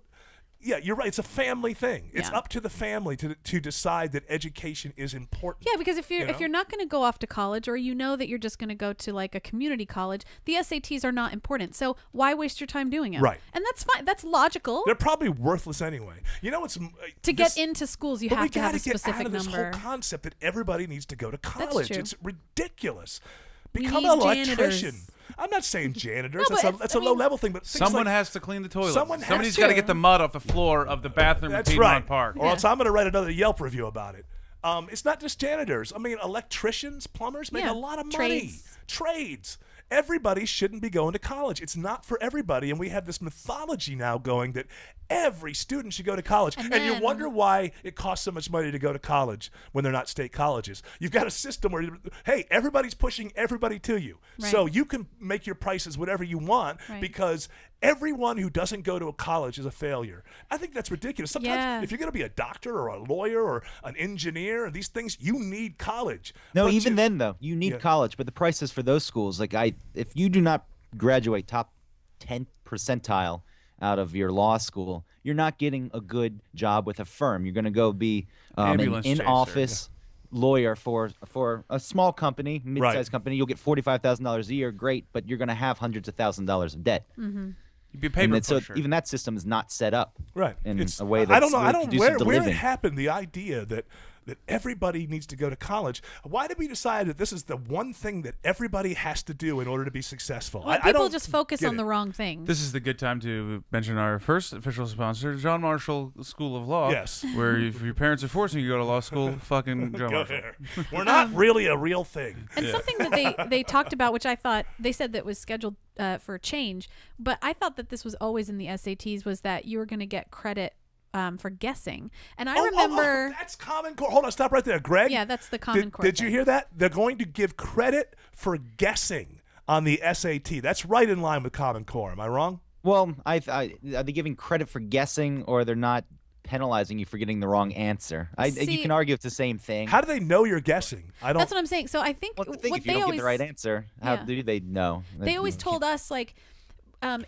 Speaker 1: Yeah, you're right. It's a family thing. It's
Speaker 3: Yeah.
Speaker 1: up to the family to decide that education is important.
Speaker 3: Yeah, because if you're
Speaker 1: You know?
Speaker 3: if you're not going to go off to college, or that you're just going to go to like a community college, the SATs are not important. So why waste your time doing it?
Speaker 1: Right.
Speaker 3: And that's fine. That's logical.
Speaker 1: They're probably worthless anyway. It's
Speaker 3: To get into schools, you
Speaker 1: but we
Speaker 3: have to have
Speaker 1: gotta
Speaker 3: a specific
Speaker 1: get out of this
Speaker 3: number.
Speaker 1: whole concept that everybody needs to go to college.
Speaker 3: true.
Speaker 1: It's ridiculous.
Speaker 3: We
Speaker 1: Become
Speaker 3: need
Speaker 1: an electrician.
Speaker 3: janitors.
Speaker 1: I'm not saying janitors.
Speaker 3: No, but
Speaker 1: that's
Speaker 3: I
Speaker 1: a
Speaker 3: mean,
Speaker 1: low level thing. But things
Speaker 2: Someone
Speaker 1: like,
Speaker 2: has to clean the toilet.
Speaker 1: Someone has
Speaker 2: Somebody's
Speaker 1: to.
Speaker 2: got to get the mud off the floor of the bathroom
Speaker 1: That's
Speaker 2: in
Speaker 1: right.
Speaker 2: Piedmont Park.
Speaker 1: Or else I'm going to write another Yelp review about it. It's not just janitors. I mean, electricians, plumbers make
Speaker 3: Yeah,
Speaker 1: a lot of money.
Speaker 3: trades.
Speaker 1: Trades. Everybody shouldn't be going to college. It's not for everybody. And we have this mythology now going that Every student should go to college. And you
Speaker 3: then-
Speaker 1: wonder why it costs so much money to go to college when they're not state colleges. You've got a system where, hey, everybody's pushing everybody to you.
Speaker 3: Right.
Speaker 1: So you can make your prices whatever you want because everyone who doesn't go to a college is a failure. I think that's ridiculous. Sometimes if you're going to be a doctor or a lawyer or an engineer, these things, you need college.
Speaker 4: No,
Speaker 1: But
Speaker 4: even then though, you need college, but the prices for those schools, like if you do not graduate top 10 percentile out of your law school, you're not getting a good job with a firm. You're going to go be an in-office lawyer for a small company, mid-sized company. You'll get $45,000 a year, great, but you're going to have hundreds of thousands of dollars of debt.
Speaker 2: You'd be a paper pusher.
Speaker 4: So even that system is not set up in a way that's
Speaker 1: I don't know.
Speaker 4: really
Speaker 1: I don't
Speaker 4: conducive to
Speaker 1: where it
Speaker 4: living.
Speaker 1: happened. The idea that everybody needs to go to college. Why did we decide that this is the one thing that everybody has to do in order to be successful?
Speaker 3: Well,
Speaker 1: I
Speaker 3: people
Speaker 1: don't
Speaker 3: just focus
Speaker 1: get
Speaker 3: on
Speaker 1: it.
Speaker 3: the wrong thing.
Speaker 2: This is the good time to mention our first official sponsor, John Marshall School of Law.
Speaker 1: Yes.
Speaker 2: Where if your parents are forcing you to go to law school, fucking John
Speaker 1: Go
Speaker 2: Marshall.
Speaker 1: there. We're not really a real thing.
Speaker 3: And something that they talked about, which I thought they said that was scheduled for change, but I thought that this was always in the SATs, was that you were going to get credit for guessing. And I remember
Speaker 1: that's Common Core. Hold on, stop right there, Greg.
Speaker 3: Yeah, that's the Common Core
Speaker 1: Did you
Speaker 3: thing.
Speaker 1: hear that? They're going to give credit for guessing on the SAT. That's right in line with Common Core. Am I wrong?
Speaker 4: Well, are they giving credit for guessing, or they're not penalizing you for getting the wrong answer? You can argue it's the same thing.
Speaker 1: How do they know you're guessing? I don't.
Speaker 3: That's what I'm saying. So I think
Speaker 4: What's the thing?
Speaker 3: what
Speaker 4: If you
Speaker 3: they
Speaker 4: don't
Speaker 3: always
Speaker 4: get the right answer, how do they know?
Speaker 3: They always told us, like,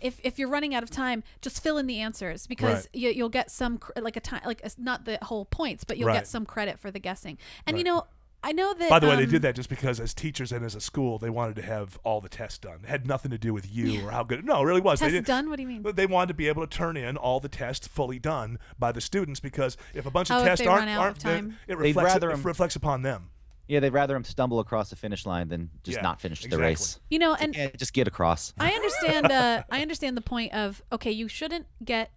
Speaker 3: if you're running out of time, just fill in the answers, because you'll get some not the whole points, but you'll get some credit for the guessing. And you know, I know that.
Speaker 1: By the way, they did that just because as teachers and as a school, they wanted to have all the tests done. It had nothing to do with you or how good. No, it really was.
Speaker 3: Tests
Speaker 1: They didn't,
Speaker 3: done? What do you mean?
Speaker 1: They wanted to be able to turn in all the tests fully done by the students, because if a bunch of
Speaker 3: if
Speaker 1: tests
Speaker 3: they run out
Speaker 1: aren't
Speaker 3: of time.
Speaker 1: it
Speaker 4: They'd
Speaker 1: reflects,
Speaker 4: rather
Speaker 1: it
Speaker 4: 'em-
Speaker 1: reflects upon them.
Speaker 4: Yeah, they'd rather them stumble across the finish line than just not finish the race.
Speaker 3: You know, and
Speaker 4: Just get across.
Speaker 3: I understand. I understand the point of, okay, you shouldn't get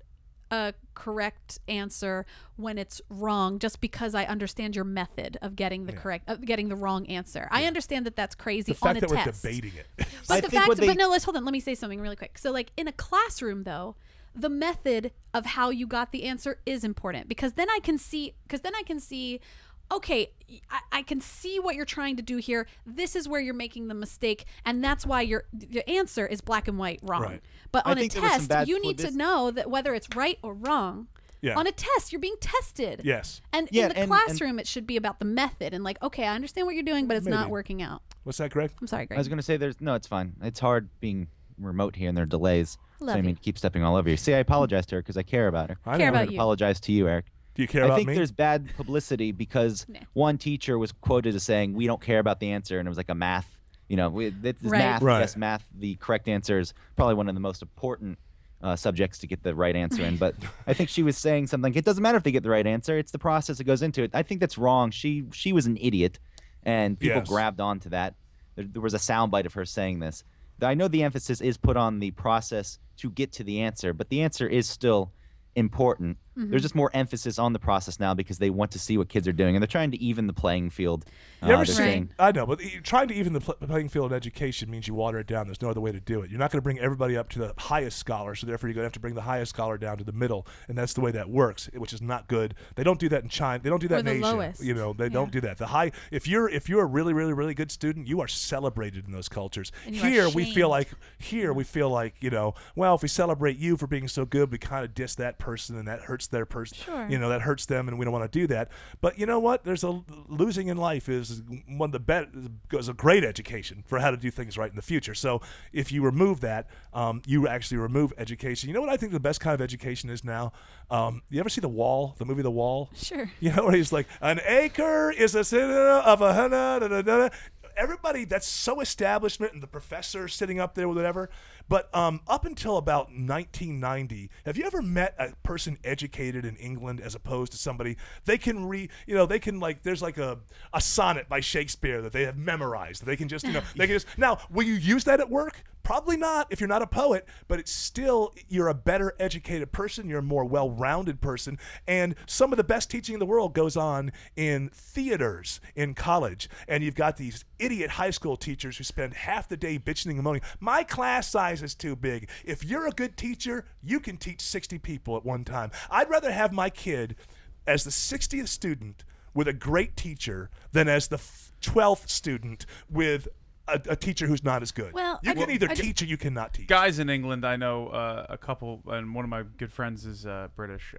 Speaker 3: a correct answer when it's wrong just because I understand your method of getting the getting the wrong answer. I understand that that's crazy
Speaker 1: The fact
Speaker 3: on a
Speaker 1: that
Speaker 3: test.
Speaker 1: we're debating it.
Speaker 3: But let's hold on. Let me say something really quick. So, like, in a classroom, though, the method of how you got the answer is important, because then I can see. Okay, I can see what you're trying to do here. This is where you're making the mistake, and that's why your answer is black and white wrong.
Speaker 1: Right.
Speaker 3: But on a
Speaker 4: think there was some
Speaker 3: test,
Speaker 4: bad
Speaker 3: you need to know that whether it's right or wrong.
Speaker 1: Yeah.
Speaker 3: On a test, you're being tested.
Speaker 1: Yes.
Speaker 3: And in the classroom, it should be about the method and, like, okay, I understand what you're doing, but it's not working out.
Speaker 1: What's that, Greg?
Speaker 3: I'm sorry, Greg.
Speaker 4: I was going to say it's fine. It's hard being remote here and there are delays.
Speaker 3: Love
Speaker 4: so I mean, keep stepping all over you. See, I apologize to her because I care about her.
Speaker 1: I
Speaker 3: Care
Speaker 1: know.
Speaker 3: about
Speaker 4: I'm
Speaker 3: you.
Speaker 4: apologize to you, Eric.
Speaker 1: Do you care
Speaker 4: I
Speaker 1: about
Speaker 4: think
Speaker 1: me?
Speaker 4: there's bad publicity because one teacher was quoted as saying, "We don't care about the answer," and it was like a math. It's
Speaker 3: Right.
Speaker 4: math.
Speaker 1: Right.
Speaker 4: Yes, math. The correct answer is probably one of the most important subjects to get the right answer in. But I think she was saying something. It doesn't matter if they get the right answer. It's the process that goes into it. I think that's wrong. She was an idiot, and people
Speaker 1: Yes.
Speaker 4: grabbed onto that. There was a soundbite of her saying this. I know the emphasis is put on the process to get to the answer, but the answer is still important. There's just more emphasis on the process now because they want to see what kids are doing, and they're trying to even the playing field.
Speaker 1: You ever
Speaker 4: They're
Speaker 1: seen?
Speaker 4: saying-
Speaker 1: I know, but trying to even the playing field in education means you water it down. There's no other way to do it. You're not going to bring everybody up to the highest scholar, so therefore you're going to have to bring the highest scholar down to the middle, and that's the way that works, which is not good. They don't do that in China. They don't do that
Speaker 3: Or
Speaker 1: in
Speaker 3: the
Speaker 1: Asia.
Speaker 3: lowest.
Speaker 1: They don't do that. The high. If you're a really, really, really good student, you are celebrated in those cultures.
Speaker 3: And you are
Speaker 1: Here we feel
Speaker 3: shamed.
Speaker 1: like well, if we celebrate you for being so good, we kind of diss that person, and that hurts their person.
Speaker 3: Sure.
Speaker 1: That hurts them, and we don't want to do that. But you know what? Losing in life is one of the best. Is a great education for how to do things right in the future. So if you remove that, you actually remove education. You know what I think the best kind of education is now? You ever see The Wall, the movie The Wall?
Speaker 3: Sure.
Speaker 1: Where he's like, an acre is a synonym of a hundred. Everybody, that's so establishment, and the professor sitting up there with whatever. But up until about 1990, have you ever met a person educated in England as opposed to somebody they can there's like a sonnet by Shakespeare that they have memorized. They can just, now, will you use that at work? Probably not if you're not a poet, but it's still, you're a better educated person. You're a more well-rounded person. And some of the best teaching in the world goes on in theaters in college. And you've got these idiot high school teachers who spend half the day bitching and moaning. My class size size is too big. If you're a good teacher, you can teach 60 people at one time. I'd rather have my kid as the 60th student with a great teacher than as the 12th student with a teacher who's not as good.
Speaker 3: Well,
Speaker 1: you can either teach or you cannot teach.
Speaker 2: Guys in England, I know a couple, and one of my good friends is British.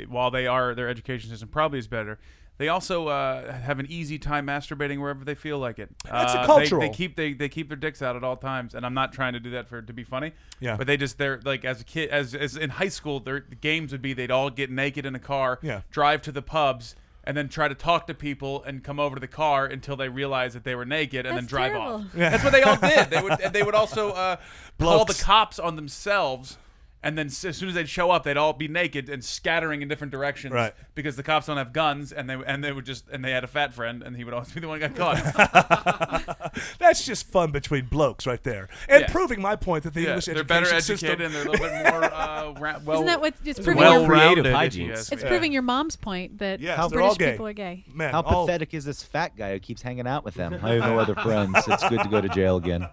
Speaker 2: While their education system probably is better, they also have an easy time masturbating wherever they feel like it.
Speaker 1: That's a cultural.
Speaker 2: They keep their dicks out at all times, and I'm not trying to do that to be funny.
Speaker 1: Yeah.
Speaker 2: But they're like, as a kid, as in high school, the games would be they'd all get naked in a car, drive to the pubs, and then try to talk to people and come over to the car until they realized that they were naked and then drive off.
Speaker 1: Yeah.
Speaker 2: That's what they all did. They would also call the cops on themselves, and then as soon as they'd show up, they'd all be naked and scattering in different directions because the cops don't have guns, and they had a fat friend, and he would always be the one who got caught.
Speaker 1: That's just fun between blokes right there, and proving my point that the English
Speaker 2: they're
Speaker 1: education
Speaker 2: better
Speaker 1: system,
Speaker 2: educated and they're a little bit more well.
Speaker 3: Isn't that what it's proving?
Speaker 5: Creative hygiene.
Speaker 3: It's proving your mom's point that
Speaker 1: they're
Speaker 3: British
Speaker 1: all gay.
Speaker 3: people are gay.
Speaker 1: Man,
Speaker 4: How pathetic is this fat guy who keeps hanging out with them? I have no other friends. It's good to go to jail again.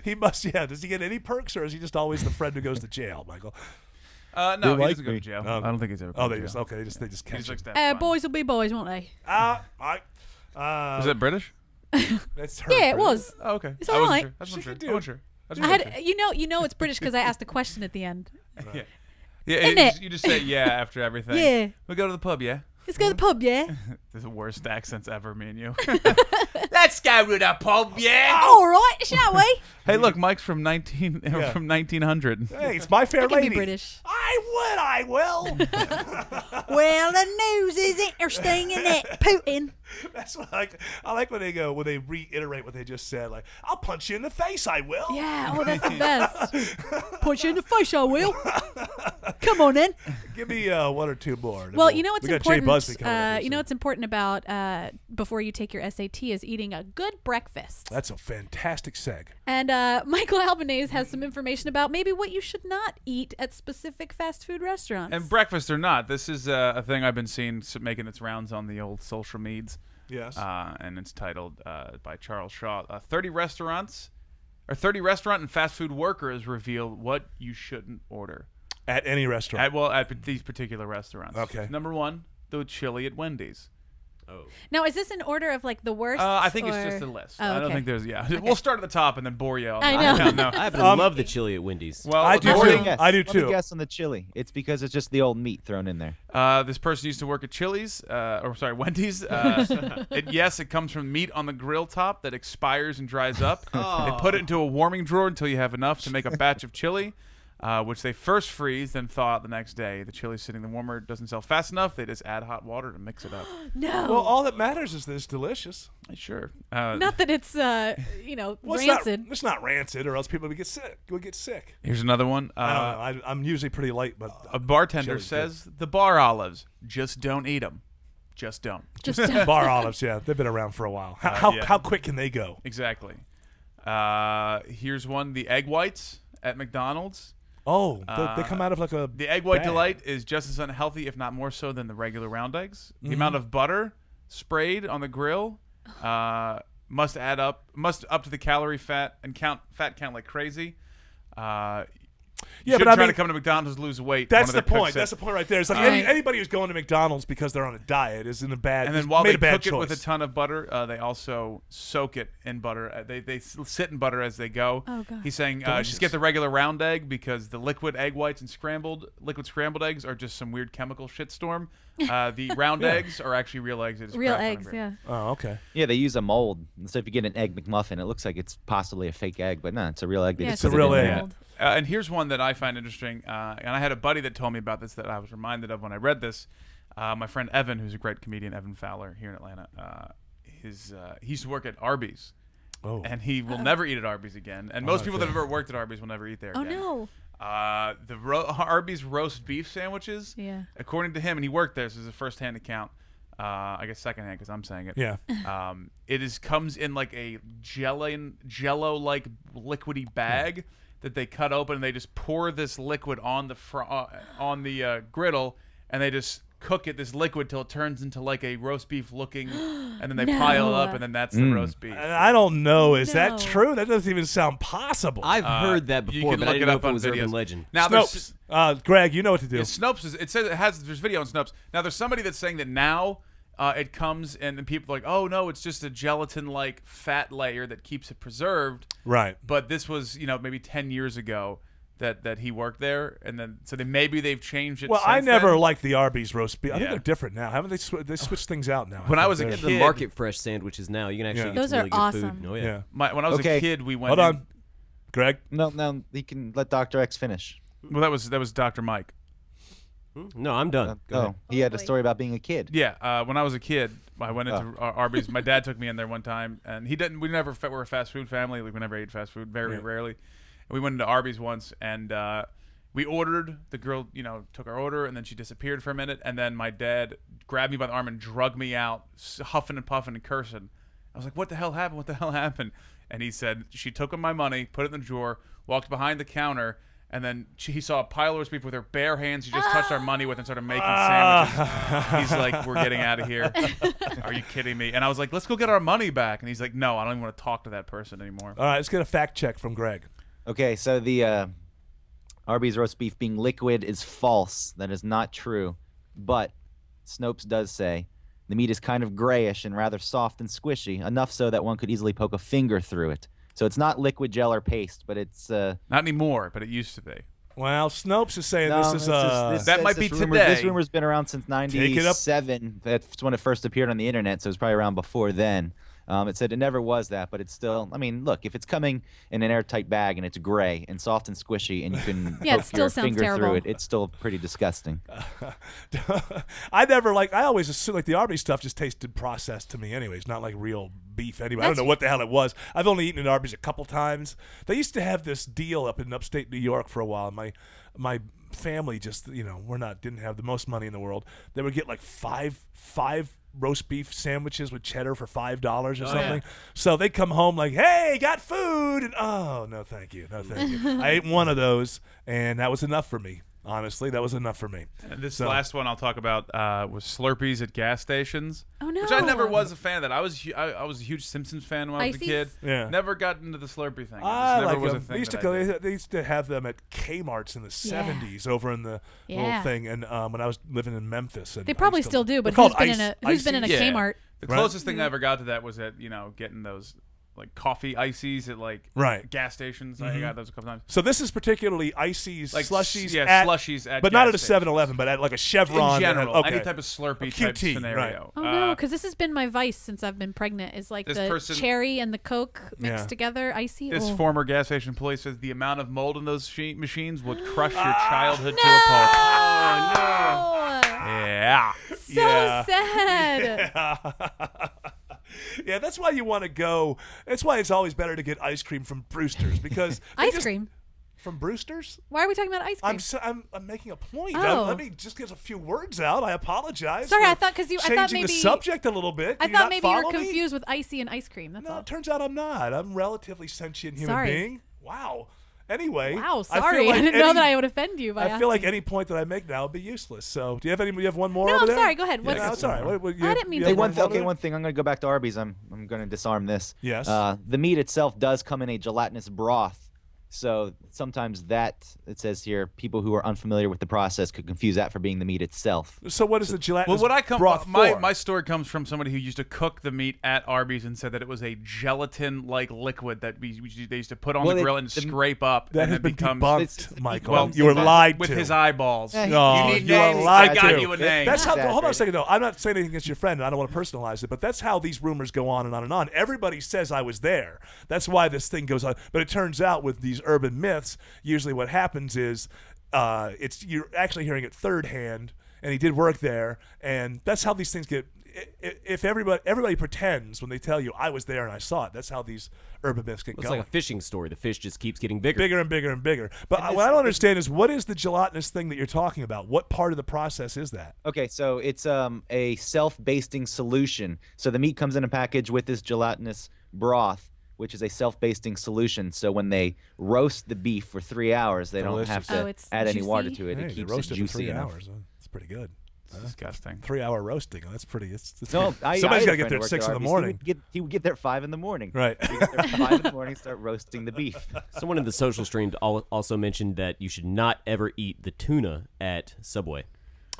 Speaker 1: He must, Does he get any perks, or is he just always the friend who goes to jail, Michael?
Speaker 2: No,
Speaker 4: They
Speaker 2: he
Speaker 4: like
Speaker 2: doesn't go to
Speaker 4: me.
Speaker 2: jail.
Speaker 1: Oh.
Speaker 2: I don't think he's ever.
Speaker 1: Oh,
Speaker 2: gone to jail.
Speaker 1: they just catch him.
Speaker 3: Boys will be boys, won't they?
Speaker 2: Is that British?
Speaker 1: That's her.
Speaker 3: Yeah, it was.
Speaker 2: Oh, okay.
Speaker 3: It's
Speaker 2: I
Speaker 3: all
Speaker 2: wasn't
Speaker 3: right.
Speaker 2: sure. I wasn't
Speaker 1: She
Speaker 2: sure.
Speaker 1: could
Speaker 2: I wasn't sure.
Speaker 3: I had, you know, it's British because I asked a question at the end.
Speaker 2: Yeah,
Speaker 3: Isn't
Speaker 2: you just say yeah after everything.
Speaker 3: Yeah.
Speaker 2: We go to the pub, yeah.
Speaker 3: Let's go to the pub, yeah.
Speaker 2: This is the worst accents ever, me and you. Let's go to the pub, yeah.
Speaker 3: All right, shall we?
Speaker 2: Hey, look, Mike's from 1900.
Speaker 1: Hey, it's my fair
Speaker 3: I can
Speaker 1: lady.
Speaker 3: be British.
Speaker 1: I will.
Speaker 3: Well, the news is interesting, isn't it, Putin?
Speaker 1: That's what I like when they reiterate what they just said. Like, I'll punch you in the face. I will.
Speaker 3: Yeah, oh, that's the best. Punch you in the face, I will. Come on, then.
Speaker 1: Give me one or two more.
Speaker 3: Well, you know what's
Speaker 1: we got Jay
Speaker 3: important.
Speaker 1: Busbee coming up here
Speaker 3: You know
Speaker 1: soon.
Speaker 3: what's important about before you take your SAT is eating a good breakfast.
Speaker 1: That's a fantastic seg.
Speaker 3: And Michael Albanese has some information about maybe what you should not eat at specific fast food restaurants.
Speaker 2: And breakfast or not, this is a thing I've been seeing making its rounds on the old social meds.
Speaker 1: Yes.
Speaker 2: And it's titled by Charles Shaw. 30 restaurant and fast food workers reveal what you shouldn't order.
Speaker 1: At any restaurant.
Speaker 2: At these particular restaurants.
Speaker 1: Okay.
Speaker 2: Number 1, the chili at Wendy's.
Speaker 3: Now, is this in order of like the worst?
Speaker 2: I think it's just a list.
Speaker 3: Oh,
Speaker 2: I don't
Speaker 3: okay.
Speaker 2: think there's. We'll start at the top and then bore you.
Speaker 3: I know.
Speaker 2: No.
Speaker 5: I happen to love the chili at Wendy's.
Speaker 2: Well,
Speaker 1: I do
Speaker 2: according-
Speaker 1: too. I do
Speaker 4: Let me
Speaker 1: too.
Speaker 4: guess on the chili. It's because it's just the old meat thrown in there.
Speaker 2: This person used to work at Wendy's. It comes from meat on the grill top that expires and dries up. They put it into a warming drawer until you have enough to make a batch of chili, which they first freeze, then thaw out the next day. The chili sitting in the warmer doesn't sell fast enough. They just add hot water to mix it up.
Speaker 3: No.
Speaker 1: Well, all that matters is that it's delicious.
Speaker 2: Sure.
Speaker 3: Not that it's
Speaker 1: Well,
Speaker 3: rancid.
Speaker 1: It's not rancid, or else people would get sick.
Speaker 2: Here's another one.
Speaker 1: I don't know. I'm usually pretty light, but
Speaker 2: A bartender
Speaker 1: chili's
Speaker 2: says the bar olives, just don't eat them. Just don't.
Speaker 3: Just
Speaker 1: bar olives, they've been around for a while.
Speaker 2: Yeah.
Speaker 1: How quick can they go?
Speaker 2: Exactly. Here's one. The egg whites at McDonald's.
Speaker 1: Oh, they come out of like a.
Speaker 2: The egg white
Speaker 1: bag.
Speaker 2: delight is just as unhealthy, if not more so, than the regular round eggs. The amount of butter sprayed on the grill must up to the calorie fat count like crazy.
Speaker 1: Yeah,
Speaker 2: but
Speaker 1: but I
Speaker 2: try
Speaker 1: mean,
Speaker 2: to come to McDonald's, lose weight.
Speaker 1: That's
Speaker 2: one
Speaker 1: the
Speaker 2: of their
Speaker 1: point.
Speaker 2: cooks
Speaker 1: That's
Speaker 2: said.
Speaker 1: the point right there. It's like
Speaker 3: Right.
Speaker 1: anybody who's going to McDonald's because they're on a diet is in a bad.
Speaker 2: And then while
Speaker 1: made
Speaker 2: they
Speaker 1: a bad
Speaker 2: cook it
Speaker 1: choice.
Speaker 2: with a ton of butter, they also soak it in butter. They sit in butter as they go.
Speaker 3: Oh, God.
Speaker 2: He's saying
Speaker 1: Delicious.
Speaker 2: just get the regular round egg because the liquid egg whites and liquid scrambled eggs are just some weird chemical shitstorm. The round eggs are actually real eggs. They just
Speaker 3: Real
Speaker 2: crack on a
Speaker 3: eggs,
Speaker 2: brick.
Speaker 3: yeah.
Speaker 1: Oh, okay.
Speaker 4: Yeah, they use a mold. So if you get an egg McMuffin, it looks like it's possibly a fake egg, but no, it's a real egg. They
Speaker 3: Yeah,
Speaker 4: just
Speaker 3: it's
Speaker 4: put
Speaker 1: a
Speaker 4: it
Speaker 1: real
Speaker 4: in
Speaker 1: egg.
Speaker 4: there.
Speaker 3: Mold.
Speaker 2: And here's one that I find interesting. And I had a buddy that told me about this that I was reminded of when I read this. My friend Evan, who's a great comedian, Evan Fowler, here in Atlanta, he used to work at Arby's.
Speaker 1: Oh.
Speaker 2: And he will never eat at Arby's again. And most people that have ever worked at Arby's will never eat there
Speaker 3: Oh,
Speaker 2: again.
Speaker 3: no.
Speaker 2: The Arby's roast beef sandwiches,
Speaker 3: Yeah.
Speaker 2: according to him, and he worked there, so this is a first-hand account. I guess second-hand because I'm saying it.
Speaker 1: Yeah.
Speaker 2: Comes in like a jello-like liquidy bag that they cut open, and they just pour this liquid on the griddle, and they just cook it, this liquid, till it turns into like a roast beef looking, and then they pile it up, and then that's the roast beef.
Speaker 1: I don't know. Is that true? That doesn't even sound possible.
Speaker 5: I've heard that before,
Speaker 2: you can
Speaker 5: but
Speaker 2: look
Speaker 5: I
Speaker 2: it
Speaker 5: didn't know
Speaker 2: up
Speaker 5: if it
Speaker 2: on
Speaker 5: was
Speaker 2: videos.
Speaker 5: urban legend.
Speaker 2: Now
Speaker 1: Snopes. Greg, you know what to do.
Speaker 2: Yeah, Snopes it says there's video on Snopes. Now there's somebody that's saying that now it comes and then people are like, oh no, it's just a gelatin-like fat layer that keeps it preserved.
Speaker 1: Right.
Speaker 2: But this was maybe 10 years ago that he worked there, and then so maybe they've changed it.
Speaker 1: Well,
Speaker 2: since
Speaker 1: I never
Speaker 2: then.
Speaker 1: liked the Arby's roast beef. I think
Speaker 2: Yeah.
Speaker 1: they're different now, haven't they? They switched things out now.
Speaker 2: When I was a
Speaker 5: The
Speaker 2: kid,
Speaker 5: market fresh sandwiches now, you can actually get
Speaker 3: Those
Speaker 5: some
Speaker 3: are
Speaker 5: really good
Speaker 3: awesome.
Speaker 5: food. Oh yeah.
Speaker 2: when I was
Speaker 4: Okay.
Speaker 2: a kid, we went.
Speaker 1: Hold on, Greg.
Speaker 4: No, he can let Dr. X finish.
Speaker 2: Well, that was Dr. Mike.
Speaker 5: No, I'm done. Go ahead.
Speaker 4: He had a story about being a kid.
Speaker 2: Yeah, when I was a kid, I went into Arby's. My dad took me in there one time, and he didn't. We never were a fast food family. Like, we never ate fast food, very rarely. And we went into Arby's once, and we ordered. The girl, took our order, and then she disappeared for a minute. And then my dad grabbed me by the arm and dragged me out, huffing and puffing and cursing. I was like, "What the hell happened? What the hell happened?" And he said she took my money, put it in the drawer, walked behind the counter. And then he saw a pile of roast beef with her bare hands. She just touched our money with and started making sandwiches. He's like, "We're getting out of here. Are you kidding me?" And I was like, "Let's go get our money back." And he's like, "No, I don't even want to talk to that person anymore."
Speaker 1: All right, let's get a fact check from Greg.
Speaker 4: Okay, so the Arby's roast beef being liquid is false. That is not true. But Snopes does say the meat is kind of grayish and rather soft and squishy, enough so that one could easily poke a finger through it. So it's not liquid gel or paste, but it's
Speaker 2: Not anymore, but it used to be.
Speaker 1: Well, Snopes is saying
Speaker 4: no,
Speaker 1: this is
Speaker 2: That might be
Speaker 4: rumor,
Speaker 2: today.
Speaker 4: This rumor's been around since
Speaker 1: Take it up.
Speaker 4: '97. That's when it first appeared on the internet, so it was probably around before then. It said it never was that, but it's still. I mean, look, if it's coming in an airtight bag and it's gray and soft and squishy, and you can
Speaker 3: Yeah, it
Speaker 4: poke
Speaker 3: still
Speaker 4: your
Speaker 3: sounds
Speaker 4: finger
Speaker 3: terrible.
Speaker 4: through it, it's still pretty disgusting.
Speaker 1: I always assumed like the Arby's stuff just tasted processed to me anyways, not like real beef anyway. I don't know what the hell it was. I've only eaten at Arby's a couple times. They used to have this deal up in upstate New York for a while. My family just, didn't have the most money in the world. They would get like five roast beef sandwiches with cheddar for $5 or something. So they come home like, "Hey, got food," and oh, no thank you. I ate one of those and that was enough for me. Honestly, that was enough for me.
Speaker 2: And this last one I'll talk about was Slurpees at gas stations.
Speaker 3: Oh no!
Speaker 2: Which I never was a fan of that. I was a huge Simpsons fan when I was a kid.
Speaker 1: Yeah.
Speaker 2: Never got into the Slurpee thing.
Speaker 1: I
Speaker 2: It just never
Speaker 1: like
Speaker 2: was a
Speaker 1: them.
Speaker 2: thing.
Speaker 1: They used to have them at Kmart's in the 70s over in the little thing, and when I was living in Memphis. And
Speaker 3: They probably still do, but
Speaker 1: they're
Speaker 3: who's
Speaker 1: called
Speaker 3: been in a
Speaker 2: Yeah.
Speaker 3: Kmart?
Speaker 2: The
Speaker 1: Right.
Speaker 2: closest thing I ever got to that was at getting those like coffee ices at like
Speaker 1: Right.
Speaker 2: gas stations. I got those a couple times.
Speaker 1: So this is particularly ices,
Speaker 2: Like
Speaker 1: slushies,
Speaker 2: slushies at
Speaker 1: but not at a
Speaker 2: gas
Speaker 1: 7-Eleven, but at like a Chevron.
Speaker 2: In general,
Speaker 1: okay.
Speaker 2: any type of Slurpee
Speaker 1: A
Speaker 2: type
Speaker 1: QT,
Speaker 2: scenario.
Speaker 3: Oh no, because this has been my vice since I've been pregnant. Is like
Speaker 2: This
Speaker 3: the
Speaker 2: person-
Speaker 3: cherry and the Coke mixed
Speaker 1: Yeah.
Speaker 3: together, icy.
Speaker 2: This
Speaker 3: Oh.
Speaker 2: former gas station employee says the amount of mold in those machines would crush your childhood to a pulp.
Speaker 3: Oh,
Speaker 2: Yeah.
Speaker 3: so
Speaker 1: Yeah.
Speaker 3: sad.
Speaker 1: Yeah, that's why you want to go. That's why it's always better to get ice cream from Brewster's because they
Speaker 3: Ice
Speaker 1: just-
Speaker 3: cream.
Speaker 1: from Brewster's.
Speaker 3: Why are we talking about ice cream?
Speaker 1: I'm making a point.
Speaker 3: Oh.
Speaker 1: Let me just get a few words out. I apologize.
Speaker 3: Sorry,
Speaker 1: for
Speaker 3: I thought 'cause you- I thought
Speaker 1: changing the
Speaker 3: maybe-
Speaker 1: subject a little bit.
Speaker 3: I
Speaker 1: Can you
Speaker 3: thought
Speaker 1: not
Speaker 3: maybe you were
Speaker 1: follow me?
Speaker 3: confused with icy and ice cream. That's
Speaker 1: No,
Speaker 3: all.
Speaker 1: it turns out I'm not. I'm a relatively sentient human
Speaker 3: Sorry.
Speaker 1: being. Wow. Anyway.
Speaker 3: Wow,
Speaker 1: I feel
Speaker 3: sorry.
Speaker 1: like
Speaker 3: I didn't know
Speaker 1: any-
Speaker 3: that I would offend you by
Speaker 1: I feel like
Speaker 3: asking.
Speaker 1: any point that I make now would be useless. So, do you have any? You have one more?
Speaker 3: No,
Speaker 1: over
Speaker 3: I'm
Speaker 1: there?
Speaker 3: sorry. Go ahead.
Speaker 1: Yeah,
Speaker 3: What's
Speaker 1: no, it's all right.
Speaker 3: I didn't mean
Speaker 1: you
Speaker 3: to
Speaker 1: have
Speaker 4: One
Speaker 1: over there?
Speaker 4: one thing. I'm going to go back to Arby's. I'm going to disarm this.
Speaker 1: Yes.
Speaker 4: The meat itself does come in a gelatinous broth. So sometimes it says here, people who are unfamiliar with the process could confuse that for being the meat itself.
Speaker 1: So what is the gelatinous
Speaker 2: Well, what I come
Speaker 1: broth
Speaker 2: my
Speaker 1: for?
Speaker 2: my story comes from somebody who used to cook the meat at Arby's and said that it was a gelatin-like liquid that they used to put on
Speaker 4: Well,
Speaker 2: the grill and scrape up,
Speaker 1: that
Speaker 2: and
Speaker 1: has
Speaker 2: it
Speaker 1: been
Speaker 2: becomes
Speaker 1: debunked, Michael.
Speaker 2: well,
Speaker 1: you were lied
Speaker 2: with
Speaker 1: to.
Speaker 2: his eyeballs.
Speaker 1: No,
Speaker 2: you need
Speaker 1: you were
Speaker 2: names.
Speaker 1: lied
Speaker 2: I got
Speaker 1: to.
Speaker 2: you a name.
Speaker 1: That's how. Hold on a
Speaker 4: Exaggerated.
Speaker 1: second, though. I'm not saying anything against your friend, and I don't want to personalize it, but that's how these rumors go on and on and on. Everybody says I was there. That's why this thing goes on. But it turns out with these urban myths, usually what happens is you're actually hearing it third hand, and he did work there, and that's how these things get. If everybody pretends when they tell you I was there and I saw it, that's how these urban myths get
Speaker 5: It's
Speaker 1: going.
Speaker 5: like a fishing story. The fish just keeps getting bigger.
Speaker 1: Bigger and bigger and bigger. But what I don't understand is what is the gelatinous thing that you're talking about? What part of the process is that?
Speaker 4: Okay, so it's a self-basting solution. So the meat comes in a package with this gelatinous broth, which is a self-basting solution. So when they roast the beef for 3 hours, they don't have
Speaker 1: Delicious.
Speaker 4: to
Speaker 3: Oh, it's
Speaker 4: add any water
Speaker 3: juicy?
Speaker 4: to it.
Speaker 1: Hey,
Speaker 4: It
Speaker 1: they
Speaker 4: keeps it
Speaker 1: roasted for
Speaker 4: juicy
Speaker 1: 3
Speaker 4: enough.
Speaker 1: hours. That's pretty good.
Speaker 2: It's disgusting.
Speaker 1: 3-hour roasting. That's pretty.
Speaker 4: No,
Speaker 1: somebody's got to get there at 6 in the morning.
Speaker 4: He would get there 5 in the morning.
Speaker 1: Right.
Speaker 4: He'd get there 5 in the morning, start roasting the beef.
Speaker 5: Someone in the social stream also mentioned that you should not ever eat the tuna at Subway.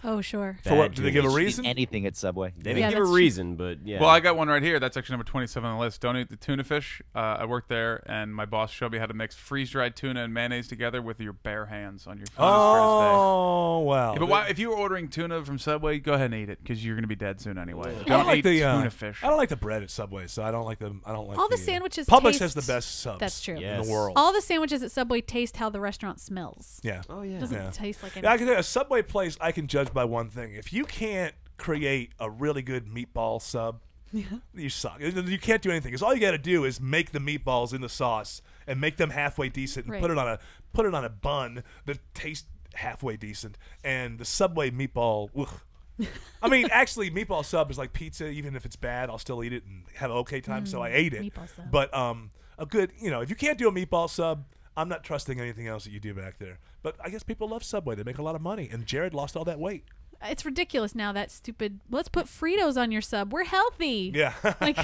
Speaker 3: Oh, sure.
Speaker 1: For what? Did they give a reason?
Speaker 4: Anything at Subway.
Speaker 5: They didn't give a reason, but yeah.
Speaker 2: Well, I got one right here. That's actually number 27 on the list. Don't eat the tuna fish. I worked there, and my boss showed me how to mix freeze-dried tuna and mayonnaise together with your bare hands on your first day.
Speaker 1: Oh, wow.
Speaker 2: Yeah, but why, if you were ordering tuna from Subway, go ahead and eat it because you're going to be dead soon anyway.
Speaker 1: I
Speaker 2: Don't
Speaker 1: like
Speaker 2: eat
Speaker 1: the
Speaker 2: tuna fish.
Speaker 1: I don't like the bread at Subway, so I don't like them. I don't like
Speaker 3: all the sandwiches.
Speaker 1: Publix has
Speaker 3: taste-
Speaker 1: the best subs.
Speaker 3: That's true.
Speaker 1: In the world.
Speaker 3: All the sandwiches at Subway taste how the restaurant smells.
Speaker 1: Yeah.
Speaker 5: Oh yeah.
Speaker 3: Doesn't taste like anything.
Speaker 1: Yeah, I can tell you, a Subway place I can judge by one thing. If you can't create a really good meatball sub, you suck. You can't do anything because all you got to do is make the meatballs in the sauce and make them halfway decent and put it on a bun that tastes halfway decent. And the Subway meatball, ugh. I mean, actually, meatball sub is like pizza. Even if it's bad, I'll still eat it and have an okay time. So I ate it.
Speaker 3: Meatball sub.
Speaker 1: But a good, if you can't do a meatball sub, I'm not trusting anything else that you do back there. But I guess people love Subway. They make a lot of money. And Jared lost all that weight.
Speaker 3: It's ridiculous now, that stupid, let's put Fritos on your sub. We're healthy.
Speaker 1: Yeah.
Speaker 3: Like,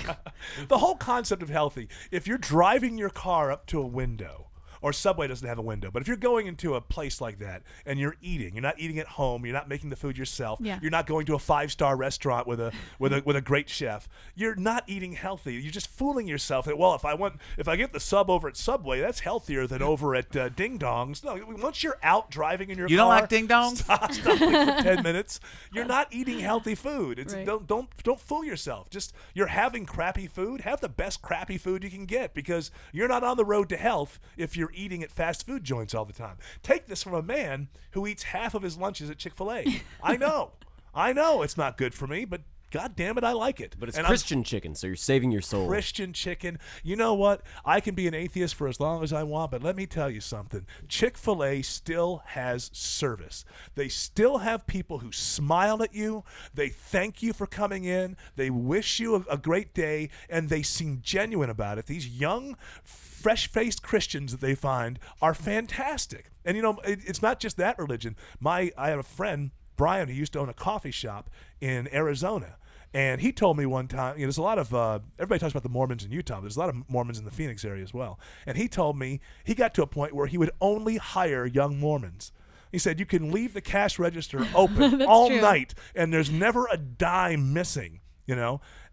Speaker 1: the whole concept of healthy, if you're driving your car up to a window, or Subway doesn't have a window, but if you're going into a place like that and you're not eating at home, you're not making the food yourself, you're not going to a 5-star restaurant with a great chef, you're not eating healthy. You're just fooling yourself that, well, if I get the sub over at Subway, that's healthier than over at Ding Dongs. No, once you're out driving in your car,
Speaker 2: you don't like Ding Dongs?
Speaker 1: Stop for 10 minutes. You're not eating healthy food. It's,
Speaker 3: Right.
Speaker 1: don't fool yourself. Just you're having crappy food. Have the best crappy food you can get because you're not on the road to health if you're eating at fast food joints all the time. Take this from a man who eats half of his lunches at Chick-fil-A. I know it's not good for me, but God damn it, I like it.
Speaker 5: But it's
Speaker 1: And
Speaker 5: Christian chicken, so you're saving your soul.
Speaker 1: Christian chicken. You know what? I can be an atheist for as long as I want, but let me tell you something. Chick-fil-A still has service. They still have people who smile at you. They thank you for coming in. They wish you a great day, and they seem genuine about it. These young, fresh-faced Christians that they find are fantastic. And, it's not just that religion. I have a friend, Brian, who used to own a coffee shop in Arizona. And he told me one time, there's a lot of, everybody talks about the Mormons in Utah, but there's a lot of Mormons in the Phoenix area as well. And he told me he got to a point where he would only hire young Mormons. He said, you can leave the cash register open all night, and there's never a dime missing,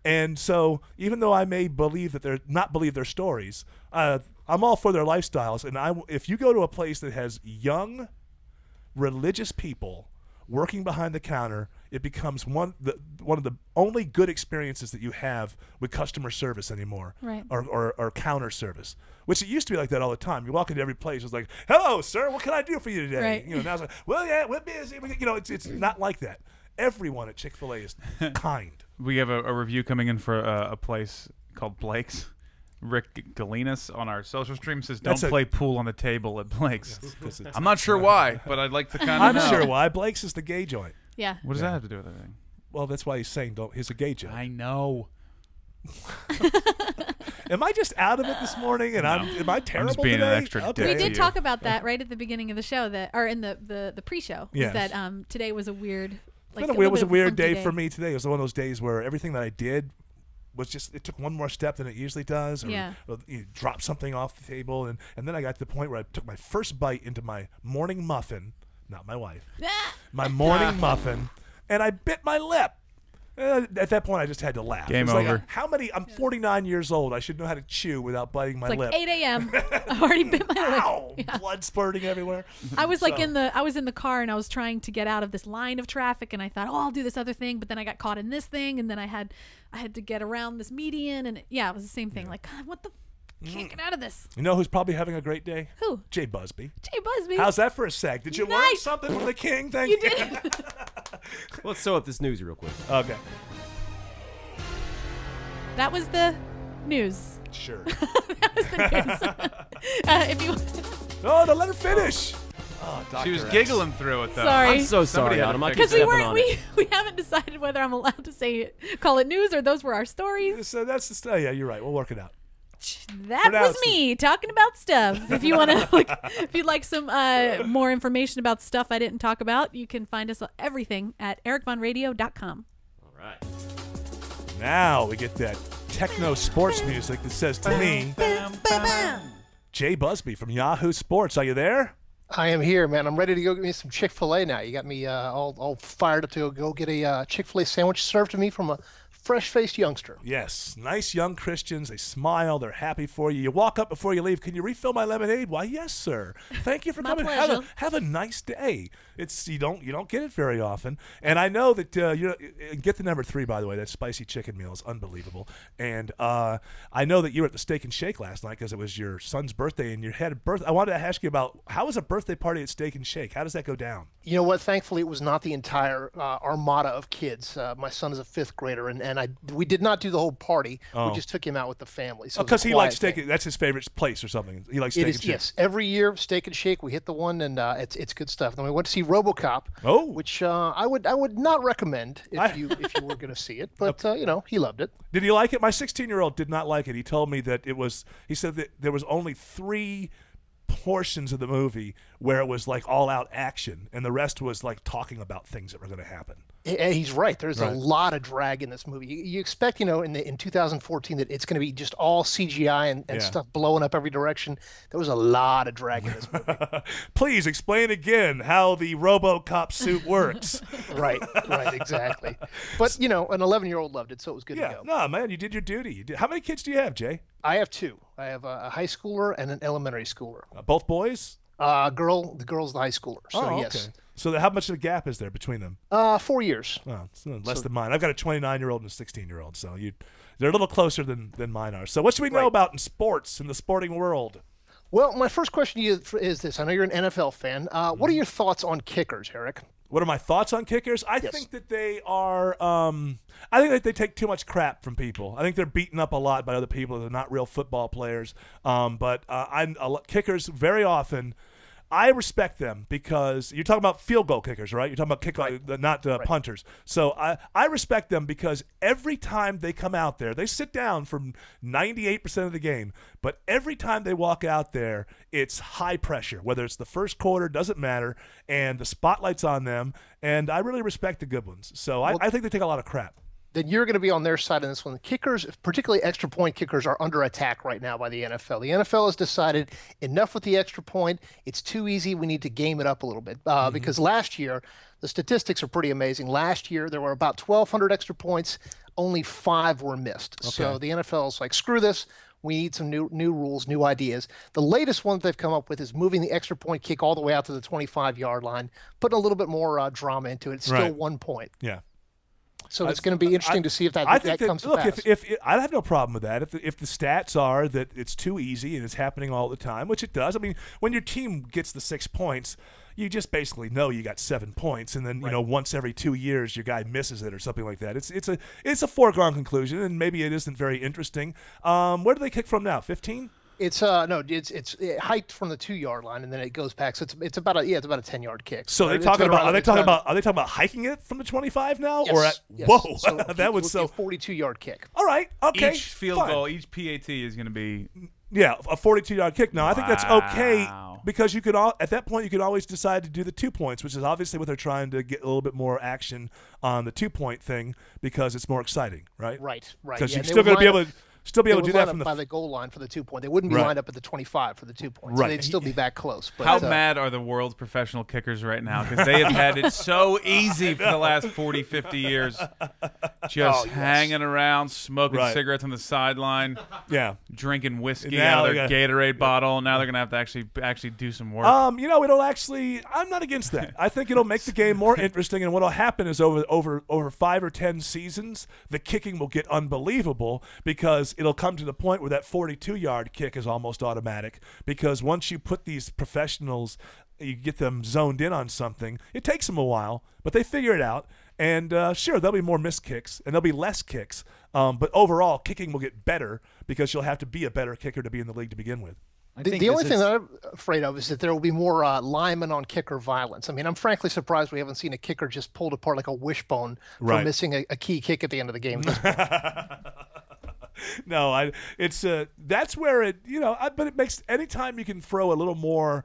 Speaker 1: And so even though I may believe their stories, I'm all for their lifestyles. And if you go to a place that has young, religious people working behind the counter, it becomes one of the only good experiences that you have with customer service anymore,
Speaker 3: right?
Speaker 1: Or counter service, which it used to be like that all the time. You walk into every place, it's like, "Hello, sir, what can I do for you today?"
Speaker 3: Right.
Speaker 1: Now it's like, "Well, yeah, we're busy." It's not like that. Everyone at Chick-fil-A is kind.
Speaker 2: We have a review coming in for a place called Blake's. Rick Gelatinous on our social stream says, "Don't play pool on the table at Blake's." Yes, I'm not sure why, but I'd like to kind of know.
Speaker 1: I'm sure why. Blake's is the gay joint.
Speaker 3: Yeah.
Speaker 2: What does that have to do with anything?
Speaker 1: Well, that's why he's saying don't. He's a gay joint.
Speaker 2: I know.
Speaker 1: Am I just out of it this morning? And am I terrible
Speaker 2: I'm just being
Speaker 1: today?
Speaker 2: an extra dick
Speaker 3: We
Speaker 2: to
Speaker 3: did
Speaker 2: you.
Speaker 3: talk about that right at the beginning of the show, or in the pre-show.
Speaker 1: Yes.
Speaker 3: Is that today was a weird. Like,
Speaker 1: it was a weird
Speaker 3: funky
Speaker 1: day for me today. It was one of those days where everything that I did was just, it took one more step than it usually does, or you drop something off the table, and then I got to the point where I took my first bite into my morning muffin, not my wife, my morning muffin, and I bit my lip. At that point, I just had to laugh.
Speaker 2: Game
Speaker 1: it was
Speaker 2: over.
Speaker 1: Like, I'm 49 years old. I should know how to chew without biting my
Speaker 3: It's
Speaker 1: lip.
Speaker 3: like 8 a.m. I already bit my lip.
Speaker 1: Ow! Blood spurting everywhere.
Speaker 3: I was like I was in the car and I was trying to get out of this line of traffic, and I thought, I'll do this other thing, but then I got caught in this thing, and then I had to get around this median, and it was the same thing. Like, God, what the? Can't get out of this.
Speaker 1: You know who's probably having a great day?
Speaker 3: Who?
Speaker 1: Jay Busbee.
Speaker 3: Jay Busbee.
Speaker 1: How's that for a seg? Did you learn
Speaker 3: Nice.
Speaker 1: something from the king? Thank
Speaker 3: You did.
Speaker 5: Let's sew up this news real quick.
Speaker 1: Okay.
Speaker 3: That was the news.
Speaker 1: Sure.
Speaker 3: That was the news. If you.
Speaker 1: Oh, let her finish. Oh,
Speaker 2: She was
Speaker 1: Dr. X.
Speaker 2: giggling through it though.
Speaker 3: Sorry.
Speaker 5: I'm so
Speaker 2: Somebody
Speaker 5: sorry,
Speaker 2: had to
Speaker 5: Autumn. I
Speaker 2: fix
Speaker 5: keep
Speaker 3: Because
Speaker 2: it.
Speaker 5: stepping on it.
Speaker 3: we haven't decided whether I'm allowed to call it news or those were our stories.
Speaker 1: So that's the yeah. You're right. We'll work it out.
Speaker 3: That was me talking about stuff. If you want to, if you'd like some more information about stuff I didn't talk about, you can find us everything at ericvonradio.com.
Speaker 5: All right.
Speaker 1: Now we get that techno sports music that says to me, Jay Busbee from Yahoo Sports. Are you there?
Speaker 8: I am here, man. I'm ready to go get me some Chick-fil-A now. You got me all fired up to go get a Chick-fil-A sandwich served to me from a fresh-faced youngster.
Speaker 1: Yes. Nice young Christians. They smile. They're happy for you. You walk up before you leave. Can you refill my lemonade? Why, yes, sir. Thank you for coming. Have a nice day. It's you don't get it very often. And I know that get the number 3, by the way. That spicy chicken meal is unbelievable. And I know that you were at the Steak and Shake last night because it was your son's birthday and you had a birthday. I wanted to ask you about how was a birthday party at Steak and Shake? How does that go down?
Speaker 8: You know what? Thankfully, it was not the entire armada of kids. My son is a 5th grader, and we did not do the whole party. We just took him out with the family. So
Speaker 1: because he likes steak. That's his favorite place or something. He likes Steak and Shake.
Speaker 8: Yes, every year Steak and Shake. We hit the one, and it's good stuff. Then we went to see RoboCop, which I would not recommend if you were going to see it. But he loved it.
Speaker 1: Did he like it? My 16-year-old did not like it. He told me that it was. He said that there was only 3 portions of the movie where it was like all out action and the rest was like talking about things that were going to happen.
Speaker 8: And he's right. There's a lot of drag in this movie. You expect, in 2014 that it's going to be just all CGI and stuff blowing up every direction. There was a lot of drag in this movie.
Speaker 1: Please explain again how the RoboCop suit works.
Speaker 8: Right, exactly. But, an 11-year-old loved it, so it was good to go.
Speaker 1: No, man, you did your duty. How many kids do you have, Jay?
Speaker 8: I have 2. I have a high schooler and an elementary schooler.
Speaker 1: Both boys?
Speaker 8: The girl's the high schooler. So yes.
Speaker 1: Okay. So how much of a gap is there between them?
Speaker 8: 4 years.
Speaker 1: Oh, it's less than mine. I've got a 29-year-old and a 16-year-old, so they're a little closer than mine are. So what should we know about in sports, in the sporting world?
Speaker 8: Well, my first question to you is this. I know you're an NFL fan. What are your thoughts on kickers, Eric?
Speaker 1: What are my thoughts on kickers? I think that they are I think that they take too much crap from people. I think they're beaten up a lot by other people. They're not real football players. But kickers very often – I respect them because you're talking about field goal kickers, right? You're talking about not punters. So I respect them because every time they come out there, they sit down for 98% of the game, but every time they walk out there, it's high pressure, whether it's the first quarter, doesn't matter, and the spotlight's on them, and I really respect the good ones. So I think they take a lot of crap. Then
Speaker 8: you're going to be on their side in this one. The kickers, particularly extra point kickers, are under attack right now by the NFL. The NFL has decided enough with the extra point. It's too easy. We need to game it up a little bit because last year, the statistics are pretty amazing. Last year, there were about 1,200 extra points. Only 5 were missed. Okay. So the NFL is like, screw this. We need some new rules, new ideas. The latest one that they've come up with is moving the extra point kick all the way out to the 25-yard line, putting a little bit more drama into it. It's still 1 point.
Speaker 1: Yeah.
Speaker 8: So it's going to be interesting to see if that comes to pass.
Speaker 1: If I have no problem with that. If the stats are that it's too easy and it's happening all the time, which it does. I mean, when your team gets the 6 points, you just basically know you got 7 points, and then once every 2 years your guy misses it or something like that. It's a foregone conclusion, and maybe it isn't very interesting. Where do they kick from now? 15?
Speaker 8: It's it's hiked from the 2-yard line and then it goes back. So it's about a 10-yard kick.
Speaker 1: So are they talking about hiking it from the 25 now?
Speaker 8: Yes, yes.
Speaker 1: Whoa,
Speaker 8: so
Speaker 1: that was so
Speaker 8: 42-yard kick.
Speaker 1: All right, okay.
Speaker 2: Each field goal, each PAT is going to be
Speaker 1: a 42-yard kick. Now I think that's okay because you could at that point you could always decide to do the 2 points, which is obviously what they're trying to get a little bit more action on the 2-point thing because it's more exciting, right?
Speaker 8: Right.
Speaker 1: Because you're still going to be able to. Still be able to do that from
Speaker 8: by the goal line for the 2 point. They wouldn't be lined up at the 25 for the 2 points.
Speaker 1: Right.
Speaker 8: So they'd still be back close. But,
Speaker 2: how mad are the world's professional kickers right now? Because they have had it so easy for the last 40, 50 years. Just hanging around, smoking cigarettes on the sideline.
Speaker 1: Yeah.
Speaker 2: Drinking whiskey out of their Gatorade bottle. Now they're going to have to actually do some work.
Speaker 1: It'll actually – I'm not against that. I think it'll make the game more interesting, and what will happen is over 5 or 10 seasons, the kicking will get unbelievable because it'll come to the point where that 42-yard kick is almost automatic because once you put these professionals, you get them zoned in on something, it takes them a while, but they figure it out. And sure, there'll be more missed kicks and there'll be less kicks, but overall, kicking will get better because you'll have to be a better kicker to be in the league to begin with.
Speaker 8: The only thing that I'm afraid of is that there will be more lineman on kicker violence. I mean, I'm frankly surprised we haven't seen a kicker just pulled apart like a wishbone for missing a key kick at the end of the game.
Speaker 1: No, it's that's where it, but it makes, anytime you can throw a little more,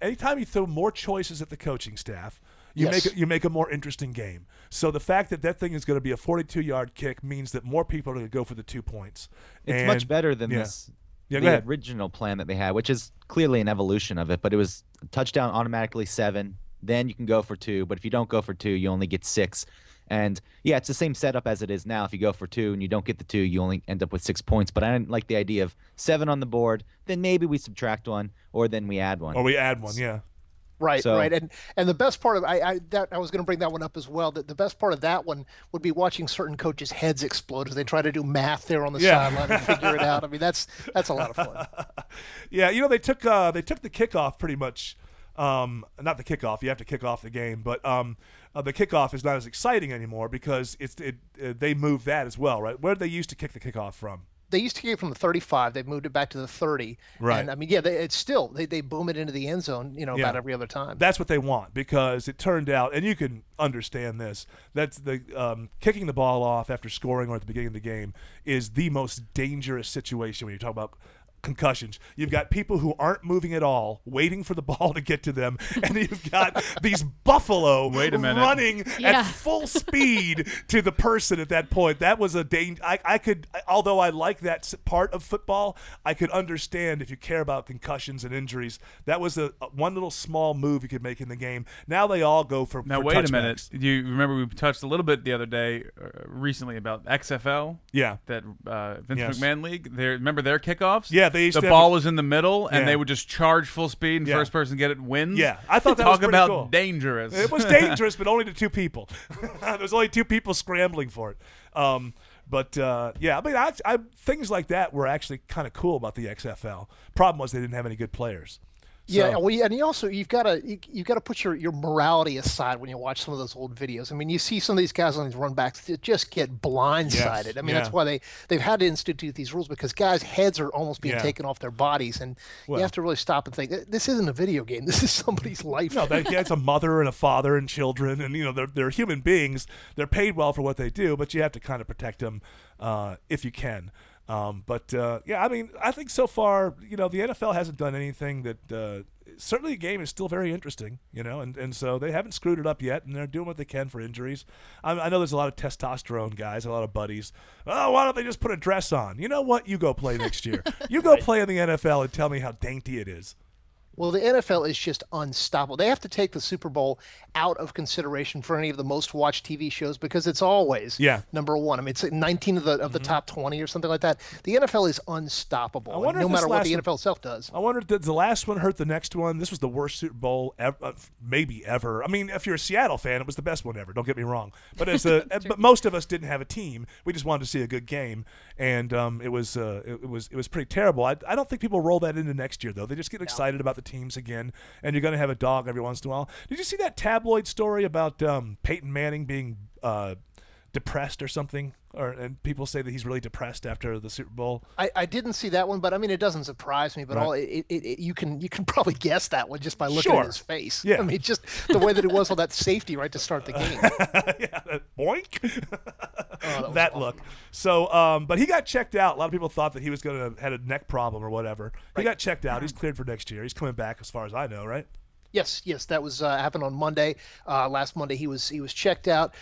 Speaker 1: anytime you throw more choices at the coaching staff, you make a more interesting game. So the fact that thing is going to be a 42-yard kick means that more people are going to go for the 2 points.
Speaker 4: It's much better than the original plan that they had, which is clearly an evolution of it, but it was touchdown automatically 7, then you can go for 2, but if you don't go for 2, you only get 6. And yeah, it's the same setup as it is now. If you go for 2 and you don't get the 2, you only end up with 6 points. But I didn't like the idea of 7 on the board, then maybe we subtract 1, or then we add 1.
Speaker 1: Or we add 1, yeah.
Speaker 8: Right, right, and the best part of I was going to bring that one up as well. That the best part of that one would be watching certain coaches' heads explode as they try to do math there on the sideline and figure it out. I mean, that's a lot of fun.
Speaker 1: Yeah, they took the kickoff pretty much. Not the kickoff. You have to kick off the game, but the kickoff is not as exciting anymore because they moved that as well, right? Where did they used to kick the kickoff from?
Speaker 8: They used to kick it from the 35. They've moved it back to the 30.
Speaker 1: Right.
Speaker 8: And I mean, yeah, it's still they boom it into the end zone, about every other time.
Speaker 1: That's what they want, because it turned out, and you can understand this, that's the kicking the ball off after scoring or at the beginning of the game is the most dangerous situation when you talk about concussions. You've got people who aren't moving at all, waiting for the ball to get to them, and you've got these buffalo running at full speed to the person at that point. That was a danger. I could, although I like that part of football, I could understand if you care about concussions and injuries. That was a one little small move you could make in the game. Now they all go for
Speaker 2: wait
Speaker 1: touchbacks.
Speaker 2: A minute. You remember we touched a little bit the other day recently about XFL?
Speaker 1: Yeah.
Speaker 2: That Vince McMahon league. Remember their kickoffs?
Speaker 1: Yeah. The
Speaker 2: ball was in the middle, and they would just charge full speed, and first person get it wins.
Speaker 1: Yeah, I thought that was pretty
Speaker 2: about
Speaker 1: cool.
Speaker 2: Dangerous.
Speaker 1: It was dangerous, but only to 2 people. There was only 2 people scrambling for it. But I mean, things like that were actually kind of cool about the XFL. Problem was they didn't have any good players. So.
Speaker 8: Yeah, well, and you've got to put your morality aside when you watch some of those old videos. I mean, you see some of these guys on these run backs that just get blindsided.
Speaker 1: Yes.
Speaker 8: I mean, that's why they've had to institute these rules, because guys' heads are almost being taken off their bodies, and you have to really stop and think, this isn't a video game. This is somebody's life.
Speaker 1: No, it's a mother and a father and children, and they're human beings. They're paid well for what they do, but you have to kind of protect them if you can. I mean, I think so far, the NFL hasn't done anything that certainly the game is still very interesting, and so they haven't screwed it up yet, and they're doing what they can for injuries. I know there's a lot of testosterone guys, a lot of buddies. Oh, why don't they just put a dress on? You know what? You go play next year. You go play in the NFL and tell me how dainty it is.
Speaker 8: Well, the NFL is just unstoppable. They have to take the Super Bowl out of consideration for any of the most watched TV shows, because it's always number one. I mean, it's like 19 of the top 20 or something like that. The NFL is unstoppable, no matter what the NFL itself does.
Speaker 1: I wonder, did the last one hurt the next one? This was the worst Super Bowl maybe ever. I mean, if you're a Seattle fan, it was the best one ever. Don't get me wrong. But but most of us didn't have a team. We just wanted to see a good game, and it was pretty terrible. I don't think people roll that into next year, though. They just get excited about the teams again, and you're going to have a dog every once in a while. Did you see that tabloid story about Peyton Manning being depressed or something? And people say that he's really depressed after the Super Bowl.
Speaker 8: I didn't see that one, but I mean, it doesn't surprise me. But you can probably guess that one just by looking at his face.
Speaker 1: Yeah.
Speaker 8: I mean, just the way that it was all that safety right to start the game.
Speaker 1: Boink.
Speaker 8: That
Speaker 1: awesome. Look. So, but he got checked out. A lot of people thought that he was going to had a neck problem or whatever. He got checked out. He's cleared for next year. He's coming back, as far as I know, right?
Speaker 8: Yes, that was happened on Monday. Last Monday, he was checked out.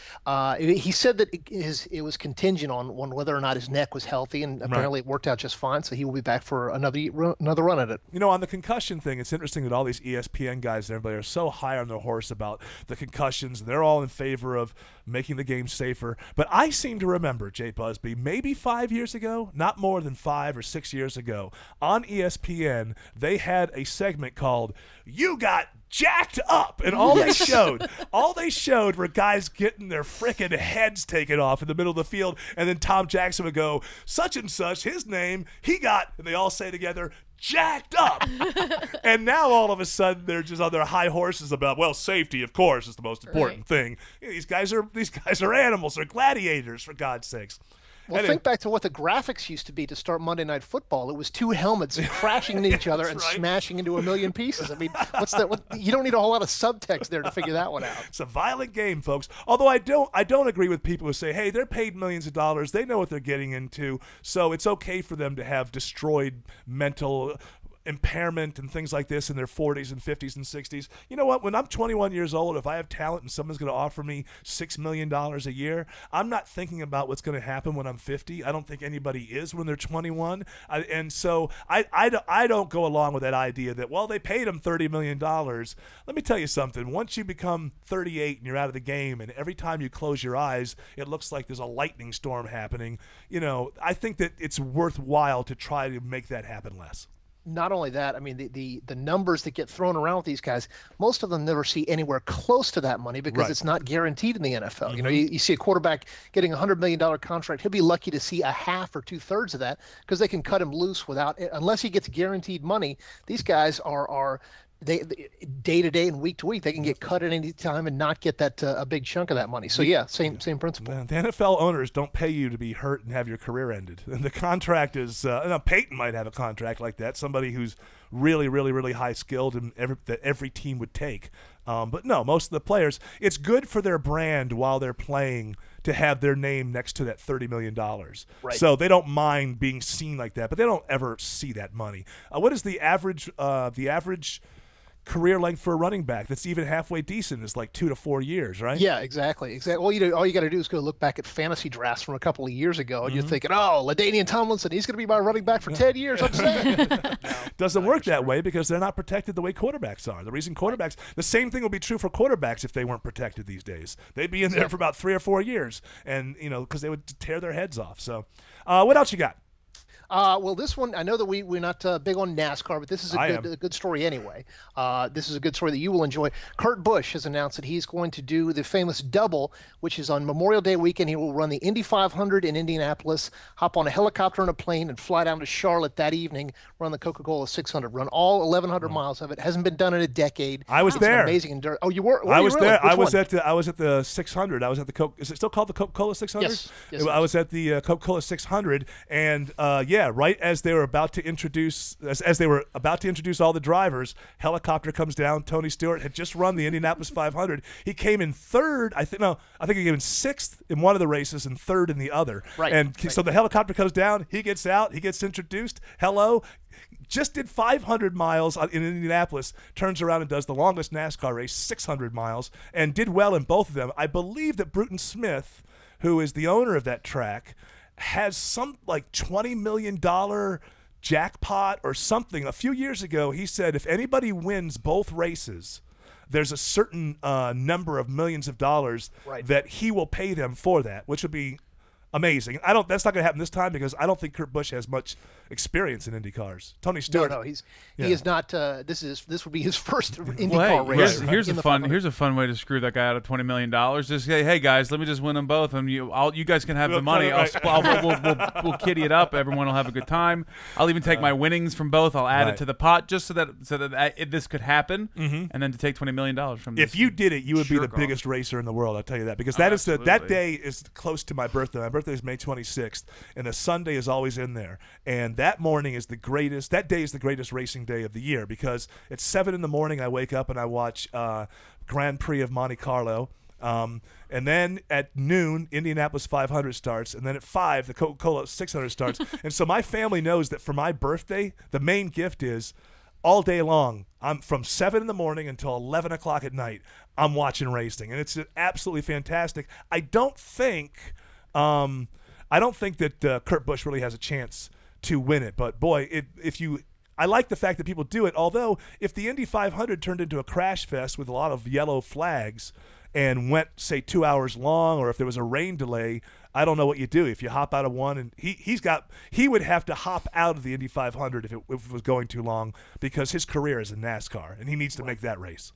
Speaker 8: He said that it was contingent on whether or not his neck was healthy, and apparently it worked out just fine. So he will be back for another run at it.
Speaker 1: On the concussion thing, it's interesting that all these ESPN guys and everybody are so high on their horse about the concussions. They're all in favor of making the game safer. But I seem to remember, Jay Busbee, maybe 5 years ago, not more than 5 or 6 years ago, on ESPN, they had a segment called "You Got Jacked Up," and all they showed were guys getting their frickin' heads taken off in the middle of the field, and then Tom Jackson would go, "Such and such, his name, he got," and they all say together, "jacked up." And now all of a sudden they're just on their high horses about, well, safety, of course, is the most important thing. These guys are animals. They're gladiators, for God's sakes.
Speaker 8: Well,
Speaker 1: And
Speaker 8: think back to what the graphics used to be to start Monday Night Football. It was two helmets crashing into each other and smashing into a million pieces. I mean, what's that? You don't need a whole lot of subtext there to figure that one out.
Speaker 1: It's a violent game, folks. Although I don't agree with people who say, hey, they're paid millions of dollars. They know what they're getting into, so it's okay for them to have destroyed mental impairment and things like this in their 40s and 50s and 60s. You know what? When I'm 21 years old, if I have talent and someone's going to offer me $6 million a year, I'm not thinking about what's going to happen when I'm 50. I don't think anybody is when they're 21. And so I don't go along with that idea that, well, they paid him $30 million. Let me tell you something. Once you become 38 and you're out of the game, and every time you close your eyes, it looks like there's a lightning storm happening, I think that it's worthwhile to try to make that happen less.
Speaker 8: Not only that, I mean, the numbers that get thrown around with these guys, most of them never see anywhere close to that money because it's not guaranteed in the NFL.
Speaker 1: Mm-hmm.
Speaker 8: You see a quarterback getting a $100 million contract, he'll be lucky to see a half or 2/3 of that because they can cut him loose unless he gets guaranteed money. These guys are they day to day and week to week, they can get cut at any time and not get that a big chunk of that money. So yeah, same principle.
Speaker 1: The NFL owners don't pay you to be hurt and have your career ended. And the contract is Peyton might have a contract like that, somebody who's really, really, really high skilled and that every team would take. But no, most of the players, it's good for their brand while they're playing to have their name next to that $30 million.
Speaker 8: Right.
Speaker 1: So they don't mind being seen like that, but they don't ever see that money. What is the average career length for a running back that's even halfway decent is like 2 to 4 years, right?
Speaker 8: Yeah, exactly. Well, all you got to do is go look back at fantasy drafts from a couple of years ago, and you're thinking, oh, LaDainian Tomlinson, he's going to be my running back for 10 years. I'm set.
Speaker 1: Doesn't work that way because they're not protected the way quarterbacks are. The reason quarterbacks, the same thing would be true for quarterbacks if they weren't protected these days. They'd be in there for about 3 or 4 years, and because they would tear their heads off. So, what else you got?
Speaker 8: Well, this one, I know that we're not big on NASCAR, but this is a good story anyway. This is a good story that you will enjoy. Kurt Busch has announced that he's going to do the famous double, which is on Memorial Day weekend. He will run the Indy 500 in Indianapolis, hop on a helicopter and a plane, and fly down to Charlotte that evening, run the Coca-Cola 600, run all 1,100 miles of it. Hasn't been done in a decade.
Speaker 1: I was there.
Speaker 8: Amazing endurance. Oh, you were?
Speaker 1: I was
Speaker 8: really?
Speaker 1: there. I was
Speaker 8: one?
Speaker 1: at the 600. I was at the Coke. Is it still called the Coca-Cola 600?
Speaker 8: Yes.
Speaker 1: I was at the Coca-Cola 600, and right as they were about to introduce, as they were about to introduce all the drivers, helicopter comes down. Tony Stewart had just run the Indianapolis 500. He came in third. I think he came in sixth in one of the races and third in the other.
Speaker 8: Right.
Speaker 1: And so the helicopter comes down. He gets out. He gets introduced. Hello. Just did 500 miles in Indianapolis, turns around and does the longest NASCAR race, 600 miles, and did well in both of them. I believe that Bruton Smith, who is the owner of that track, has some like $20 million jackpot or something. A few years ago, he said if anybody wins both races, there's a certain number of millions of dollars that he will pay them for that, which would be amazing. That's not going to happen this time because I don't think Kurt Busch has much experience in Indy cars. Tony Stewart.
Speaker 8: No, he is not. This would be his first IndyCar race.
Speaker 2: Here's a fun way to screw that guy out of $20 million. Just say, hey guys, let me just win them both, and you guys can have the money. We'll kitty it up. Everyone will have a good time. I'll even take my winnings from both. I'll add it to the pot just so that this could happen, and then to take $20 million from this.
Speaker 1: If you did it, you would be the biggest racer in the world. I'll tell you that because that day is close to my birthday. My birthday is May 26th, and the Sunday is always in there. And that morning is the greatest. That day is the greatest racing day of the year because at 7 in the morning I wake up and I watch Grand Prix of Monte Carlo. And then at noon, Indianapolis 500 starts, and then at 5, the Coca-Cola 600 starts. And so my family knows that for my birthday, the main gift is all day long. I'm from 7 in the morning until 11 o'clock at night. I'm watching racing, and it's absolutely fantastic. I don't think that Kurt Busch really has a chance to win it, but boy, I like the fact that people do it. Although, if the Indy 500 turned into a crash fest with a lot of yellow flags and went, say, 2 hours long, or if there was a rain delay, I don't know what you do. If you hop out of one, and he would have to hop out of the Indy 500 if it was going too long because his career is in NASCAR, and he needs to make that race.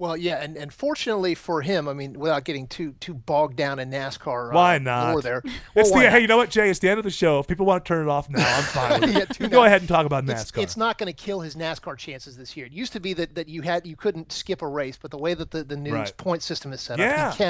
Speaker 8: Well, yeah, and fortunately for him, I mean, without getting too bogged down in NASCAR,
Speaker 1: Why not?
Speaker 8: lore there.
Speaker 1: It's
Speaker 8: Well, why
Speaker 1: hey,
Speaker 8: not?
Speaker 1: you know what, Jay? It's the end of the show. If people want to turn it off now, I'm fine with it.
Speaker 8: Yeah,
Speaker 1: You
Speaker 8: tune
Speaker 1: go
Speaker 8: out.
Speaker 1: ahead and talk about NASCAR.
Speaker 8: It's not going to kill his NASCAR chances this year. It used to be that you couldn't skip a race, but the way that the new
Speaker 1: Right.
Speaker 8: point system is set
Speaker 1: Yeah.
Speaker 8: up, he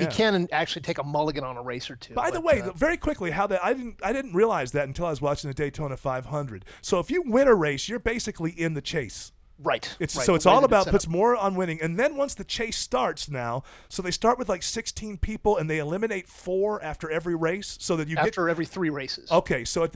Speaker 1: Yeah.
Speaker 8: can actually take a mulligan on a race or two.
Speaker 1: By the
Speaker 8: But,
Speaker 1: way, very quickly, I didn't realize that until I was watching the Daytona 500. So if you win a race, you're basically in the chase.
Speaker 8: right.
Speaker 1: It's
Speaker 8: right,
Speaker 1: so
Speaker 8: the
Speaker 1: it's
Speaker 8: way
Speaker 1: all
Speaker 8: that
Speaker 1: about
Speaker 8: set
Speaker 1: puts
Speaker 8: up.
Speaker 1: more on winning, and then once the chase starts now, so they start with like 16 people, and they eliminate 4 after every race, so that you
Speaker 8: after every 3 races.
Speaker 1: Okay, so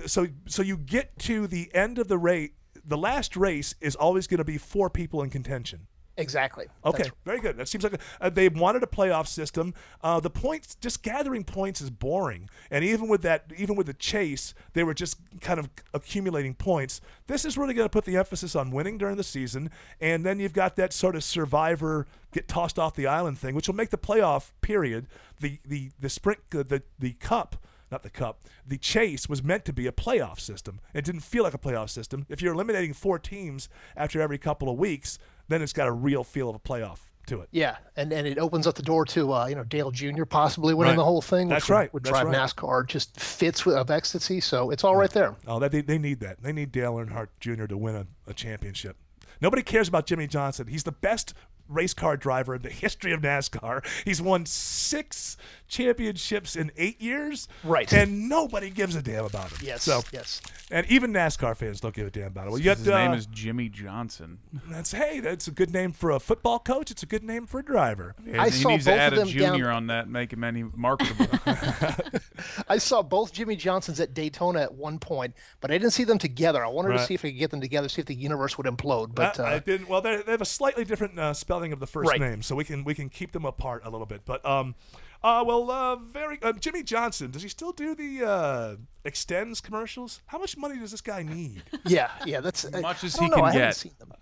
Speaker 1: you get to the end of the race. The last race is always going to be 4 people in contention.
Speaker 8: Exactly.
Speaker 1: Okay,
Speaker 8: That's
Speaker 1: very good. That seems like they wanted a playoff system. The points, just gathering points, is boring. And even with the chase, they were just kind of accumulating points. This is really going to put the emphasis on winning during the season, and then you've got that sort of survivor get tossed off the island thing, which will make the playoff period the sprint the cup. Not the cup. The chase was meant to be a playoff system. It didn't feel like a playoff system. If you're eliminating 4 teams after every couple of weeks, then it's got a real feel of a playoff to it.
Speaker 8: Yeah, and it opens up the door to Dale Jr. possibly winning
Speaker 1: Right.
Speaker 8: the whole thing.
Speaker 1: That's
Speaker 8: which would-
Speaker 1: right.
Speaker 8: Would
Speaker 1: That's
Speaker 8: drive
Speaker 1: right.
Speaker 8: NASCAR just fits of ecstasy. So it's all right there.
Speaker 1: Oh, they need that. They need Dale Earnhardt Jr. to win a championship. Nobody cares about Jimmy Johnson. He's the best race car driver in the history of NASCAR. He's won 6 championships in 8 years.
Speaker 8: Right.
Speaker 1: And nobody gives a damn about him.
Speaker 8: Yes.
Speaker 1: So,
Speaker 8: yes.
Speaker 1: and even NASCAR fans don't give a damn about him. Well,
Speaker 2: His name is Jimmy Johnson.
Speaker 1: that's a good name for a football coach. It's a good name for a driver.
Speaker 8: I
Speaker 2: he
Speaker 8: saw
Speaker 2: needs to
Speaker 8: both
Speaker 2: add
Speaker 8: of
Speaker 2: a
Speaker 8: them
Speaker 2: junior
Speaker 8: down-
Speaker 2: on that, make him any marketable.
Speaker 8: I saw both Jimmy Johnsons at Daytona at one point, but I didn't see them together. I wanted to
Speaker 1: Right.
Speaker 8: see if I could get them together, see if the universe would implode. But
Speaker 1: I didn't. Well, they have a slightly different spelling of the first
Speaker 8: Right.
Speaker 1: name, so we can keep them apart a little bit. But Jimmy Johnson, does he still do the Extends commercials? How much money does this guy need?
Speaker 8: yeah, that's
Speaker 2: As much as
Speaker 8: I don't
Speaker 2: he
Speaker 8: know,
Speaker 2: can
Speaker 8: I haven't
Speaker 2: get.
Speaker 8: seen them.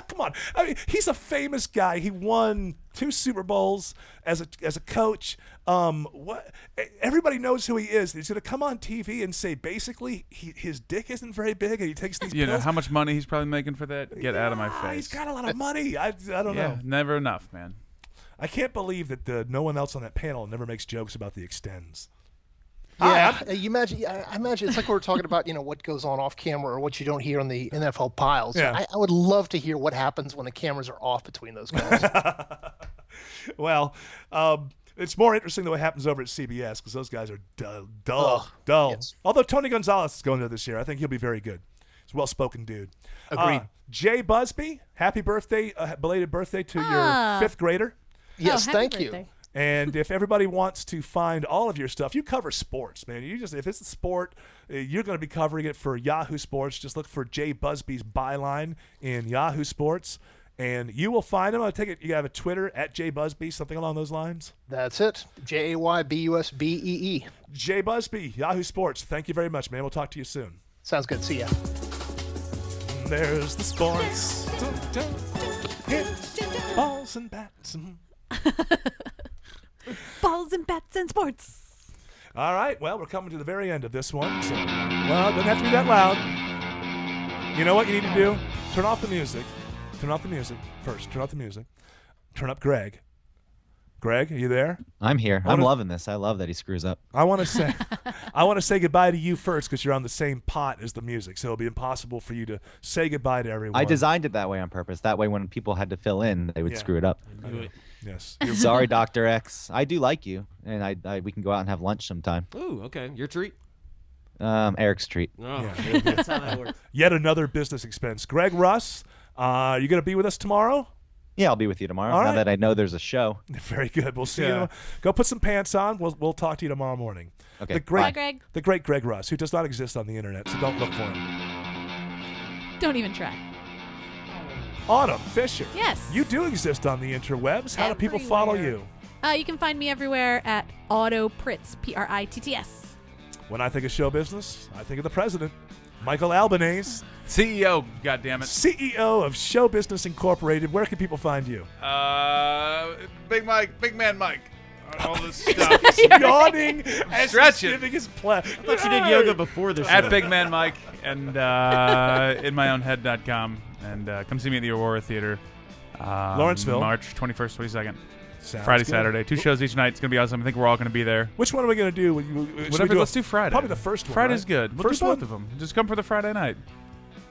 Speaker 1: Come on, I mean, he's a famous guy. He won 2 Super Bowls as a coach. What? Everybody knows who he is. He's going to come on TV and say basically his dick isn't very big, and he takes these
Speaker 2: You
Speaker 1: pills.
Speaker 2: know how much money he's probably making for that? Get out of my face.
Speaker 1: He's got a lot of money. I don't
Speaker 2: yeah,
Speaker 1: know.
Speaker 2: never enough, man.
Speaker 1: I can't believe that no one else on that panel never makes jokes about the Extends.
Speaker 8: Yeah, you imagine. I imagine it's like we were talking about, what goes on off camera or what you don't hear on the NFL piles.
Speaker 1: Yeah.
Speaker 8: I would love to hear what happens when the cameras are off between those guys.
Speaker 1: Well, it's more interesting than what happens over at CBS because those guys are dull.
Speaker 8: Yes.
Speaker 1: Although Tony Gonzalez is going there this year, I think he'll be very good. He's a well-spoken dude.
Speaker 8: Agreed.
Speaker 1: Jay Busbee, happy birthday, belated birthday to your 5th grader.
Speaker 8: Yes,
Speaker 3: happy
Speaker 8: thank
Speaker 3: birthday.
Speaker 8: you.
Speaker 1: And if everybody wants to find all of your stuff, you cover sports, man. If it's a sport, you're going to be covering it for Yahoo Sports. Just look for Jay Busbee's byline in Yahoo Sports, and you will find him. I take it you have a Twitter at Jay Busbee, something along those lines.
Speaker 8: That's it. JayBusbee.
Speaker 1: Jay Busbee, Yahoo Sports. Thank you very much, man. We'll talk to you soon.
Speaker 8: Sounds good. See ya.
Speaker 1: There's the sports. Hit balls and bats.
Speaker 3: Balls and bats and sports.
Speaker 1: All right, well, we're coming to the very end of this one. So, well, it doesn't have to be that loud. You know what you need to do? Turn off the music. Turn off the music first. Turn off the music. Turn up Greg. Greg, are you there?
Speaker 4: I'm here. I'm
Speaker 1: wanna-
Speaker 4: loving this. I love that he screws up.
Speaker 1: I want to say goodbye to you first because you're on the same pot as the music, so it'll be impossible for you to say goodbye to everyone.
Speaker 4: I designed it that way on purpose. That way, when people had to fill in, they would
Speaker 1: Yeah.
Speaker 4: screw it up.
Speaker 1: Yes.
Speaker 4: Sorry, Dr. X. I do like you, and we can go out and have lunch sometime.
Speaker 5: Ooh, okay. Your treat.
Speaker 4: Eric's treat.
Speaker 5: Oh,
Speaker 1: Yeah.
Speaker 5: that's how that works.
Speaker 1: Yet another business expense. Greg Russ, are you going to be with us tomorrow?
Speaker 4: Yeah, I'll be with you tomorrow.
Speaker 1: All
Speaker 4: now
Speaker 1: right.
Speaker 4: that I know there's a show.
Speaker 1: Very good. We'll see
Speaker 2: Yeah.
Speaker 1: you. Go put some pants on. We'll talk to you tomorrow morning.
Speaker 4: Okay.
Speaker 1: The great,
Speaker 3: Bye, Greg.
Speaker 1: The great Greg Russ, who does not exist on the internet, so don't look for him.
Speaker 3: Don't even try.
Speaker 1: Autumn Fisher.
Speaker 3: Yes.
Speaker 1: You do exist on the interwebs. How do people follow you?
Speaker 3: You can find me everywhere at Auto Pritz, Pritts.
Speaker 1: When I think of show business, I think of the president, Michael Albanese,
Speaker 2: CEO, goddammit.
Speaker 1: CEO of Show Business Incorporated. Where can people find you?
Speaker 2: Big Man Mike. All this stuff.
Speaker 1: Yawning as
Speaker 2: Stretching.
Speaker 1: he's giving his plan.
Speaker 5: I thought you did yoga before this.
Speaker 2: At Big Man Mike and in myownhead.com. And come see me at the Aurora Theater
Speaker 1: Lawrenceville.
Speaker 2: March 21st, 22nd.
Speaker 1: Sounds
Speaker 2: Friday,
Speaker 1: good.
Speaker 2: Saturday. 2 shows each night. It's going to be awesome. I think we're all going to be there.
Speaker 1: Which one are we going to do?
Speaker 2: Whatever. Let's do Friday.
Speaker 1: Probably the first one.
Speaker 2: Friday's
Speaker 1: right?
Speaker 2: good. We'll
Speaker 1: First
Speaker 2: do both
Speaker 1: one?
Speaker 2: of them. Just come for the Friday night.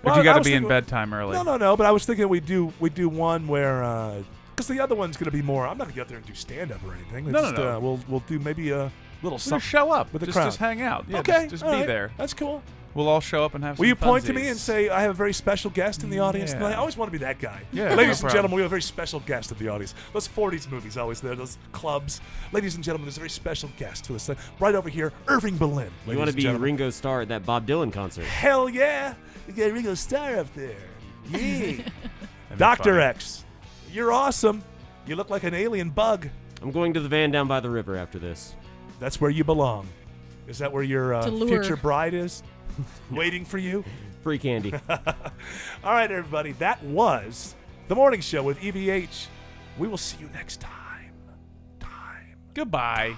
Speaker 1: Well,
Speaker 2: If you
Speaker 1: I
Speaker 2: got to
Speaker 1: was
Speaker 2: be in
Speaker 1: thinking-
Speaker 2: bedtime early.
Speaker 1: No. But I was thinking we do one where because the other one's going to be more. I'm not going to get out there and do stand up or anything.
Speaker 2: No.
Speaker 1: We'll do maybe a little
Speaker 2: Just
Speaker 1: something.
Speaker 2: show up.
Speaker 1: with the
Speaker 2: just,
Speaker 1: crowd.
Speaker 2: just hang out. Yeah,
Speaker 1: Okay,
Speaker 2: Just
Speaker 1: all
Speaker 2: be
Speaker 1: right.
Speaker 2: there.
Speaker 1: That's cool.
Speaker 2: We'll all show up and have some
Speaker 1: Will you point to me
Speaker 2: funsies.
Speaker 1: and say I have a very special guest in the audience
Speaker 2: Yeah.
Speaker 1: tonight? I always want to be that guy.
Speaker 2: Yeah,
Speaker 1: Ladies
Speaker 2: no
Speaker 1: and
Speaker 2: problem.
Speaker 1: gentlemen, we have a very special guest in the audience. Those 40s movies always there, those clubs. Ladies and gentlemen, there's a very special guest to us. Right over here, Irving Berlin.
Speaker 5: You want to be Ringo Starr at that Bob Dylan concert?
Speaker 1: Hell yeah. We got Ringo Starr up there. Yeah.
Speaker 2: That'd be
Speaker 1: Dr.
Speaker 2: funny.
Speaker 1: X, you're awesome. You look like an alien bug.
Speaker 5: I'm going to the van down by the river after this.
Speaker 1: That's where you belong. Is that where your
Speaker 3: To lure.
Speaker 1: future bride is? Waiting for you?
Speaker 5: Free candy.
Speaker 1: All right, everybody. That was The Morning Show with EVH. We will see you next time.
Speaker 2: Goodbye.